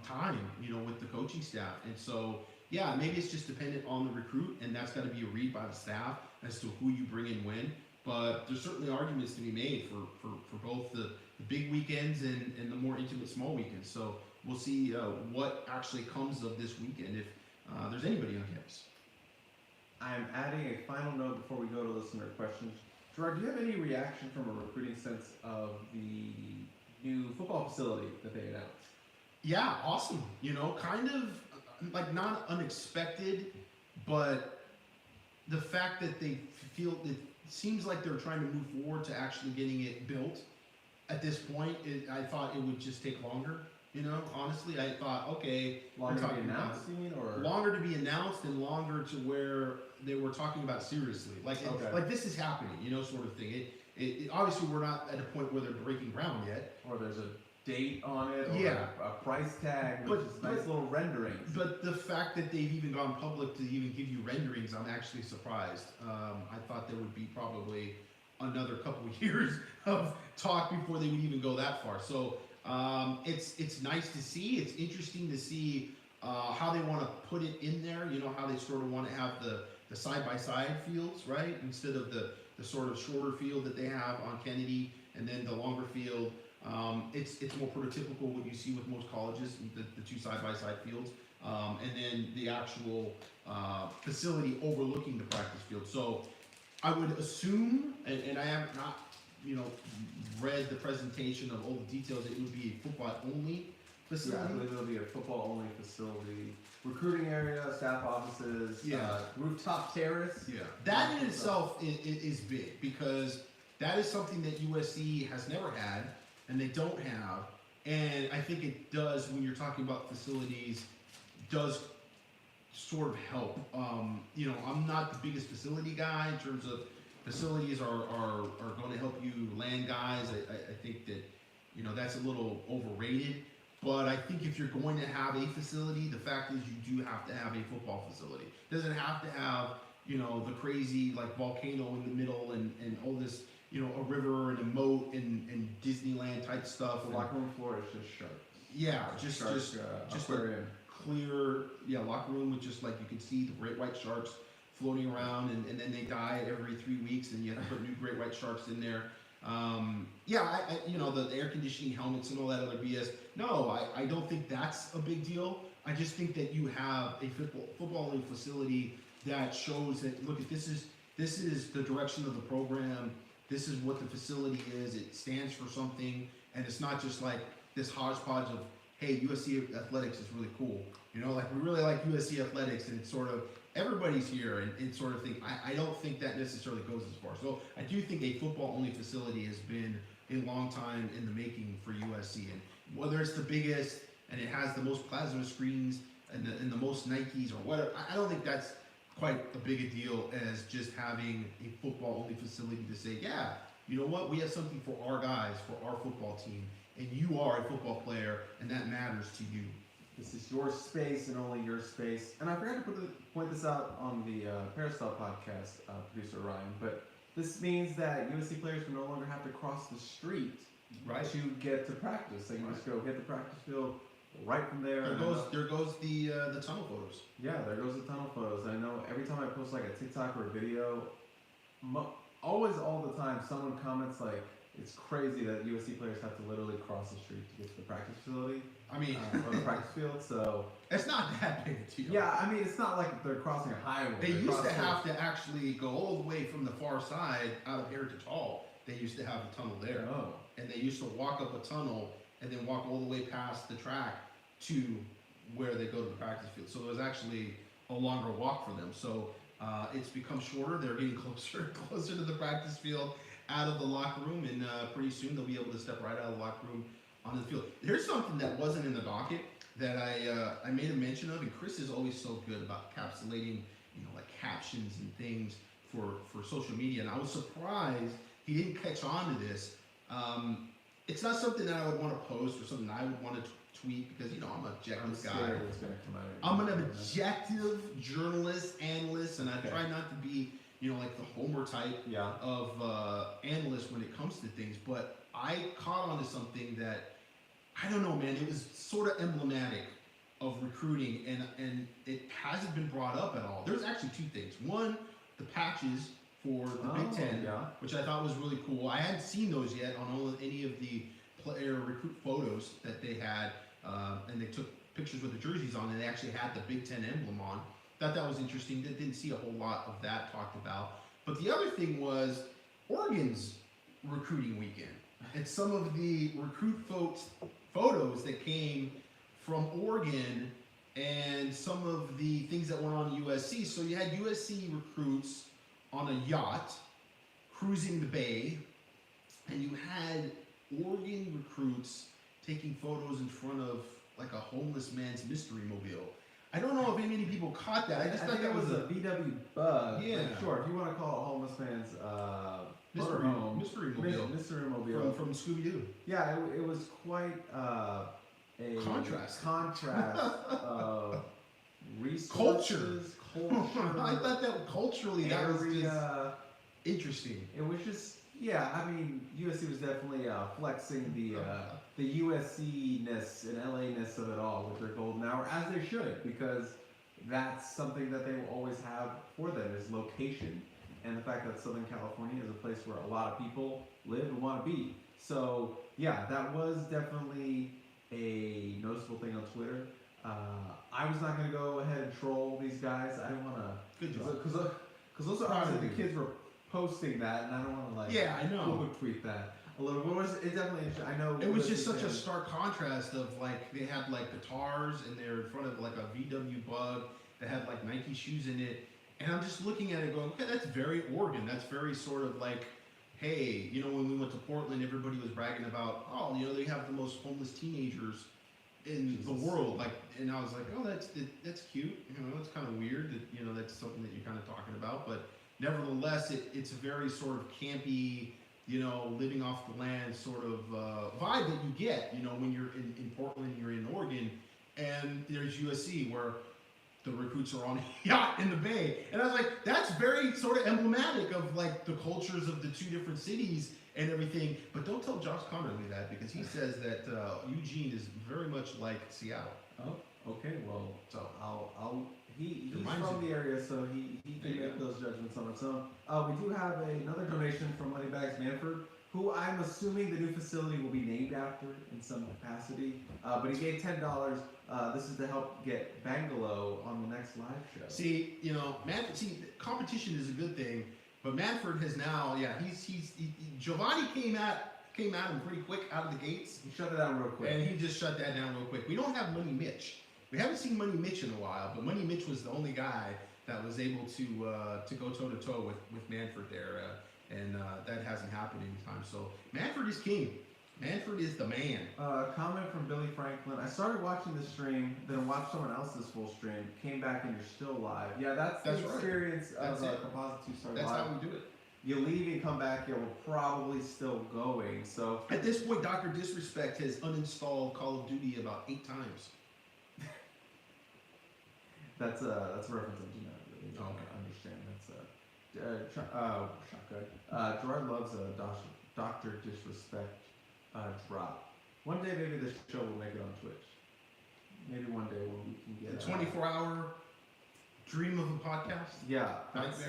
time, with the coaching staff. And so, yeah, maybe it's just dependent on the recruit, and that's got to be a read by the staff as to who you bring in when. But there's certainly arguments to be made for both the big weekends and the more intimate small weekends. So we'll see what actually comes of this weekend if there's anybody on campus. I'm adding a final note before we go to listener questions. Gerard, do you have any reaction from a recruiting sense of the new football facility that they announced? Yeah, awesome. Kind of like not unexpected, but the fact that they feel it seems like they're trying to move forward to actually getting it built. At this point, I thought it would just take longer. Honestly, I thought, okay, longer to be announced, you mean, or longer to be announced and longer to where they were talking about seriously, like this is happening, sort of thing. It obviously we're not at a point where they're breaking ground yet, or there's a date on it, or yeah, a price tag, which is nice little renderings. But the fact that they've even gone public to even give you renderings, I'm actually surprised. I thought there would be probably another couple of years of talk before they would even go that far. So it's nice to see. It's interesting to see how they want to put it in there. How they sort of want to have the side-by-side fields, right? Instead of the sort of shorter field that they have on Kennedy, and then the longer field. It's more prototypical what you see with most colleges, the two side-by-side fields, and then the actual facility overlooking the practice field. So I would assume, and I have not, read the presentation of all the details, it would be a football-only facility. Yeah, I believe it'll be a football-only facility. Recruiting area, staff offices, rooftop terrace. Yeah, that in itself is big, because that is something that USC has never had, and they don't have. And I think it does, when you're talking about facilities, does sort of help. I'm not the biggest facility guy in terms of facilities are going to help you land guys. I think that, that's a little overrated. But I think if you're going to have a facility, the fact is you do have to have a football facility. It doesn't have to have, the crazy like volcano in the middle and all this, a river and a moat and Disneyland type stuff. The locker room floor is just sharp. Yeah, just aquarium. Clear, locker room with just like you can see the great white sharks floating around, and then they die every 3 weeks, and you have to put new great white sharks in there. The air conditioning helmets and all that other BS. No, I don't think that's a big deal. I just think that you have a footballing facility that shows that, look, this is the direction of the program. This is what the facility is. It stands for something, and it's not just like this hodgepodge of, hey, USC athletics is really cool. We really like USC athletics, and it's sort of everybody's here, and it's sort of thing. I don't think that necessarily goes as far. So I do think a football-only facility has been a long time in the making for USC, and whether it's the biggest and it has the most plasma screens and the most Nikes or whatever, I don't think that's quite a big a deal as just having a football-only facility to say, yeah, you know what, we have something for our guys, for our football team, and you are a football player, and that matters to you. This is your space and only your space. And I forgot to point this out on the Peristyle podcast, producer Ryan, but this means that USC players will no longer have to cross the street to get to practice. They can just go hit the practice field right from there. There goes the tunnel photos. Yeah, there goes the tunnel photos. I know every time I post like a TikTok or a video, always all the time, someone comments like, it's crazy that USC players have to literally cross the street to get to the practice facility. Or the practice field. So it's not that big a deal. Yeah, it's not like they're crossing a highway. They used to have to actually go all the way from the far side out of Heritage Hall. They used to have a tunnel there, and they used to walk up a tunnel and then walk all the way past the track to where they go to the practice field. So it was actually a longer walk for them. So it's become shorter. They're getting closer and closer to the practice field, out of the locker room, and pretty soon they'll be able to step right out of the locker room onto the field. Here's something that wasn't in the docket that I made a mention of, and Chris is always so good about encapsulating, like captions and things for social media, and I was surprised he didn't catch on to this. It's not something that I would want to post or something I would want to tweet because, I'm an objective guy. I'm an objective journalist, analyst, and I try not to be, like the Homer type of analyst when it comes to things. But I caught on to something that, I don't know, man, it was sort of emblematic of recruiting, and it hasn't been brought up at all. There's actually two things. One, the patches for the Big Ten, which I thought was really cool. I hadn't seen those yet on any of the player recruit photos that they had, and they took pictures with the jerseys on, and they actually had the Big Ten emblem on. Thought that was interesting. Didn't see a whole lot of that talked about. But the other thing was Oregon's recruiting weekend, and some of the recruit photos that came from Oregon, and some of the things that went on at USC. So you had USC recruits on a yacht cruising the bay, and you had Oregon recruits taking photos in front of like a homeless man's mystery mobile. I don't know if many people caught that. I thought that was a VW bug. Yeah. Sure, if you want to call it homeless man's mystery mobile from Scooby-Doo. Yeah, it was quite a contrast of resources, culture. I thought that culturally that was just interesting. It was just, USC was definitely flexing the USC-ness and LA-ness of it all with their Golden Hour, as they should, because that's something that they will always have for them is location, and the fact that Southern California is a place where a lot of people live and want to be. So yeah, that was definitely a noticeable thing on Twitter. I was not going to go ahead and troll these guys. I don't want to. Good job. Because those are obviously the kids were posting that, and I don't want to I know. Tweet that a little bit. It definitely. I know. It was just such a stark contrast of like they had like guitars and they're in front of like a VW Bug that had like Nike shoes in it, and I'm just looking at it going, okay, that's very Oregon. That's very sort of like, hey, when we went to Portland, everybody was bragging about, they have the most homeless teenagers in the world, like, and I was like, oh, that's cute. It's kind of weird that that's something that you're kind of talking about, but nevertheless, it's a very sort of campy, living off the land sort of vibe that you get, when you're in Portland, you're in Oregon, and there's USC where the recruits are on a yacht in the bay, and I was like, that's very sort of emblematic of like the cultures of the two different cities and everything. But don't tell Josh Connerly that, because he says that Eugene is very much like Seattle. Oh, okay. Well, so he's from the area, so he can make those judgments on its own. We do have another donation from Moneybags Manford. who I'm assuming the new facility will be named after in some capacity. But he gave $10. This is to help get Bangalow on the next live show. See, competition is a good thing, but Manford has now, Giovanni came at him pretty quick out of the gates. He shut it down real quick. And he just shut that down real quick. We don't have Money Mitch. We haven't seen Money Mitch in a while, but Money Mitch was the only guy that was able to go toe-to-toe with Manford there, and that hasn't happened anytime. So Manford is king. Manford is the man. Comment from Billy Franklin. I started watching the stream, then watched someone else's full stream, came back and you're still live. Yeah, that's the experience of Composite Two-Star Live. That's how we do it. You leave and come back, we're probably still going. So at this point, Dr. Disrespect has uninstalled Call of Duty about 8 times. That's a reference I do not really understand. That's shotgun. Gerard loves a Dr. Disrespect drop. One day maybe this show will make it on Twitch. Maybe one day when we can get the 24-hour dream of a podcast. Yeah, that's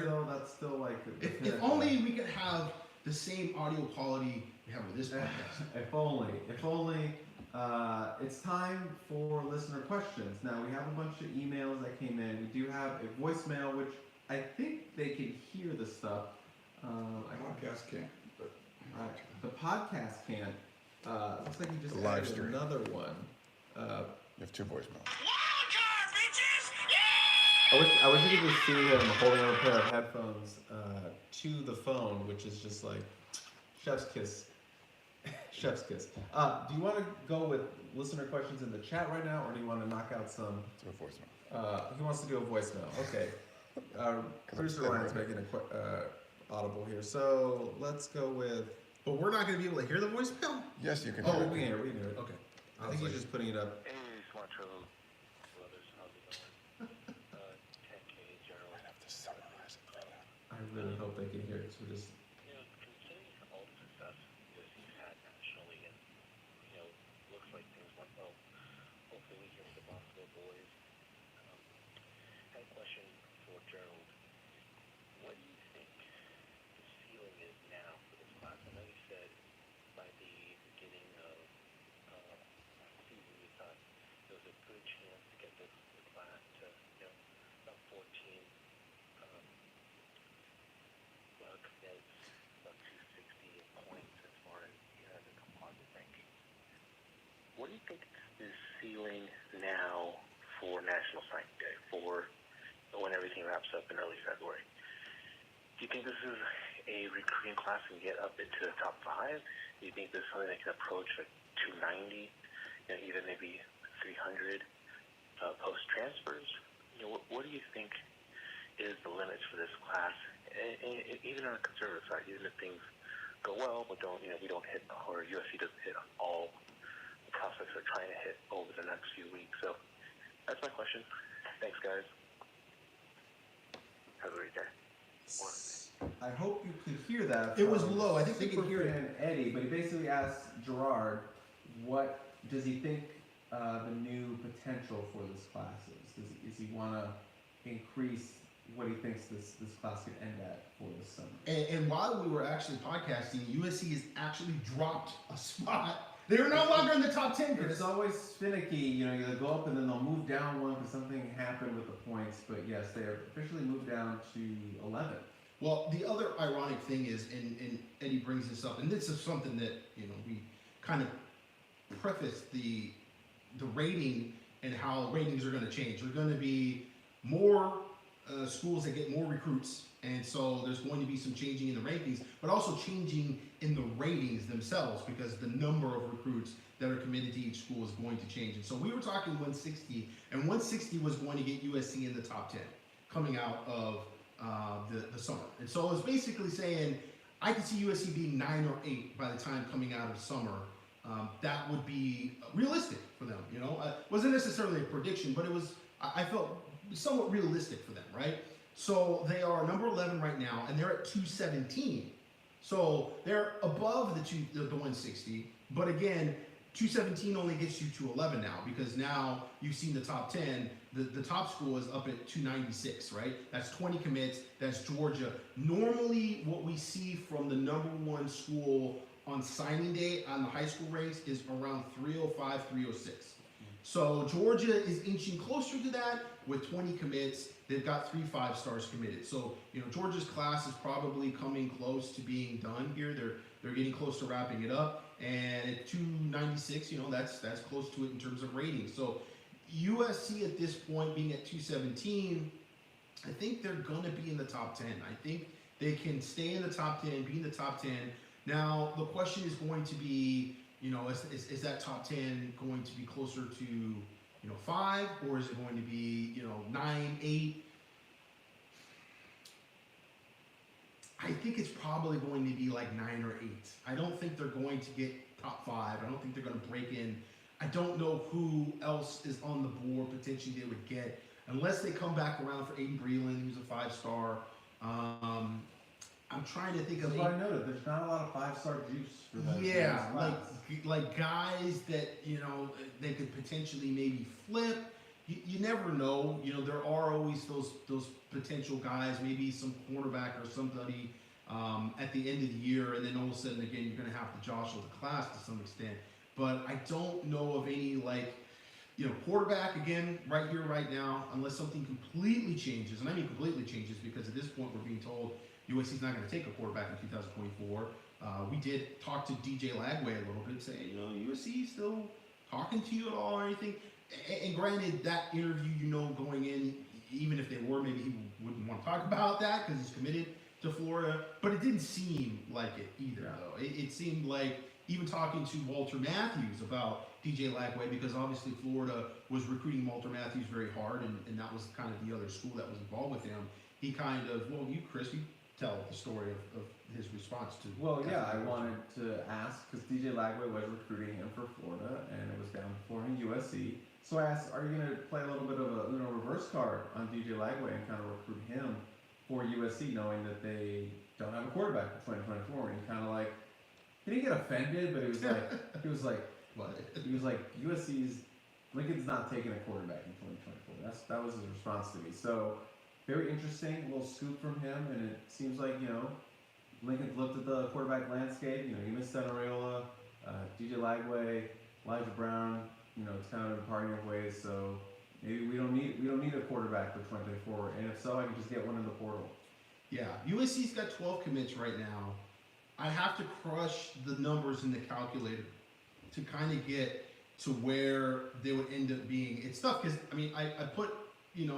still like. If only we could have the same audio quality we have with this podcast. If only. It's time for listener questions. Now we have a bunch of emails that came in. We do have a voicemail, which I think they can hear the stuff. Podcast can't. But the podcast can't. Looks like you just The live added stream. another one. you have 2 voicemails. I wish you could just see him holding up a pair of headphones to the phone, which is just like chef's kiss. Chef's kiss. Do you want to go with listener questions in the chat right now, or do you want to knock out some? Do a voicemail. He wants to do a voicemail. Okay. Producer Ryan's making a audible here, so let's go with. But we're not going to be able to hear the voicemail? Yes, you can Oh, hear we it. can hear it. Okay. I think he's just putting it up. Hey, Cilantro Brothers, how's it going? 10K, Gerald. I have to summarize it for that. I really hope they can hear it. So we're just. Considering all the success USC's had nationally, and looks like things went well. Hopefully, we can see the Bosco boys. Had a question for Gerald. What do you think the ceiling is now for this class? I know you said by the beginning of season you thought there was a good chance to get the class to about 14 cadets, about 260 points as far as the composite ranking. What do you think is the ceiling now for National Signing Day, for when everything wraps up in early February? Do you think this is a recruiting class and get up into the top 5? Do you think this is something that can approach like 290, even maybe 300 post transfers? What do you think is the limits for this class, and even on the conservative side, even if things go well, but we don't hit, or USC doesn't hit all the prospects they're trying to hit over the next few weeks? So that's my question. Thanks, guys. Have a great day. I hope you could hear that. It was low. I think they could hear it. And Eddie, but he basically asked Gerard, what does he think the new potential for this class is? Does he want to increase what he thinks this class could end at for this summer? And while we were actually podcasting, USC has actually dropped a spot. They're no longer in the top 10. It's always finicky, they go up and then they'll move down one because something happened with the points. But yes, they are officially moved down to 11. Well, the other ironic thing is, and Eddie brings this up, and this is something that we kind of preface the rating and how ratings are going to change. There's going to be more schools that get more recruits, and so there's going to be some changing in the rankings, but also changing in the ratings themselves, because the number of recruits that are committed to each school is going to change. And so we were talking 160, and 160 was going to get USC in the top 10 coming out of the summer. And so I was basically saying I could see USC being 9 or 8 by the time coming out of summer. That would be realistic for them. It wasn't necessarily a prediction, but it was, I felt, somewhat realistic for them, right? So they are number 11 right now, and they're at 217. So they're above the 160, but again, 217 only gets you to 11 now, because now you've seen the top 10. The top school is up at 296, right? That's 20 commits. That's Georgia. Normally, what we see from the number 1 school on signing day on the high school ranks is around 305, 306. So Georgia is inching closer to that with 20 commits. They've got 3 5-stars committed. So, Georgia's class is probably coming close to being done here. They're getting close to wrapping it up. And at 296, that's close to it in terms of rating. So USC at this point being at 217, I think they're going to be in the top 10. I think they can stay in the top 10, be in the top 10. Now, the question is going to be, is that top 10 going to be closer to, 5, or is it going to be, 9, 8? I think it's probably going to be like 9 or 8. I don't think they're going to get top 5. I don't think they're going to break in. I don't know who else is on the board potentially they would get, unless they come back around for Aiden Breland, who's a 5-star. I'm trying to think of. That's what I noted. There's not a lot of 5-star juice for that. Yeah, like guys that they could potentially maybe flip. You never know. There are always those potential guys, maybe some cornerback or somebody at the end of the year, and then all of a sudden again you're going to have to jostle the class to some extent. But I don't know of any quarterback again right here right now, unless something completely changes, and I mean completely changes, because at this point we're being told USC's not going to take a quarterback in 2024. We did talk to DJ Lagway a little bit, saying, USC still talking to you at all or anything. And granted, that interview, going in, even if they were, maybe he wouldn't want to talk about that because he's committed to Florida. But it didn't seem like it either, though. It seemed like even talking to Walter Matthews about DJ Lagway, because obviously Florida was recruiting Walter Matthews very hard, and that was kind of the other school that was involved with him. He kind of, Chris, you tell the story of his response to. Well, yeah, I wanted to ask because DJ Lagway was recruiting him for Florida, and it was down to Florida and USC. So I asked, are you going to play a little bit of a reverse card on DJ Lagway and kind of recruit him for USC, knowing that they don't have a quarterback for 2024? And he kind of he didn't get offended, but he was like, USC's Lincoln's not taking a quarterback in 2024. That was his response to me. So. Very interesting, a little scoop from him, and it seems like, Lincoln's looked at the quarterback landscape. You missed Areola, DJ Lagway, Elijah Brown. It's kind of been parting of ways. So maybe we don't need a quarterback for 2024. And if so, I can just get one in the portal. Yeah, USC's got 12 commits right now. I have to crush the numbers in the calculator to kind of get to where they would end up being. It's tough because I put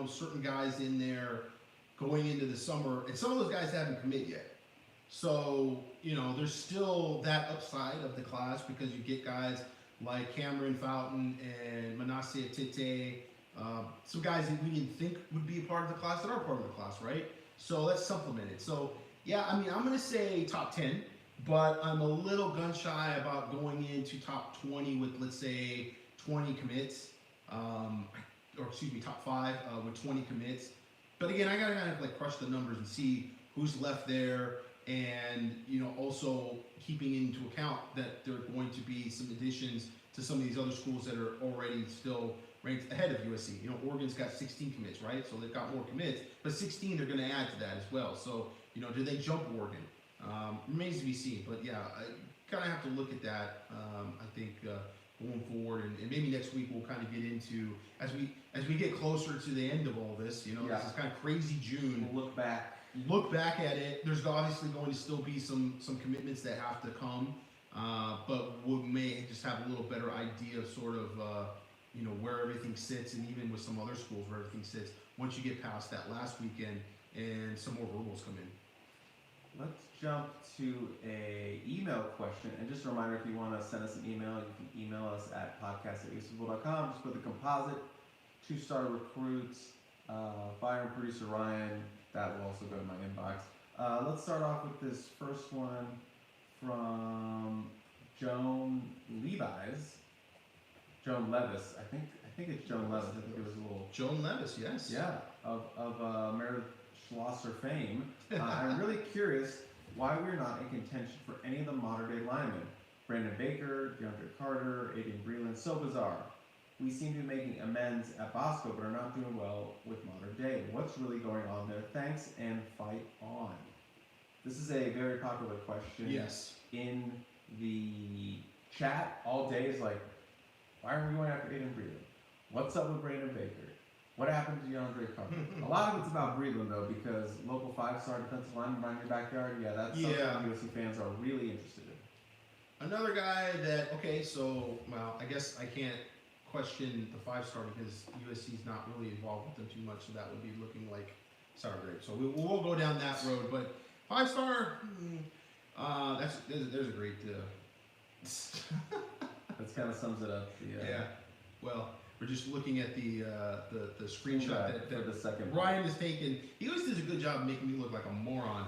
certain guys in there going into the summer, and some of those guys haven't commit yet. So, there's still that upside of the class because you get guys like Cameron Fountain and Manasseh Tete, some guys that we didn't think would be a part of the class that are part of the class, right? So that's supplemented. So, yeah, I'm going to say top 10, but I'm a little gun shy about going into top 20 with, let's say, 20 commits. Top 5 with 20 commits. But again, I gotta kind of crush the numbers and see who's left there, and also keeping into account that there are going to be some additions to some of these other schools that are already still ranked ahead of USC. Oregon's got 16 commits, right? So they've got more commits, but 16 they're going to add to that as well. So do they jump Oregon? Remains to be seen. But yeah, I kind of have to look at that. I think. Going forward, and maybe next week we'll kind of get into as we get closer to the end of all this. This is kind of crazy June. We'll look back at it. There's obviously going to still be some commitments that have to come, but we may just have a little better idea of sort of where everything sits, and even with some other schools where everything sits once you get past that last weekend and some more verbals come in. Let's jump to a email question. And just a reminder, if you want to send us an email, you can email us at podcast@usfootball.com. Just put the Composite Two-Star Recruits, Fire and Producer Ryan. That will also go to my inbox. Let's start off with this first one from Joan Levis. I think it's Joan Levis. I think it was a little... Joan Levis, yes. Yeah, of Meredith Schlosser fame. I'm really curious why we're not in contention for any of the modern-day linemen. Brandon Baker, DeAndre Carter, Aiden Breland, so bizarre. We seem to be making amends at Bosco, but are not doing well with modern day. What's really going on there? Thanks and fight on. This is a very popular question yes. in the chat all day is like, why are we going after Aiden Breland? What's up with Brandon Baker? What happened to DeAndre Carter? A lot of it's about Breland though, because local 5-star defensive lineman right in your backyard. Yeah, that's something USC fans are really interested in. Another guy that, okay, so, well, I guess I can't question the 5-star because USC's not really involved with them too much, so that would be looking like sour grapes. So we won't go down that road, but 5-star, there's a great. That kind of sums it up. Yeah. Well, we're just looking at the screenshot that the second Ryan is taking. He always does a good job of making me look like a moron.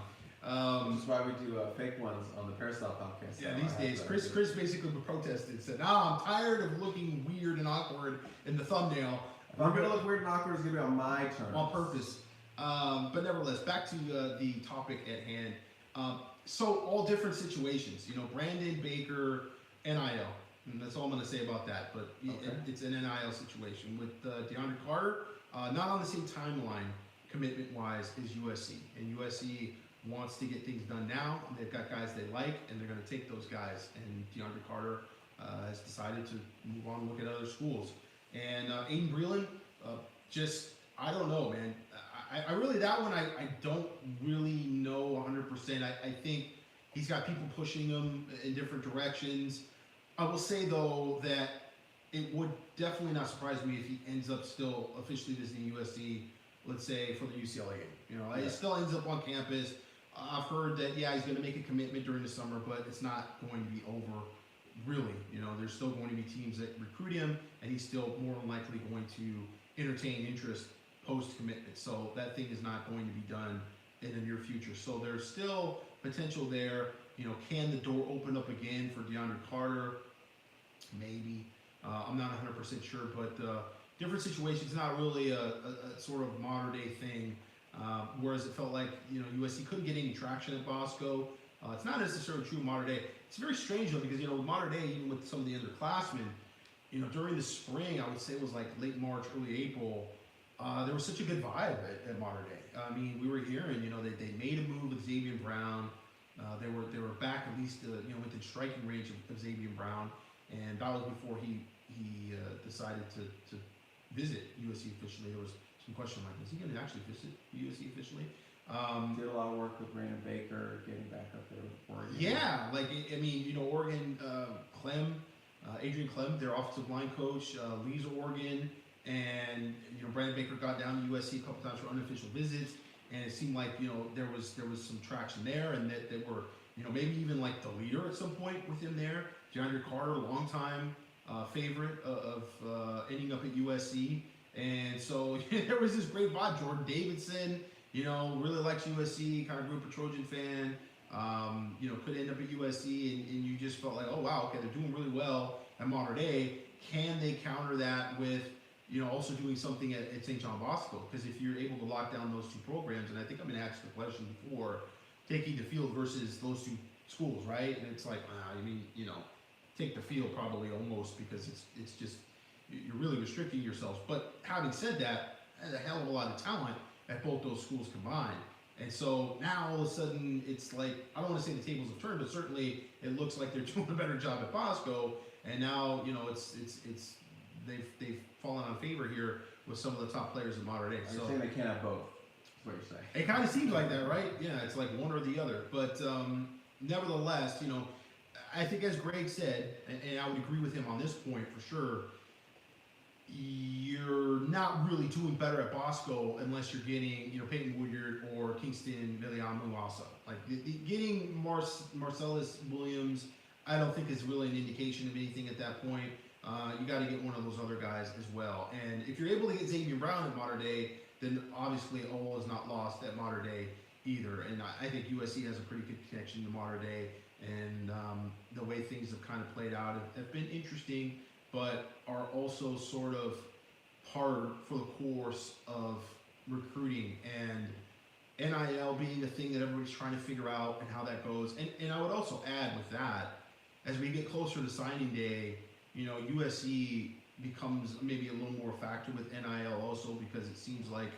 Which is why we do fake ones on the Peristyle podcast. Yeah, these days, Chris basically protested, said, I'm tired of looking weird and awkward in the thumbnail. If I'm going to look weird and awkward, it's going to be on my terms. On purpose. But nevertheless, back to the topic at hand. So all different situations, Brandon Baker, NIL. And that's all I'm going to say about that. But it's an NIL situation. With DeAndre Carter, not on the same timeline, commitment-wise, as USC. And USC wants to get things done now. They've got guys they like, and they're going to take those guys. And DeAndre Carter has decided to move on and look at other schools. And Aiden Breland, I don't know, man. I really, that one, I don't really know 100%. I think he's got people pushing him in different directions. I will say, though, that it would definitely not surprise me if he ends up still officially visiting USC, let's say, for the UCLA game. It still ends up on campus. I've heard that, he's going to make a commitment during the summer, but it's not going to be over, really. There's still going to be teams that recruit him, and he's still more than likely going to entertain interest post-commitment. So that thing is not going to be done in the near future. So there's still potential there. Can the door open up again for DeAndre Carter? Maybe. I'm not 100% sure, but different situations, not really a sort of modern-day thing. Whereas it felt like USC couldn't get any traction at Bosco. It's not necessarily true in modern day. It's very strange though, because with modern day, even with some of the underclassmen, during the spring, I would say it was like late March, early April. There was such a good vibe at modern day. I mean, we were hearing they made a move with Xavier Brown. They were back at least within striking range of Xavier Brown, and that was before he decided to visit USC officially. There was some question like, is he going to actually visit USC officially? Did a lot of work with Brandon Baker, getting back up there with Oregon. Yeah, Oregon, Clem, Adrian Clem, their offensive line coach, leaves Oregon, and Brandon Baker got down to USC a couple times for unofficial visits, and it seemed like there was some traction there, and that they were maybe even like the leader at some point with him there. DeAndre Carter, longtime favorite of ending up at USC. And so there was this great vibe. Jordan Davidson, really likes USC, kind of grew up a Trojan fan, could end up at USC, and you just felt like, oh, wow, okay, they're doing really well at modern day. Can they counter that with, also doing something at St. John Bosco? Because if you're able to lock down those two programs, and I think I'm going to ask the question before, taking the field versus those two schools, right? And it's like, take the field probably almost, because it's just, you're really restricting yourselves. But having said that, there's a hell of a lot of talent at both those schools combined. And so now all of a sudden it's like, I don't want to say the tables have turned, but certainly it looks like they're doing a better job at Bosco. And now, they've fallen on favor here with some of the top players in modern day. You're saying they can't have both, is what you're saying. It kind of seems like that, right? Yeah, it's like one or the other. But nevertheless, I think as Greg said, and I would agree with him on this point for sure, you're not really doing better at Bosco unless you're getting, Peyton Woodyard or Kingston Viliamu-Asa. Like getting Marcelles Williams, I don't think is really an indication of anything at that point. You got to get one of those other guys as well. And if you're able to get Xavier Brown at modern day, then obviously all is not lost at modern day either. And I think USC has a pretty good connection to modern day. And the way things have kind of played out have been interesting, but are also sort of par for the course of recruiting and NIL being a thing that everybody's trying to figure out and how that goes. And I would also add with that, as we get closer to signing day, USC becomes maybe a little more factor with NIL also, because it seems like,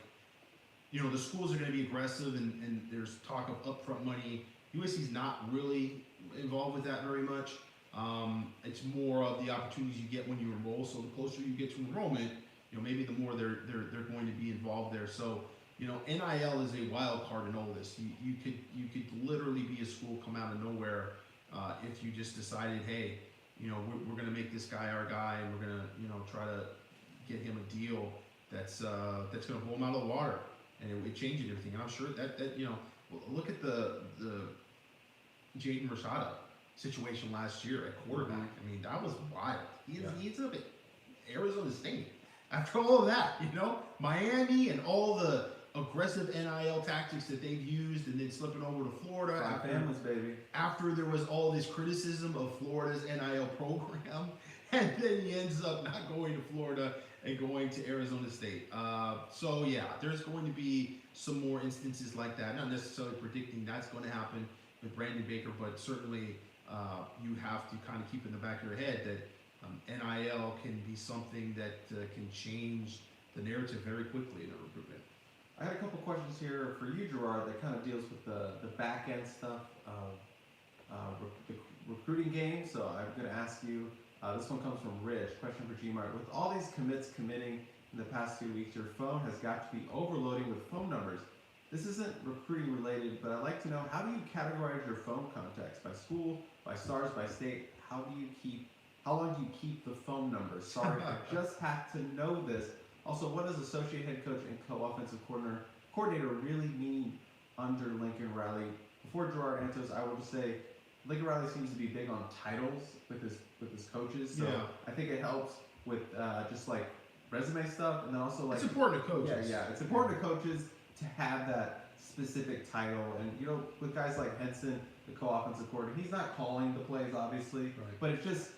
the schools are going to be aggressive and there's talk of upfront money. USC's not really involved involved with that very much. It's more of the opportunities you get when you enroll. So the closer you get to enrollment, maybe the more they're going to be involved there. So, NIL is a wild card in all this. You could literally be a school come out of nowhere if you just decided, hey, we're going to make this guy our guy, and we're going to try to get him a deal that's going to blow him out of the water, and it changes everything. And I'm sure that look at the Jaden Rashada situation last year at quarterback. I mean, that was wild. He's up at Arizona State. After all of that, Miami and all the aggressive NIL tactics that they've used, and then slipping over to Florida. Families, baby. After there was all this criticism of Florida's NIL program, and then he ends up not going to Florida and going to Arizona State. So yeah, there's going to be some more instances like that. Not necessarily predicting that's going to happen with Brandon Baker, but certainly you have to kind of keep in the back of your head that NIL can be something that can change the narrative very quickly in a recruitment. I got a couple questions here for you, Gerard, that kind of deals with the back end stuff of the recruiting game. So I'm going to ask you, this one comes from Rich, question for Gmart. With all these commits committing in the past 2 weeks, your phone has got to be overloading with phone numbers. This isn't recruiting related, but I'd like to know, how do you categorize your phone contacts? By school, by stars, by state? How long do you keep the phone numbers? Sorry, I just had to know this. Also, what does associate head coach and co-offensive coordinator really mean under Lincoln Riley? Before Gerard answers, I will just say Lincoln Riley seems to be big on titles with his coaches. So yeah. I think it helps with just like resume stuff, and then also like it's important to coaches. Yeah, it's important to coaches to have that specific title. And with guys like Henson, the co-offensive coordinator, he's not calling the plays obviously, right. but it's just,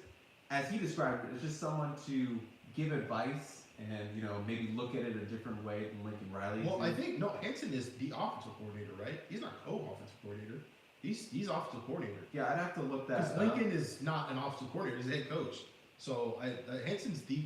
as he described it, it's just someone to give advice and maybe look at it a different way than Lincoln Riley. Well, I think Henson is the offensive coordinator, right? He's not co-offensive coordinator. He's offensive coordinator. Yeah, I'd have to look that up. Because Lincoln is not an offensive coordinator; he's a head coach. So Henson's the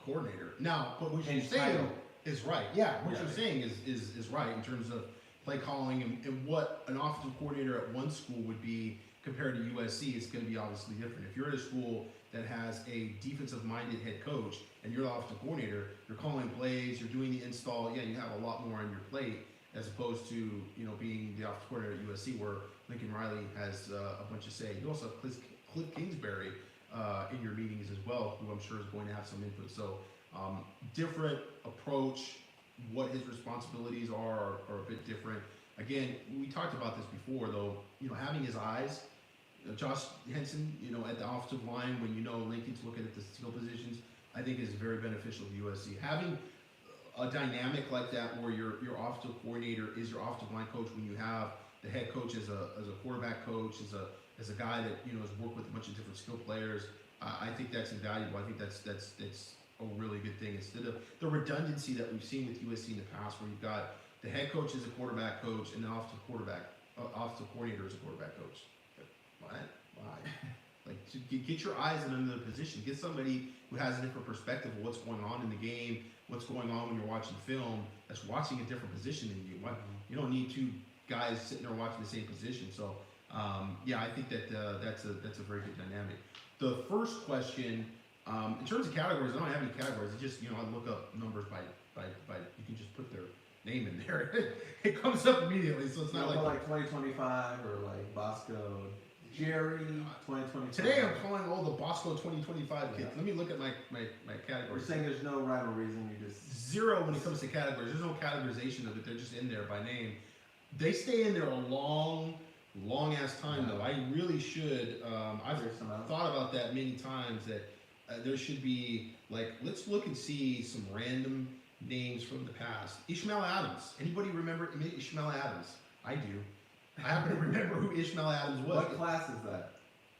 coordinator. Now, but what you're saying is right. Yeah, what you're saying is right in terms of play calling and what an offensive coordinator at one school would be compared to USC. It's going to be obviously different. If you're at a school that has a defensive-minded head coach and you're the offensive coordinator, you're calling plays, you're doing the install. Yeah, you have a lot more on your plate as opposed to being the offensive coordinator at USC, where Lincoln Riley has a bunch of say. You also have Cliff Kingsbury in your meetings as well, who I'm sure is going to have some input. So different approach. What his responsibilities are a bit different. Again, we talked about this before, though. Having his eyes. Josh Henson, at the offensive line, when Lincoln's looking at the skill positions, I think is very beneficial to USC. Having a dynamic like that, where your offensive coordinator is your offensive line coach, when you have the head coach as a quarterback coach, as a guy that has worked with a bunch of different skill players, I think that's invaluable. I think that's a really good thing, instead of the redundancy that we've seen with USC in the past, where you've got the head coach as a quarterback coach and the offensive coordinator as a quarterback coach. Why? Like, to get your eyes in another position. Get somebody who has a different perspective of what's going on in the game, what's going on when you're watching film, that's watching a different position than you. You don't need two guys sitting there watching the same position. So, I think that that's a very good dynamic. The first question, in terms of categories, I don't have any categories. It's just, I look up numbers by you can just put their name in there. It comes up immediately. So it's not like 2025 or like Bosco. Jerry, 2025. Today I'm calling all the Bosco 2025 kids. Let me look at my categories. We're saying there's no rhyme or reason. You just zero when it comes to categories. There's no categorization of it. They're just in there by name. They stay in there a long ass time though. I really should. I've thought about that many times. That there should be let's look and see some random names from the past. Ishmael Adams. Anybody remember Ishmael Adams? I do. I happen to remember who Ishmael Adams was. What class is that?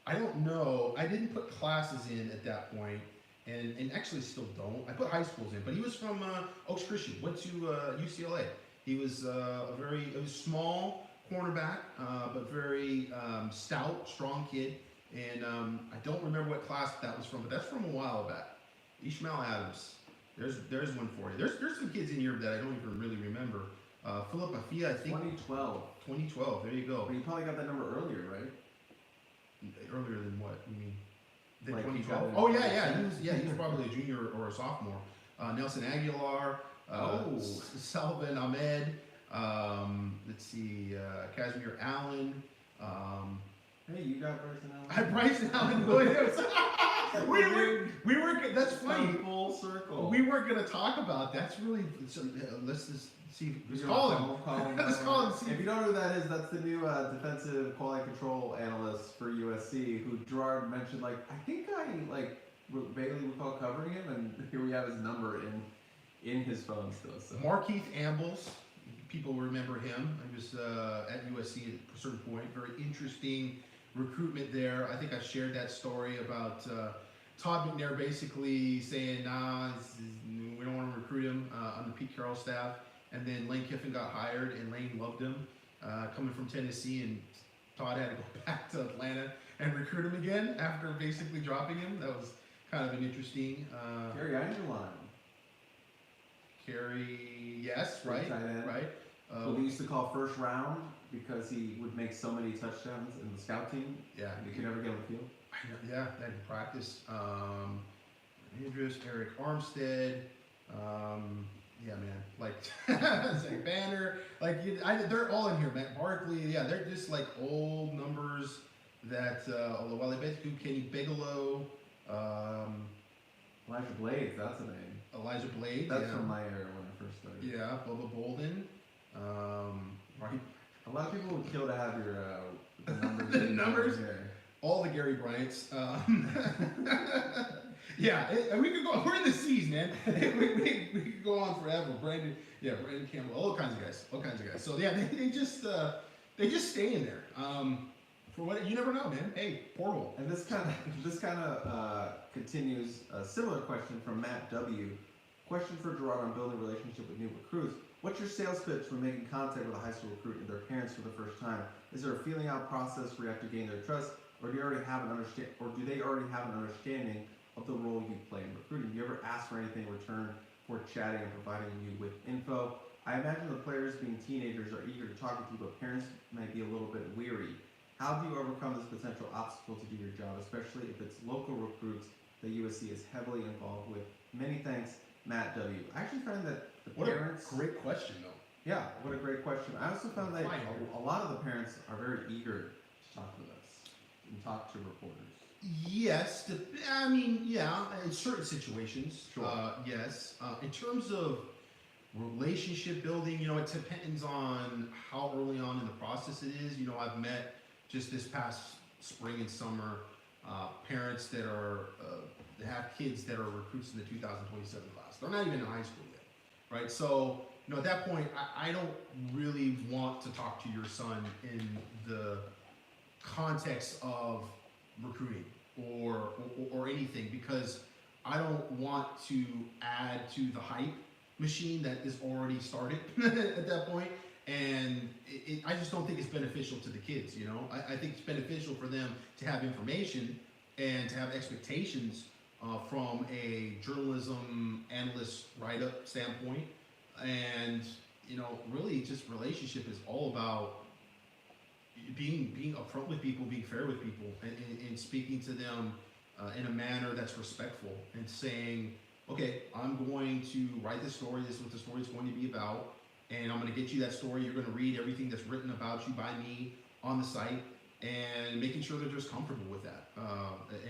I don't know. I didn't put classes in at that point, and actually still don't. I put high schools in, but he was from Oaks Christian. Went to UCLA. He was a small cornerback, but very stout, strong kid. And I don't remember what class that was from, but that's from a while back. Ishmael Adams. There's one for you. There's some kids in here that I don't even really remember. Philip Afia, I think. 2012. 2012. There you go. But you probably got that number earlier, right? What you mean? The Like 2012? he Oh got he was probably a junior or a sophomore. Nelson Aguilar, Salvin Ahmed. Let's see, Casimir Allen. Hey, you got Bryson Allen? I Bryson Allen Williams. we were. That's funny. Full circle. We weren't gonna talk about. That's really. Let's just see. Let's call him. Let's call him. If you don't know who that is, that's the new defensive quality control analyst for USC, who Gerard mentioned. Like, I think I vaguely recall covering him, and here we have his number in his phone still. So. Markeith Ambles. People remember him. I was at USC at a certain point. Very interesting recruitment there. I think I shared that story about Todd McNair basically saying, nah, we don't want to recruit him on the Pete Carroll staff. And then Lane Kiffin got hired, and Lane loved him coming from Tennessee, and Todd had to go back to Atlanta and recruit him again after basically dropping him. That was kind of an interesting. Gary Angeline. Kerry, yes, right, Tight end. right. What we used to call first round because he would make so many touchdowns in the scout team. Yeah, You could never get on the field. yeah, that in practice. Andrews, Eric Armstead. Yeah, man, like Zach Banner, like they're all in here, man. Barkley, yeah, they're just like old numbers that. Although while they basically Kenny Bigelow, Elijah Blades, that's a name. Elijah Blade, That's yeah. from my era when I first started. Yeah, Bubba Bolden. Right. A lot of people would kill to have your the numbers. The numbers? Here. All the Gary Bryants. Yeah, we could go. We're in the seas, man. we could go on forever. Brandon Campbell, all kinds of guys. So yeah, they just stay in there. For what you never know, man. Hey, portal. And this kind of continues a similar question from Matt W. Question for Gerard on building a relationship with new recruits. What's your sales pitch for making contact with a high school recruit and their parents for the first time? Is there a feeling out process where you have to gain their trust, or do they already have an understanding of the role you play in recruiting? Do you ever ask for anything in return for chatting and providing you with info? I imagine the players, being teenagers, are eager to talk with you, but parents might be a little bit weary. How do you overcome this potential obstacle to do your job, especially if it's local recruits that USC is heavily involved with? Many thanks, Matt W. I actually find that the parents... What a great question, though. Yeah, what a great question. I also found that a lot of the parents are very eager to talk with us and talk to reporters. Yes, I mean, yeah, in certain situations, Sure. yes. In terms of relationship building, it depends on how early on in the process it is. I've met just this past spring and summer parents that have kids that are recruits in the 2027 class. They're not even in high school yet, right? So, at that point, I don't really want to talk to your son in the context of recruiting or anything, because I don't want to add to the hype machine that is already started at that point, and I just don't think it's beneficial to the kids. I think it's beneficial for them to have information and to have expectations from a journalism analyst write-up standpoint, and really just relationship is all about being upfront with people, being fair with people, and speaking to them in a manner that's respectful, and saying, okay, I'm going to write this story. This is what the story is going to be about, and I'm going to get you that story. You're going to read everything that's written about you by me on the site, and making sure they're just comfortable with that,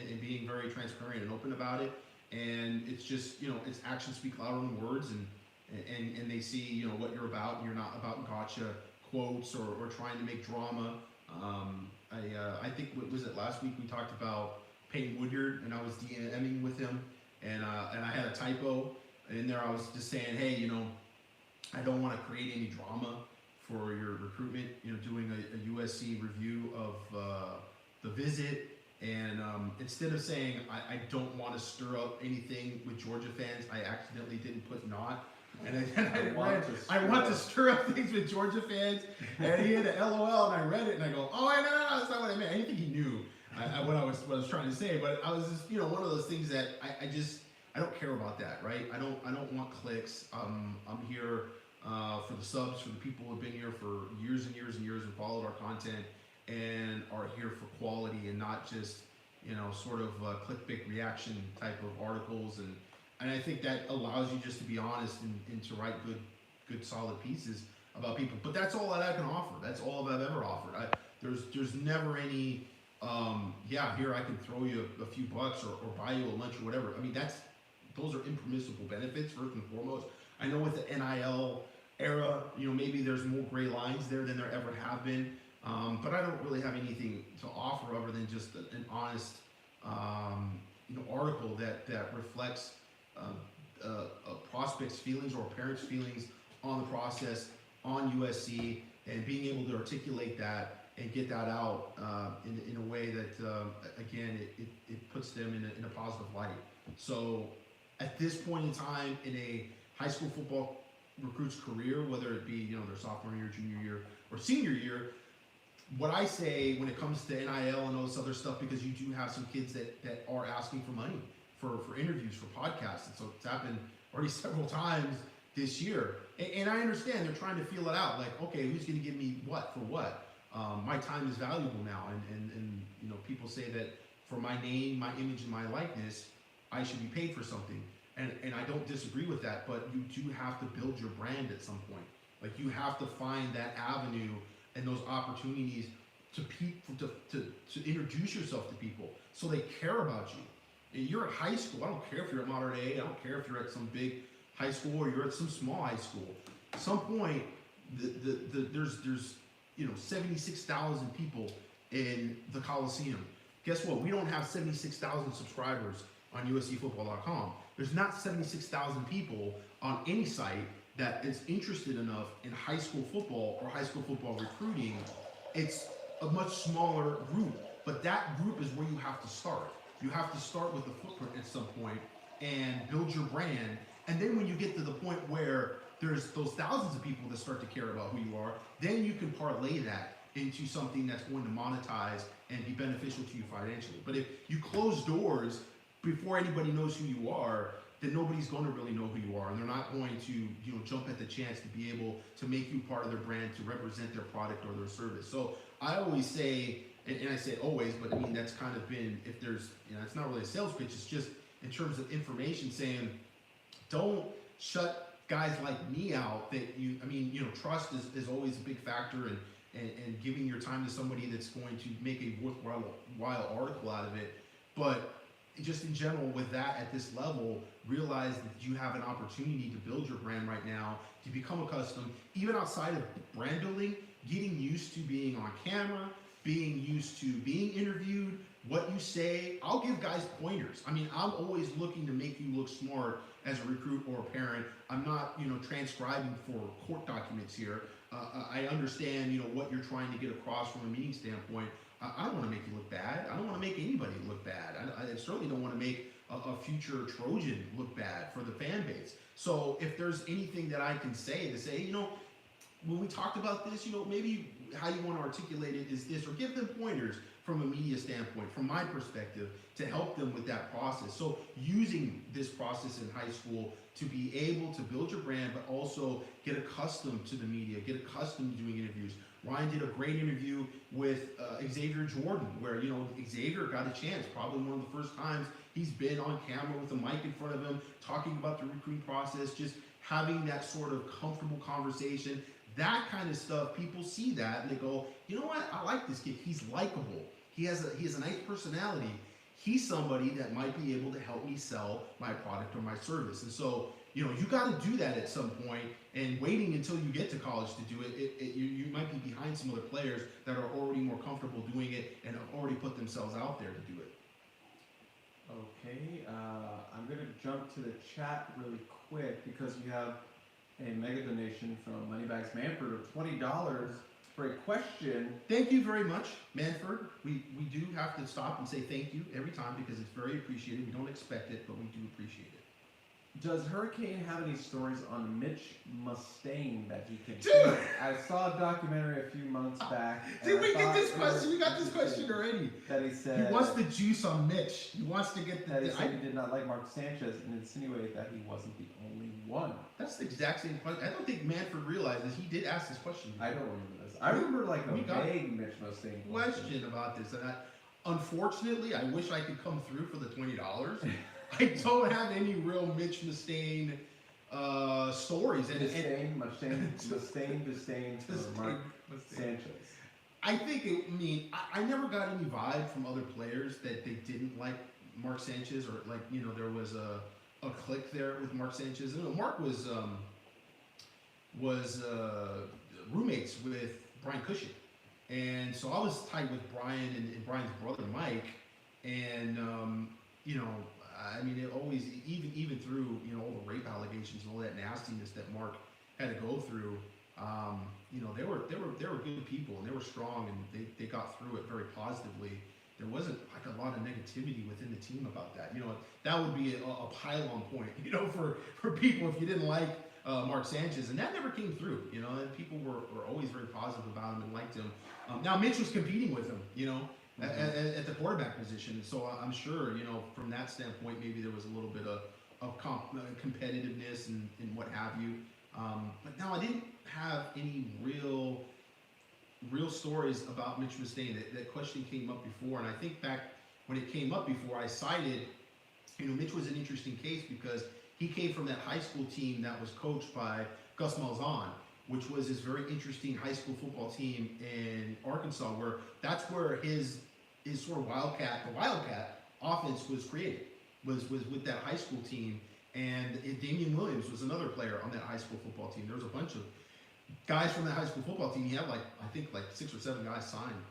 and being very transparent and open about it. And it's just, it's actions speak louder than words, and they see, what you're about, and you're not about gotcha quotes or trying to make drama. I think, what was it, last week we talked about Peyton Woodyard, and I was DMing with him, and I had a typo in there. I was just saying, hey, I don't want to create any drama for your recruitment, doing a USC review of the visit, and instead of saying I don't want to stir up anything with Georgia fans, I accidentally didn't put not. And I want to stir up things with Georgia fans, and he had an LOL, and I read it, and I go, oh, no, that's not what I meant. I didn't think he knew what I was trying to say, but I was just, one of those things that I don't care about that, right? I don't want clicks. I'm here for the subs, for the people who have been here for years and years and years and followed our content and are here for quality and not just sort of clickbait reaction type of articles, and I think that allows you just to be honest and to write good solid pieces about people. But that's all that I can offer. That's all that I've ever offered. There's never any here I can throw you a few bucks or buy you a lunch or whatever. I mean, those are impermissible benefits first and foremost. I know with the NIL era, maybe there's more gray lines there than there ever have been. But I don't really have anything to offer other than just an honest, article that reflects a prospect's feelings or parents' feelings on the process, on USC, and being able to articulate that and get that out in a way that, again, it puts them in a positive light. So at this point in time in a high school football recruit's career, whether it be their sophomore year, junior year, or senior year, what I say when it comes to NIL and all this other stuff, because you do have some kids that are asking for money for interviews, for podcasts, and so it's happened already several times this year. And I understand they're trying to feel it out, like, okay, who's going to give me what for what? My time is valuable now, and people say that for my name, my image, and my likeness, I should be paid for something. And I don't disagree with that, but you do have to build your brand at some point. Like, you have to find that avenue and those opportunities to introduce yourself to people so they care about you. And you're at high school. I don't care if you're at Modern A. I don't care if you're at some big high school or you're at some small high school. At some point, there's 76,000 people in the Coliseum. Guess what? We don't have 76,000 subscribers on USCFootball.com. There's not 76,000 people on any site that is interested enough in high school football or high school football recruiting. It's a much smaller group, but that group is where you have to start. You have to start with the footprint at some point and build your brand. And then when you get to the point where there's those thousands of people that start to care about who you are, then you can parlay that into something that's going to monetize and be beneficial to you financially. But if you close doors before anybody knows who you are, then nobody's going to really know who you are, and they're not going to jump at the chance to be able to make you part of their brand, to represent their product or their service. So I always say, and I say always, but I mean that's kind of been, if there's, it's not really a sales pitch, it's just in terms of information saying, don't shut guys like me out. That trust is always a big factor, and giving your time to somebody that's going to make a worthwhile article out of it. But just in general, with that at this level, realize that you have an opportunity to build your brand right now, to become accustomed, even outside of brand building, getting used to being on camera, being used to being interviewed, what you say. I'll give guys pointers. I mean, I'm always looking to make you look smart as a recruit or a parent. I'm not, transcribing for court documents here. I understand, what you're trying to get across from a meeting standpoint. I don't want to make you look bad. I don't want to make anybody look bad. I certainly don't want to make a future Trojan look bad for the fan base. So if there's anything that I can say, when we talked about this, maybe how you want to articulate it is this, or give them pointers from a media standpoint, from my perspective, to help them with that process. So using this process in high school to be able to build your brand, but also get accustomed to the media, get accustomed to doing interviews. Ryan did a great interview with Xavier Jordan, where Xavier got a chance, probably one of the first times he's been on camera with a mic in front of him, talking about the recruiting process, just having that sort of comfortable conversation. That kind of stuff, people see that and they go, you know what, I like this kid. He's likable. He has a nice personality. He's somebody that might be able to help me sell my product or my service. And so, you got to do that at some point, and waiting until you get to college to do it, you might be behind some other players that are already more comfortable doing it and have already put themselves out there to do it. Okay, I'm going to jump to the chat really quick because we have a mega donation from Moneybags Manford of $20 for a question. Thank you very much, Manford. We do have to stop and say thank you every time because it's very appreciated. We don't expect it, but we do appreciate it. Does Hurricane have any stories on Mitch Mustaine that he can share? I saw a documentary a few months back. Did we get this question? We got this question already. That he said he wants the juice on Mitch. He wants to get the. That he said he did not like Mark Sanchez and insinuate that he wasn't the only one. That's the exact same question. I don't think Manford realizes he did ask this question. I don't remember this. I remember like a vague Mitch Mustaine question about this, and Unfortunately, I wish I could come through for the $20. I don't have any real Mitch Mustaine stories. Disdain for Mark Sanchez. I think, I never got any vibe from other players that they didn't like Mark Sanchez, or like, there was a click there with Mark Sanchez. Mark was roommates with Brian Cushing. And so I was tight with Brian and Brian's brother, Mike. And, it always, even through, all the rape allegations and all that nastiness that Mark had to go through, they were good people, and they were strong, and they got through it very positively. There wasn't like a lot of negativity within the team about that. That would be a pile-on point, for people if you didn't like Mark Sanchez, and that never came through. And people were always very positive about him and liked him. Now Mitch was competing with him, at the quarterback position, so I'm sure, from that standpoint, maybe there was a little bit of competitiveness and what have you. But no, I didn't have any real stories about Mitch Mustaine. That question came up before, and I think back when it came up before, I cited, Mitch was an interesting case because he came from that high school team that was coached by Gus Malzahn, which was this very interesting high school football team in Arkansas, where that's where his sort of Wildcat offense was created, was with that high school team. And Damian Williams was another player on that high school football team. There was a bunch of guys from that high school football team. He had I think 6 or 7 guys signed,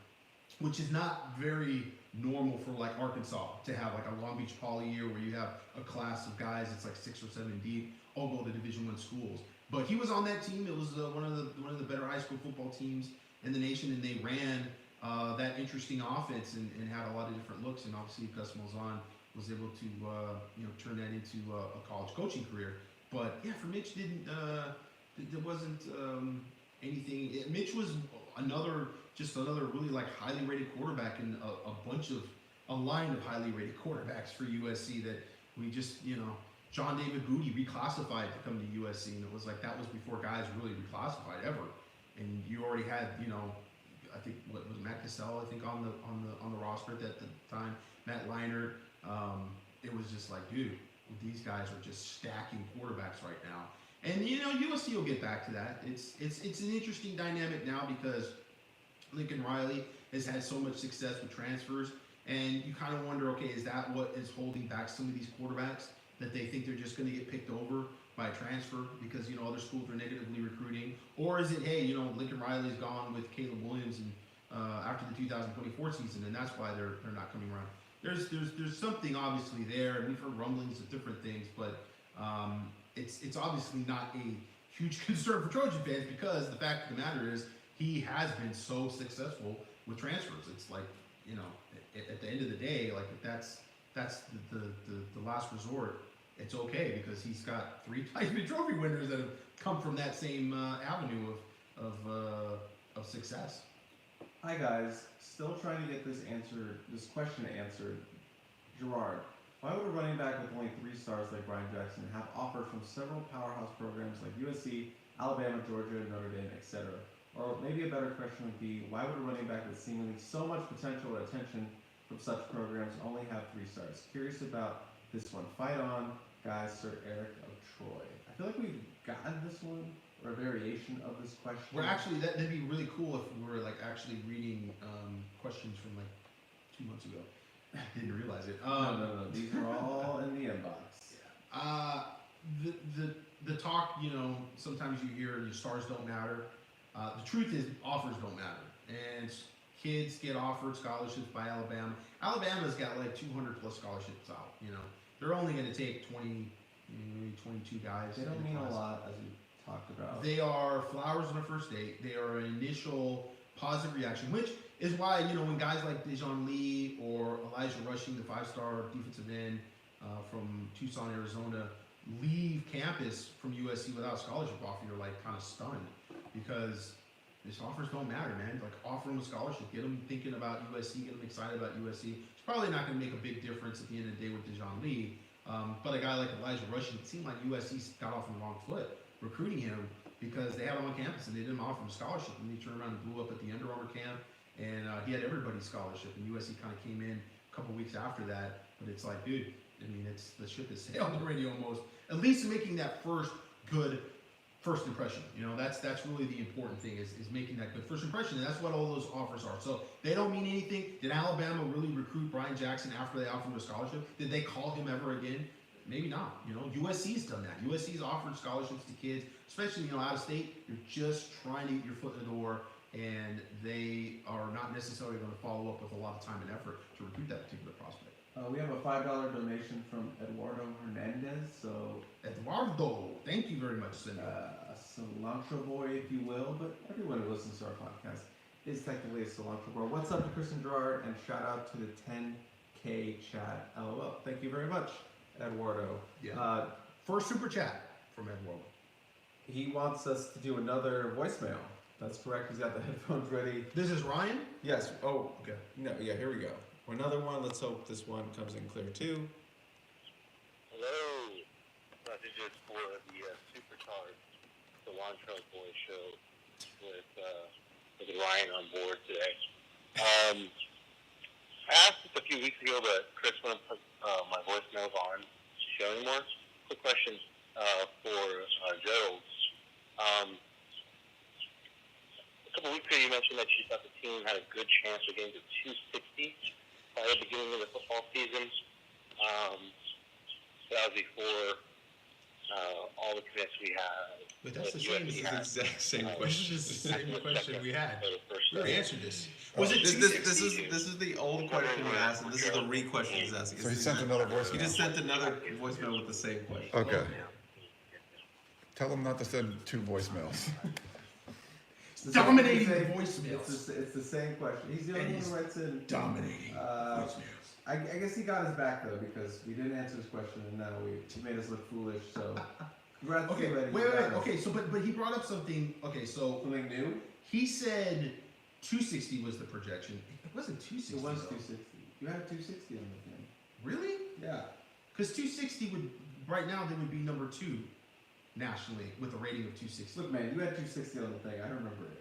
which is not very normal for Arkansas to have a Long Beach Poly year where you have a class of guys that's 6 or 7 deep, all go to Division I schools. But he was on that team. It was one of the better high school football teams in the nation, and they ran that interesting offense and had a lot of different looks. And obviously Gus Malzahn was able to turn that into a college coaching career. But yeah, for Mitch, there wasn't anything. Mitch was another really highly rated quarterback in a line of highly rated quarterbacks for USC that we just, John David Booty reclassified to come to USC, and it was that was before guys really reclassified ever. And you already had, I think what was Matt Cassell, I think on the roster at the time, Matt Leinart. It was just dude, these guys are just stacking quarterbacks right now. And USC will get back to that. It's an interesting dynamic now because Lincoln Riley has had so much success with transfers, and you kind of wonder, okay, is that what is holding back some of these quarterbacks, that they think they're just going to get picked over by a transfer because other schools are negatively recruiting, or is it, hey, Lincoln Riley's gone with Caleb Williams and after the 2024 season, and that's why they're not coming around. There's something obviously there, and we've heard rumblings of different things, but it's obviously not a huge concern for Trojan fans because the fact of the matter is he has been so successful with transfers. It's at the end of the day, if that's the last resort, it's okay because he's got 3 Heisman Trophy winners that have come from that same avenue of success. Hi guys, still trying to get this question answered. Gerard, why would a running back with only 3 stars like Brian Jackson have offers from several powerhouse programs like USC, Alabama, Georgia, Notre Dame, etc.? Or maybe a better question would be, why would a running back with seemingly so much potential or attention from such programs only have 3 stars? Curious about this one. Fight on, guys, Sir Eric of Troy. I feel like we've gotten this one, or a variation of this question. We're actually, that'd be really cool if we were actually reading questions from 2 months ago. Didn't realize it. No. These are all in the inbox. The talk, sometimes you hear your stars don't matter. The truth is offers don't matter. And kids get offered scholarships by Alabama. Alabama's got 200 plus scholarships out. They're only going to take 20, maybe 22 guys. They don't mean a lot, as we talked about. They are flowers on a first date. They are an initial positive reaction, which is why, when guys like Dejon Lee or Elijah Rushing, the 5-star defensive end from Tucson, Arizona, leave campus from USC without a scholarship offer, you're kind of stunned because these offers don't matter, man. Offer them a scholarship, get them thinking about USC, get them excited about USC. It's probably not going to make a big difference at the end of the day with Dejon Lee, but a guy like Elijah Rushing, it seemed like USC got off on the wrong foot recruiting him because they had him on campus and they didn't offer him a scholarship, and he turned around and blew up at the Under Armour camp and he had everybody's scholarship, and USC kind of came in a couple weeks after that. But it's like, dude, I mean, it's the ship has sailed already almost. At least making that first impression. You know, that's really the important thing is making that good first impression, and that's what all those offers are. So they don't mean anything. Did Alabama really recruit Brian Jackson after they offered him a scholarship? Did they call him ever again? Maybe not. You know, USC's done that. USC's offered scholarships to kids, especially, you know, out of state. You're just trying to get your foot in the door, and they are not necessarily going to follow up with a lot of time and effort to recruit that particular prospect. We have a $5 donation from Eduardo Hernandez. So Eduardo, thank you very much, Cindy. a cilantro boy, if you will, but everyone who listens to our podcast is technically a cilantro boy. What's up to Chris and Gerard, and shout out to the 10K chat. LOL. Thank you very much, Eduardo. Yeah. First super chat from Eduardo. He wants us to do another voicemail. That's correct. He's got the headphones ready. This is Ryan? Yes. Oh, Okay. no. Yeah, here we go. Another one. Let's hope this one comes in clear too. Hello. Messages for the Supercard Cilantro Boys show with Ryan on board today. I asked this a few weeks ago, but Chris wouldn't put my voicemails on the show anymore. Quick question for Gerald. A couple weeks ago, you mentioned that you thought the team had a good chance of getting to 260 by the beginning of the football season. That was before all the commits we had. But that's the USC had. exact same This is the same question we had. For the first We time. answered this. Was it This is the old question we asked, and this is the re-question he's asking. So he sent another voicemail. He just sent another voicemail with the same question. Okay. Tell him not to send 2 voicemails. Dominating It's the the voicemails. same- It's the same question. He's the only one who writes in. Dominating voicemails. I guess he got us back though, because we didn't answer his question, and now he made us look foolish. So, congrats to Okay, you, Eddie. wait. You got us. Okay, so but he brought up something. Okay, so Something new? he said 260 was the projection. It wasn't 260. It was though. 260. You had 260 on the thing. Really? Yeah. Because 260 would right now they would be number 2 nationally with a rating of 260. Look, man, you had 260 on the thing. I remember it.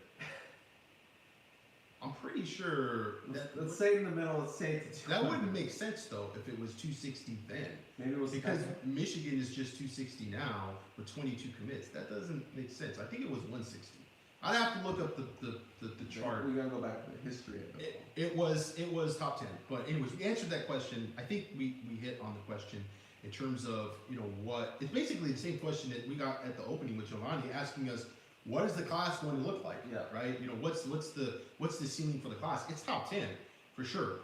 I'm pretty sure Let's say in the middle. Let's say it's that wouldn't make sense though if it was 260 then. Maybe it was Because the Michigan is just 260 now with 22 commits. That doesn't make sense. I think it was 160. I'd have to look up the chart. We gotta go back to the history of it. It was top 10. But anyways, we answered that question. I think we hit on the question in terms of, you know, what it's basically the same question that we got at the opening with Giovanni asking us, what is the class going to look like? Yeah. Right. You know, what's the ceiling for the class? It's top 10 for sure.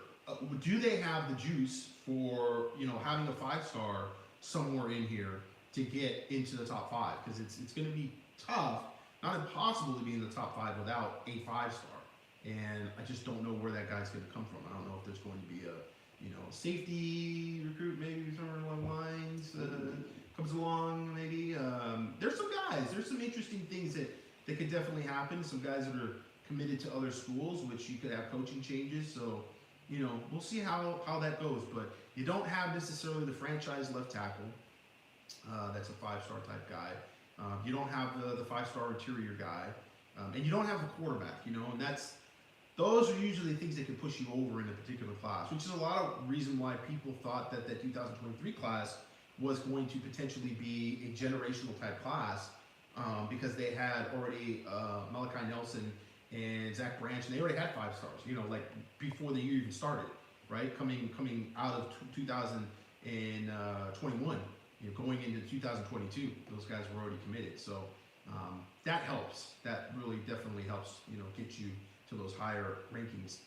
Do they have the juice for, you know, having a 5-star somewhere in here to get into the top 5? Because it's going to be tough, not impossible to be in the top 5 without a 5-star. And I just don't know where that guy's going to come from. I don't know if there's going to be a, you know, safety recruit maybe somewhere along the lines. Comes along maybe. There's some guys. There's some interesting things that could definitely happen. Some guys that are committed to other schools, which you could have coaching changes. So, you know, we'll see how that goes. But you don't have necessarily the franchise left tackle. That's a 5-star type guy. You don't have the 5-star interior guy, and you don't have the quarterback. You know, and those are usually things that can push you over in a particular class, which is a lot of reason why people thought that 2023 class was going to potentially be a generational type class, because they had already Malachi Nelson and Zach Branch, and they already had 5 stars, you know, like before the year even started, right? Coming out of 2021, you know, going into 2022, those guys were already committed. So that helps. That really definitely helps, you know, get you to those higher rankings.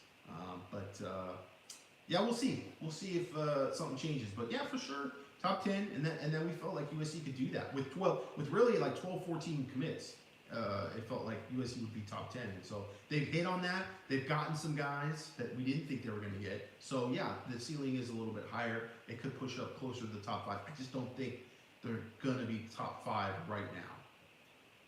Yeah, we'll see. We'll see if something changes. But yeah, for sure, top 10, and then we felt like USC could do that with really like 12, 14 commits. It felt like USC would be top 10, and so they've hit on that. They've gotten some guys that we didn't think they were going to get. So yeah, the ceiling is a little bit higher. It could push up closer to the top 5. I just don't think they're going to be top 5 right now.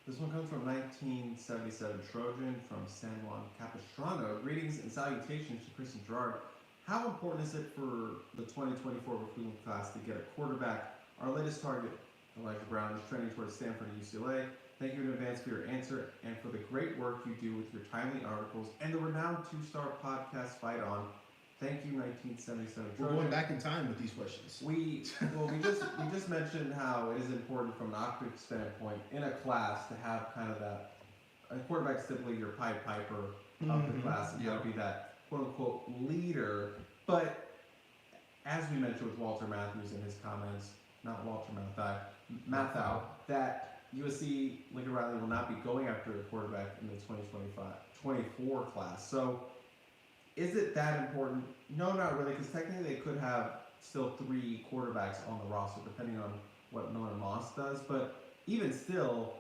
This one comes from 1977 Trojan from San Juan Capistrano. Greetings and salutations to Chris and Gerard. How important is it for the 2024 recruiting class to get a quarterback? Our latest target, Elijah Brown, is training towards Stanford and UCLA. Thank you in advance for your answer and for the great work you do with your timely articles and the renowned two-star podcast Fight On. Thank you, 1977 We're Trojans. going back in time with these questions. We just mentioned how it is important from an optics standpoint in a class to have kind of that. A quarterback's typically your Pied Piper of the class, and you got to be that quote unquote leader. But as we mentioned with Walter Matthews in his comments, not Walter Matthau, that USC Lincoln Riley will not be going after a quarterback in the 2024 class. So is it that important? No, not really, because technically they could have still 3 quarterbacks on the roster, depending on what Miller Moss does. But even still,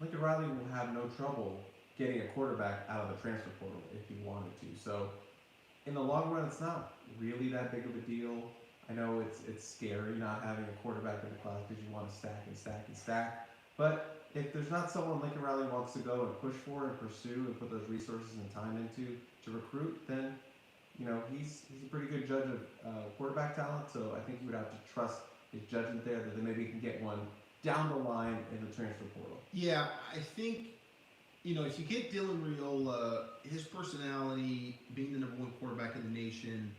Lincoln Riley will have no trouble getting a quarterback out of the transfer portal if he wanted to. So in the long run, it's not really that big of a deal. I know it's scary not having a quarterback in the class because you want to stack and stack and stack. But if there's not someone Lincoln Riley wants to go and push for and pursue and put those resources and time into to recruit, then he's a pretty good judge of quarterback talent. So I think you would have to trust his judgment there that maybe he can get one down the line in the transfer portal. Yeah, I think if you get Dylan Raiola, his personality, being the number 1 quarterback in the nation,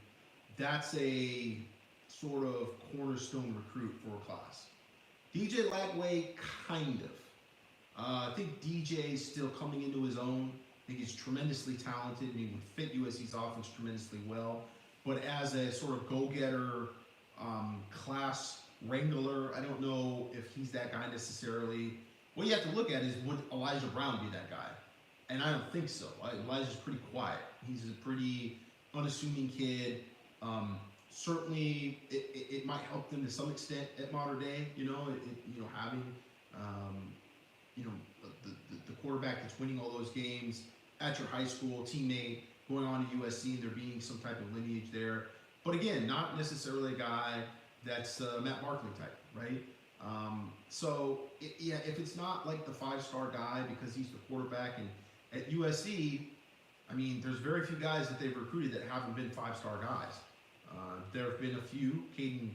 that's a sort of cornerstone recruit for a class. DJ Lagway, kind of. I think DJ is still coming into his own. I think he's tremendously talented and he would fit USC's offense tremendously well. But as a sort of go-getter, class wrangler, I don't know if he's that guy necessarily. What you have to look at is, would Elijah Brown be that guy? And I don't think so. Elijah's pretty quiet. He's a pretty unassuming kid. Certainly, it might help them to some extent at modern day. Having the quarterback that's winning all those games at your high school teammate going on to USC, and there being some type of lineage there. But again, not necessarily a guy that's Matt Barkley type, right? If it's not like the 5-star guy because he's the quarterback, and at USC, I mean, there's very few guys that they've recruited that haven't been 5-star guys. There have been a few. Caden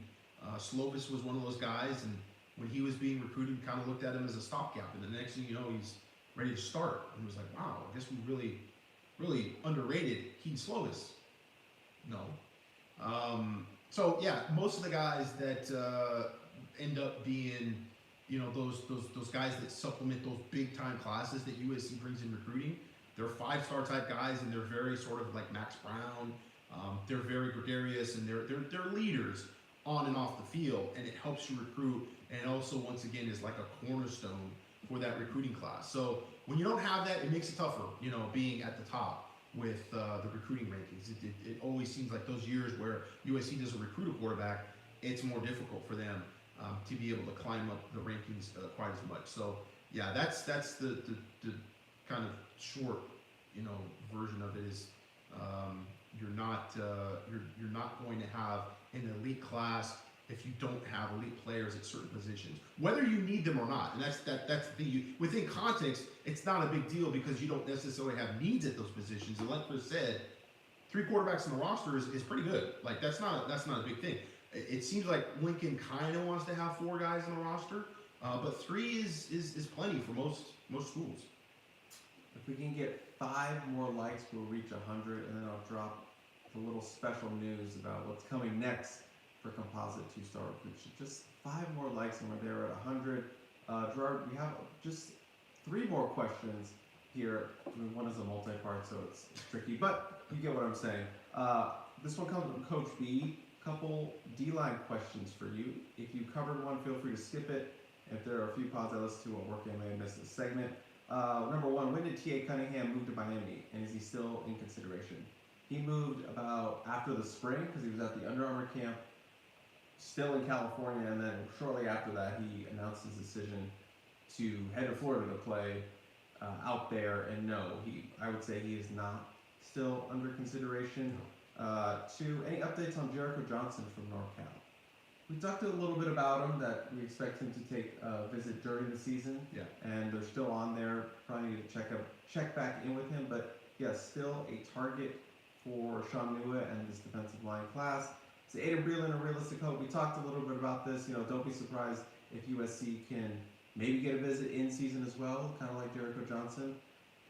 Slovis was one of those guys, and when he was being recruited, we kind of looked at him as a stopgap, and the next thing you know, he's ready to start. And it was like, wow, I guess we really, really underrated Caden Slovis. No. Most of the guys that end up being, those guys that supplement those big time classes that USC brings in recruiting, they're 5-star type guys, and they're very sort of like Max Brown. They're very gregarious, and they're leaders on and off the field, and it helps you recruit, and it also, once again, is like a cornerstone for that recruiting class. So when you don't have that, it makes it tougher, being at the top with the recruiting rankings. It always seems like those years where USC doesn't recruit a quarterback, it's more difficult for them to be able to climb up the rankings quite as much. So yeah, that's the kind of short, version of it is you're not going to have an elite class if you don't have elite players at certain positions, whether you need them or not. And that's the thing. Within context, it's not a big deal because you don't necessarily have needs at those positions. And like Chris said, 3 quarterbacks on the roster is pretty good. Like that's not a big thing. It seems like Lincoln kind of wants to have 4 guys on the roster, but 3 is plenty for most schools. If we can get 5 more likes, we'll reach 100, and then I'll drop the little special news about what's coming next for Composite Two-Star Recruits. Just 5 more likes, and we're there at 100. Gerard, we have just 3 more questions here. I mean, one is a multi-part, so it's tricky, but you get what I'm saying. This one comes from Coach B. Couple D-line questions for you. If you covered one, feel free to skip it. If there are a few pods I listened to while working, I may have missed this segment. Number 1, when did T.A. Cunningham move to Miami, and is he still in consideration? He moved about after the spring because he was at the Under Armour camp, still in California, and then shortly after that, he announced his decision to head to Florida to play out there. And no, I would say he is not still under consideration. 2, any updates on Jericho Johnson from NorCal? We talked a little bit about him, that we expect him to take a visit during the season. Yeah. And they're still on there. Probably need to check back in with him. But yes, still a target for Sean Nua and this defensive line class. Is Aiden Breland a realistic hope? We talked a little bit about this. Don't be surprised if USC can maybe get a visit in season as well, kind of like Jericho Johnson.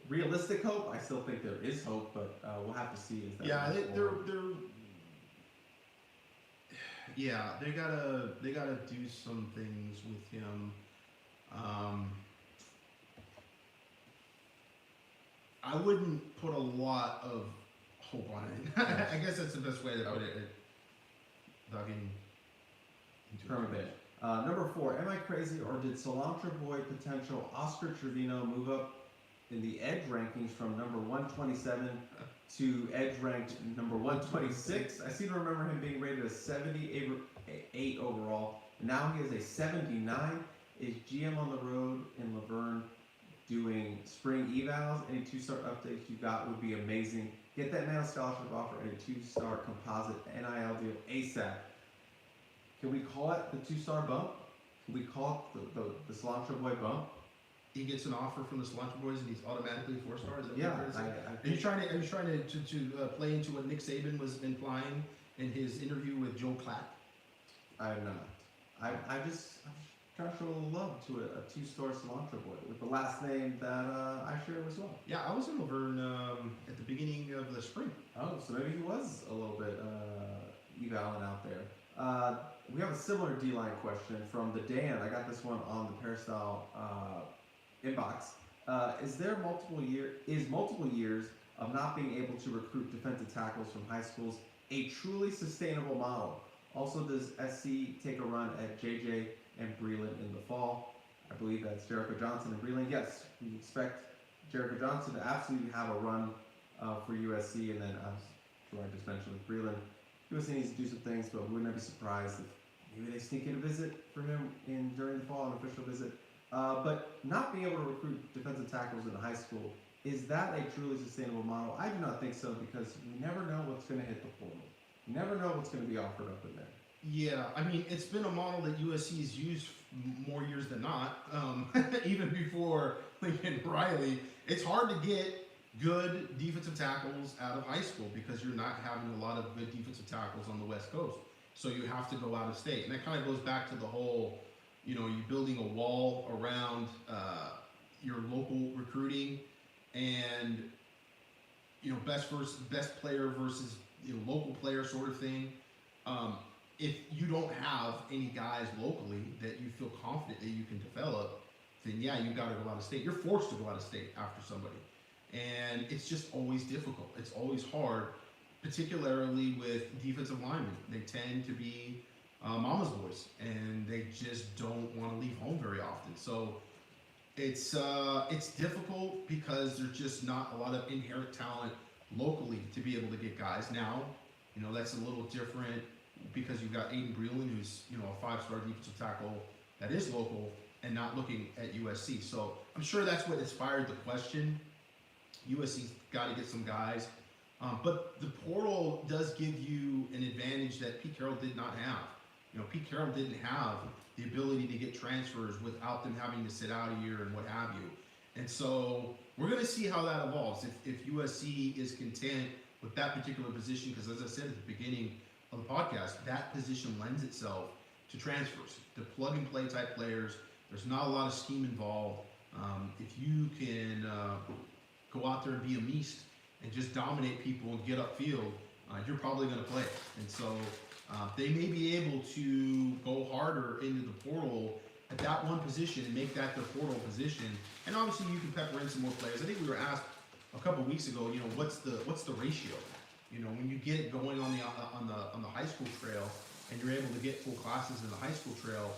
Realistic hope, I still think there is hope, but we'll have to see. They gotta do some things with him. I wouldn't put a lot of hope on it. I guess that's the best way to put it. Without getting into it. Number 4, am I crazy or did Cilantro Boy potential Oscar Trevino move up in the edge rankings from number 127 to edge ranked number 126? I seem to remember him being rated a 78 overall. Now he is a 79. Is GM on the road in Laverne doing spring evals? Any 2-star updates you got would be amazing. Get that man a scholarship offer and a 2-star composite NIL deal ASAP. Can we call it the 2-star bump? Can we call it the Cilantro Boy bump? He gets an offer from the Cilantro Boys and he's automatically a 4-star. Is that yeah. Are you trying to play into what Nick Saban was implying in his interview with Joe Clapp? I am not. I just trying to show a little love to a 2-star Cilantro Boy with the last name that I share as well. Yeah, I was in Laverne at the beginning of the spring. Oh, so maybe he was a little bit evaling out there. We have a similar D-line question from the Dan. I got this one on the Peristyle inbox. Is multiple years of not being able to recruit defensive tackles from high schools a truly sustainable model? Also, does SC take a run at JJ and Breland in the fall? I believe that's Jericho Johnson and Breland. Yes, we expect Jericho Johnson to absolutely have a run for USC, and then Gerard just mentioned with Breland, USC needs to do some things, but we wouldn't be surprised if maybe they sneak in a visit for him during the fall, an official visit. But not being able to recruit defensive tackles in high school, is that a truly sustainable model? I do not think so, because we never know what's going to hit the portal. You never know what's going to be offered up in there. Yeah, I mean, it's been a model that USC has used more years than not. Even before Lincoln Riley, it's hard to get good defensive tackles out of high school because you're not having a lot of good defensive tackles on the West Coast. So you have to go out of state. And that kind of goes back to the whole, you building a wall around your local recruiting and, best player versus local player sort of thing. If you don't have any guys locally that you feel confident that you can develop, then yeah, you got to go out of state. You're forced to go out of state after somebody. And it's just always difficult. It's always hard, particularly with defensive linemen. They tend to be mama's boys, and they just don't want to leave home very often. So it's difficult because there's just not a lot of inherent talent locally to be able to get guys. Now, that's a little different because you've got Aiden Breland, who's a 5-star defensive tackle that is local and not looking at USC. So I'm sure that's what inspired the question. USC's got to get some guys. But the portal does give you an advantage that Pete Carroll did not have. Pete Carroll didn't have the ability to get transfers without them having to sit out a year and what have you. And so we're going to see how that evolves. If USC is content with that particular position, because as I said at the beginning of the podcast, that position lends itself to transfers, to plug-and-play type players. There's not a lot of scheme involved. If you can go out there and be a beast and just dominate people and get upfield, you're probably going to play. And so they may be able to go harder into the portal at that one position and make that their portal position. And obviously you can pepper in some more players. I think we were asked a couple weeks ago, what's the ratio? When you get it going on the high school trail and you're able to get full classes in the high school trail,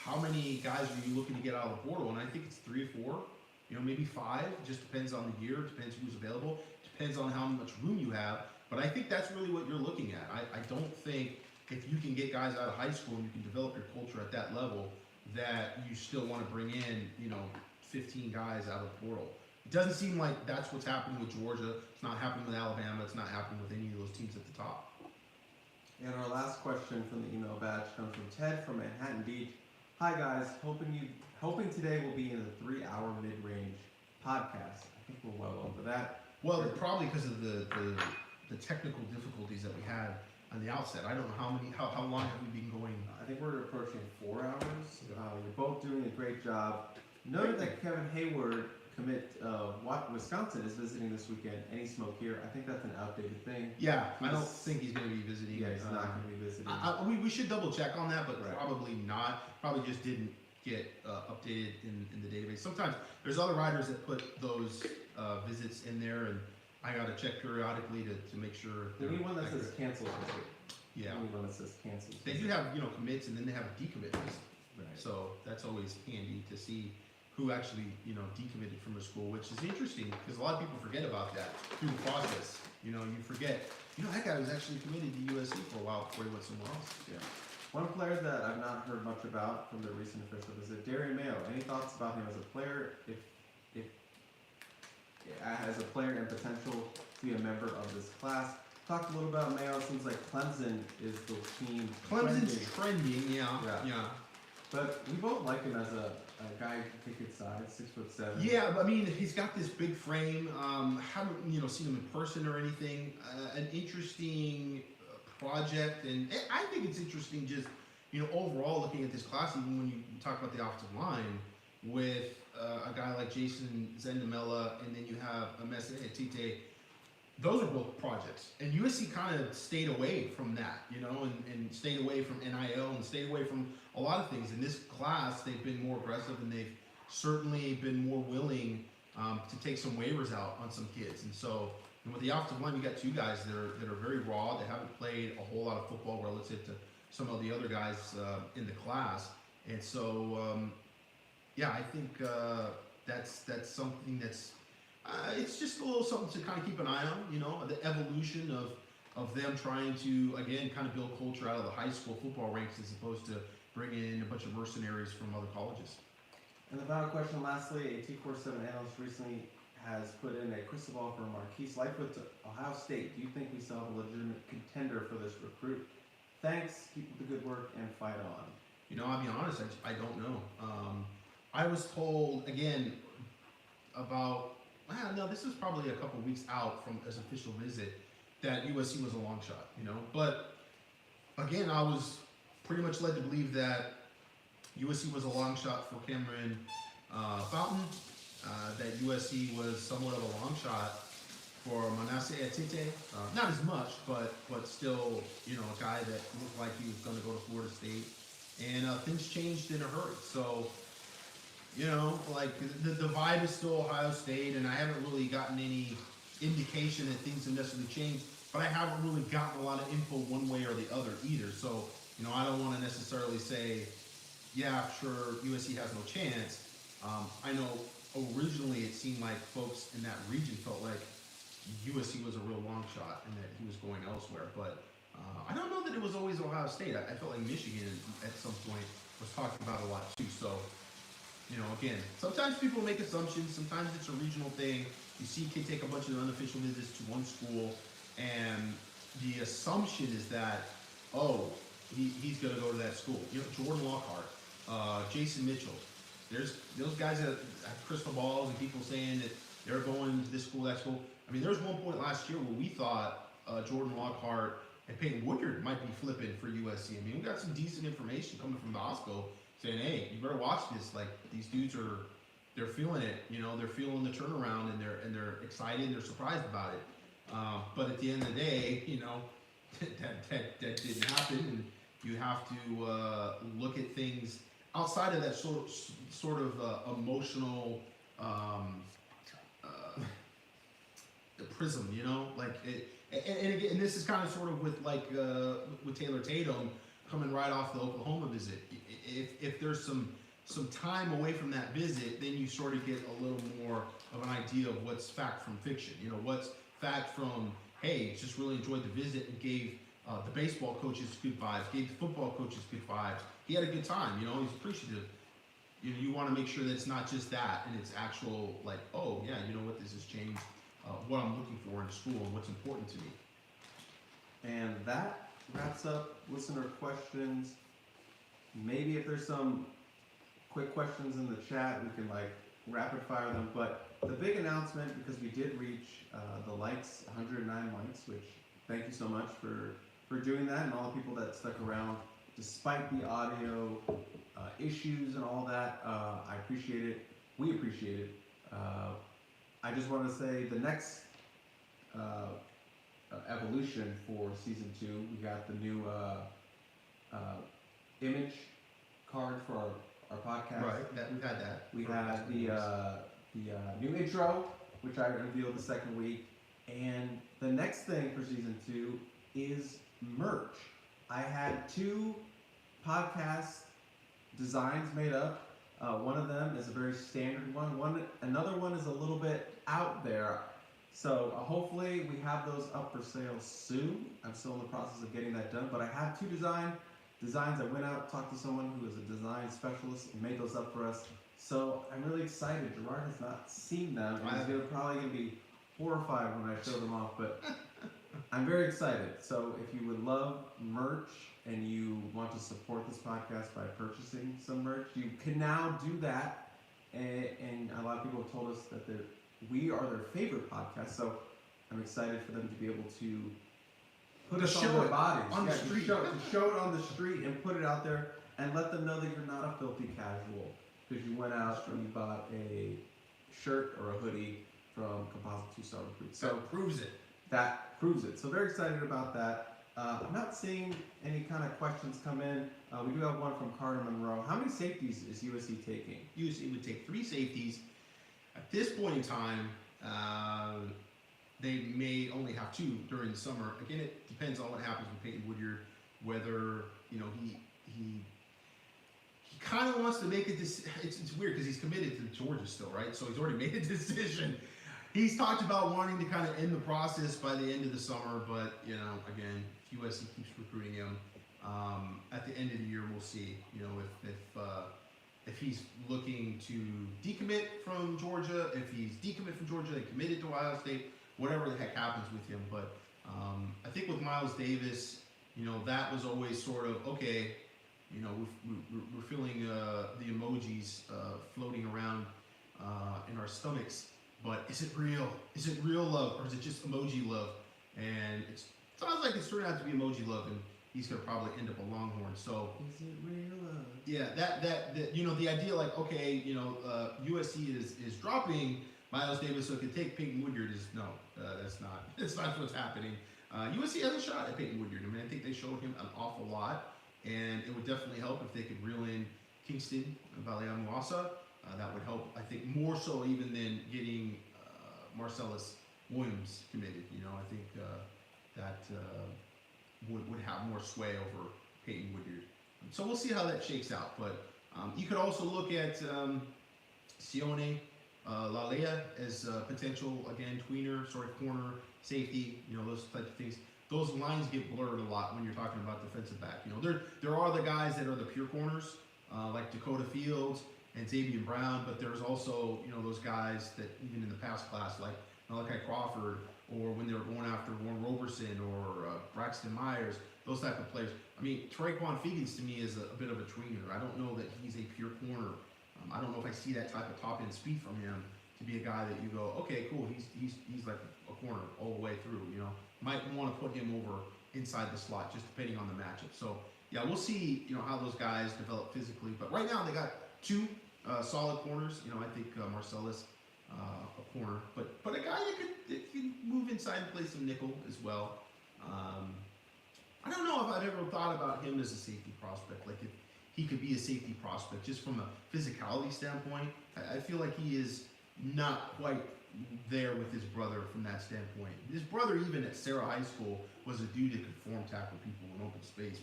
how many guys are you looking to get out of the portal? And I think it's 3 or 4, maybe 5. Just depends on the year, depends who's available, depends on how much room you have. But I think that's really what you're looking at. I don't think if you can get guys out of high school and you can develop your culture at that level, that you still want to bring in, 15 guys out of the portal. It doesn't seem like that's what's happening with Georgia. It's not happening with Alabama. It's not happening with any of those teams at the top. And our last question from the email batch comes from Ted from Manhattan Beach. Hi guys, hoping today will be in the 3-hour mid-range podcast. I think we're well over that. Well, probably because of the technical difficulties that we had on the outset. I don't know how long have we been going? I think we're approaching 4 hours. You're both doing a great job. Noted that Kevin Hayward commit Wisconsin is visiting this weekend. Any smoke here? I think that's an outdated thing. Yeah, I don't think he's going to be visiting. Yeah, he's not going to be visiting. We should double check on that, but Right. probably not. Probably just didn't get updated in the database. Sometimes there's other riders that put those visits in there, and I got to check periodically to make sure. The new one that accurate. says cancel visit. Yeah. The new one that says cancel. They do have commits, and then they have a decommit list. Right. So that's always handy to see who actually decommitted from a school, which is interesting because a lot of people forget about that through the process. You forget. That guy was actually committed to USC for a while before he went somewhere else. Yeah. One player that I've not heard much about from the recent official visit, Darian Mayo. Any thoughts about him as a player? If as a player and potential to be a member of this class. Talked a little about Mayo. It seems like Clemson is the team. Clemson's trending, yeah. But we both like him as a guy who can kick inside, 6'7". Yeah, I mean, he's got this big frame. Haven't seen him in person or anything. An interesting project, and I think it's interesting just overall looking at this class. Even when you talk about the offensive line with a guy like Jason Zandamela, and then you have a Marcelles Williams. Those are both projects, and USC kind of stayed away from that, and stayed away from NIL and stayed away from a lot of things. In this class, they've been more aggressive, and they've certainly been more willing to take some waivers out on some kids. And so, with the offensive line, you got two guys that are very raw. They haven't played a whole lot of football relative to some of the other guys in the class. And so, I think that's something that's. It's just a little something to kind of keep an eye on, the evolution of them trying to, again, kind of build culture out of the high school football ranks as opposed to bringing in a bunch of mercenaries from other colleges. And the final question, lastly, a T47 analyst recently has put in a crystal ball for Marquise Lightfoot to Ohio State. Do you think we still have a legitimate contender for this recruit? Thanks, keep up the good work, and fight on. I'll be honest, I don't know. I was told, again, about... no, this was probably a couple weeks out from his official visit that USC was a long shot, But again, I was pretty much led to believe that USC was a long shot for Cameron Fountain, that USC was somewhat of a long shot for Marcelles Williams. Not as much, but still, a guy that looked like he was going to go to Florida State. And things changed in a hurry. So, the vibe is still Ohio State, and I haven't really gotten any indication that things have necessarily changed, but I haven't really gotten a lot of info one way or the other either. So, I don't want to necessarily say, yeah, sure, USC has no chance. I know originally it seemed like folks in that region felt like USC was a real long shot and that he was going elsewhere, but I don't know that it was always Ohio State. I felt like Michigan at some point was talking about a lot too, so... again, sometimes people make assumptions. Sometimes it's a regional thing. You see a kid take a bunch of unofficial visits to one school, and the assumption is that, he's going to go to that school. Jordan Lockhart, Jason Mitchell. There's those guys that have crystal balls and people saying that they're going to this school, that school. I mean, there was one point last year where we thought Jordan Lockhart and Peyton Woodyard might be flipping for USC. I mean, we got some decent information coming from Bosco saying, hey, you better watch this. Like, these dudes they're feeling it. They're feeling the turnaround, and they're excited, and they're surprised about it. But at the end of the day, that didn't happen, and you have to look at things outside of that sort of emotional prism, and again, this is kind of sort of with Taylor Tatum coming right off the Oklahoma visit. If there's some time away from that visit, then you sort of get a little more of an idea of what's fact from fiction. What's fact from, hey, just really enjoyed the visit and gave the baseball coaches good vibes, gave the football coaches good vibes. He had a good time, he's appreciative. You want to make sure that it's not just that, and it's actual, like, oh, yeah, this has changed what I'm looking for in school and what's important to me. And that wraps up listener questions. Maybe if there's some quick questions in the chat, we can rapid fire them. But the big announcement, because we did reach the likes, 109 likes, which thank you so much for for doing that, and all the people that stuck around despite the audio issues and all that. I appreciate it. We appreciate it. I just want to say the next evolution for season 2, we got the new image card for our podcast. Right, we've had that. We had the new intro, which I revealed the second week, and the next thing for season 2 is merch. I had 2 podcast designs made up. One of them is a very standard one. Another one is a little bit out there. So hopefully we have those up for sale soon. I'm still in the process of getting that done, but I have 2 designs. I went out, talked to someone who is a design specialist, and made those up for us. So I'm really excited. Gerard has not seen them, and he's probably going to be horrified when I show them off, but I'm very excited. So if you would love merch and you want to support this podcast by purchasing some merch, you can now do that. And a lot of people have told us that we are their favorite podcast, so I'm excited for them to be able to put us on their bodies. On the street. To show it on the street and put it out there and let them know that you're not a filthy casual because you went out and you bought a shirt or a hoodie from Composite Two-Star Recruits. So that proves it. So very excited about that. I'm not seeing any kind of questions come in. We do have one from Carter Monroe. How many safeties is USC taking? USC would take 3 safeties. At this point in time, they may only have 2 during the summer. Again, it depends on what happens with Peyton Woodyard, whether he kind of wants to make a decision. It's weird because he's committed to Georgia still, right? So he's already made a decision. He's talked about wanting to kind of end the process by the end of the summer, but again, if USC keeps recruiting him, at the end of the year we'll see. If he's looking to decommit from Georgia, if he's decommitted from Georgia and committed to Ohio State, whatever the heck happens with him. But I think with Miles Davis, that was always sort of okay. We're feeling the emojis floating around in our stomachs. But is it real? Is it real love, or is it just emoji love? And it sounds like it's turning out to be emoji love, and he's gonna probably end up a Longhorn. So is it real love? Yeah, that the idea like okay, USC is dropping Miles Davis so it could take Peyton Woodyard is no, that's not what's happening. USC has a shot at Peyton Woodyard. I mean, I think they showed him an awful lot, and it would definitely help if they could reel in Kingston and Valiamuasa. That would help, I think, more so even than getting Marcelles Williams committed. I think that would have more sway over Peyton Woodyard. So we'll see how that shakes out. But you could also look at Sione Lalea as a potential, again, tweener, sort of corner, safety, those types of things. Those lines get blurred a lot when you're talking about defensive back. There are the guys that are the pure corners, like Dakota Fields and Xavier Brown, but there's also, those guys that even in the past class, like Malachi Crawford, or when they were going after Warren Roberson or Braxton Myers, those type of players. I mean, Traquan Fegans to me is a bit of a tweener. I don't know that he's a pure corner. I don't know if I see that type of top-end speed from him to be a guy that you go, okay, cool, he's like a corner all the way through, Might want to put him over inside the slot, just depending on the matchup. So, yeah, we'll see, how those guys develop physically. But right now, they got 2 solid corners. I think Marcellus, a corner, but a guy that can move inside and play some nickel as well. I don't know if I've ever thought about him as a safety prospect, like if he could be a safety prospect just from a physicality standpoint. I feel like he is not quite there with his brother from that standpoint. His brother, even at Sarah High School, was a dude that could form tackle people in open space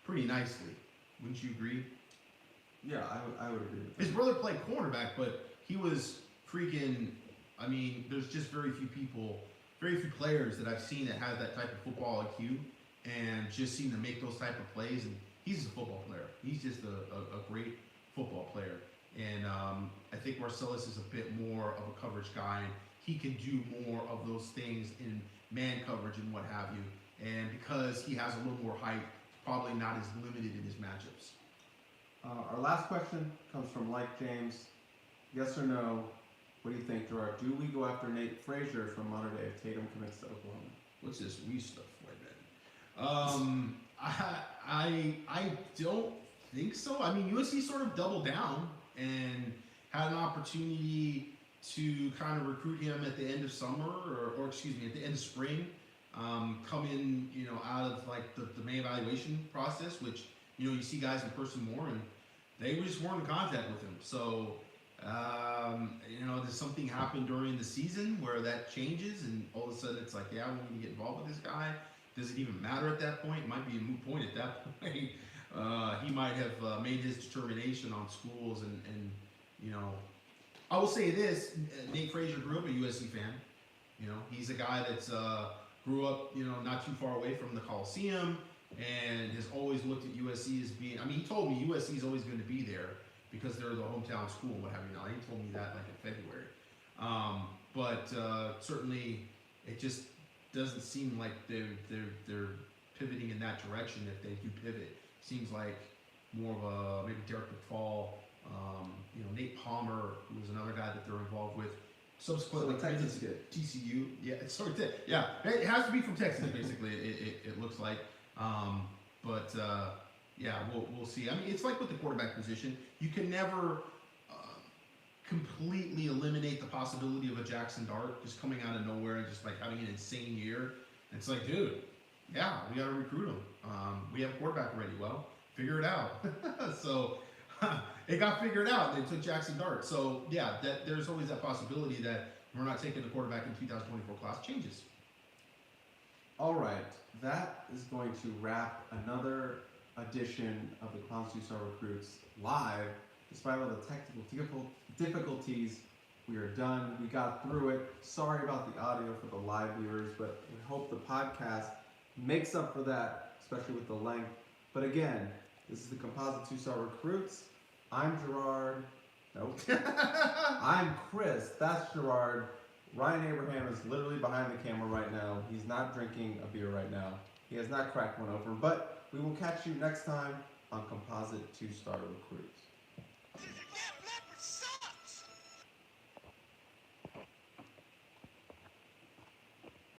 pretty nicely. Wouldn't you agree? Yeah, I would agree with that. His brother played cornerback, but he was freaking. I mean, there's just very few players that I've seen that have that type of football IQ and just seem to make those type of plays. And he's a football player. He's just a great football player. And I think Marcellus is a bit more of a coverage guy. He can do more of those things in man coverage and what have you. And because he has a little more height, probably not as limited in his matchups. Our last question comes from Like James. Yes or no? What do you think, Gerard? Do we go after Nate Frazier from Monterey if Tatum commits to Oklahoma? What's this we stuff, white I don't think so. I mean, USC sort of doubled down and had an opportunity to kind of recruit him at the end of summer, or excuse me, at the end of spring. Come in, out of like the May evaluation process, which you see guys in person more, and they just weren't in contact with him. So, does something happen during the season where that changes, and all of a sudden it's like, yeah, we need to get involved with this guy? Does it even matter at that point? It might be a moot point at that point. He might have made his determination on schools, and I will say this: Nate Frazier grew up a USC fan. He's a guy that's grew up, not too far away from the Coliseum, and has always looked at USC as being. I mean, he told me USC is always going to be there because they're the hometown school and what have you. Now, he told me that like in February, but certainly it just doesn't seem like they're pivoting in that direction. If they do pivot, seems like more of a maybe Derek McFall, Nate Palmer, who was another guy that they're involved with. Subsequently, Texas kid. TCU, yeah, it has to be from Texas. Basically, it looks like, yeah, we'll see. I mean, it's like with the quarterback position, you can never completely eliminate the possibility of a Jackson Dart just coming out of nowhere and just like having an insane year. It's like, dude, yeah, we got to recruit him. We have a quarterback already. Well, figure it out. So it got figured out. They took Jackson Dart. So yeah, there's always that possibility that we're not taking the quarterback in 2024 class. Changes. All right, that is going to wrap another edition of the Composite Two-Star Recruits live. Despite all the technical difficulties, we are done. We got through it. Sorry about the audio for the live viewers, but we hope the podcast makes up for that, especially with the length. But again, this is the Composite Two-Star Recruits. I'm Gerard. Nope. I'm Chris. That's Gerard. Ryan Abraham is literally behind the camera right now. He's not drinking a beer right now. He has not cracked one open, but we will catch you next time on Composite Two-Star Recruits.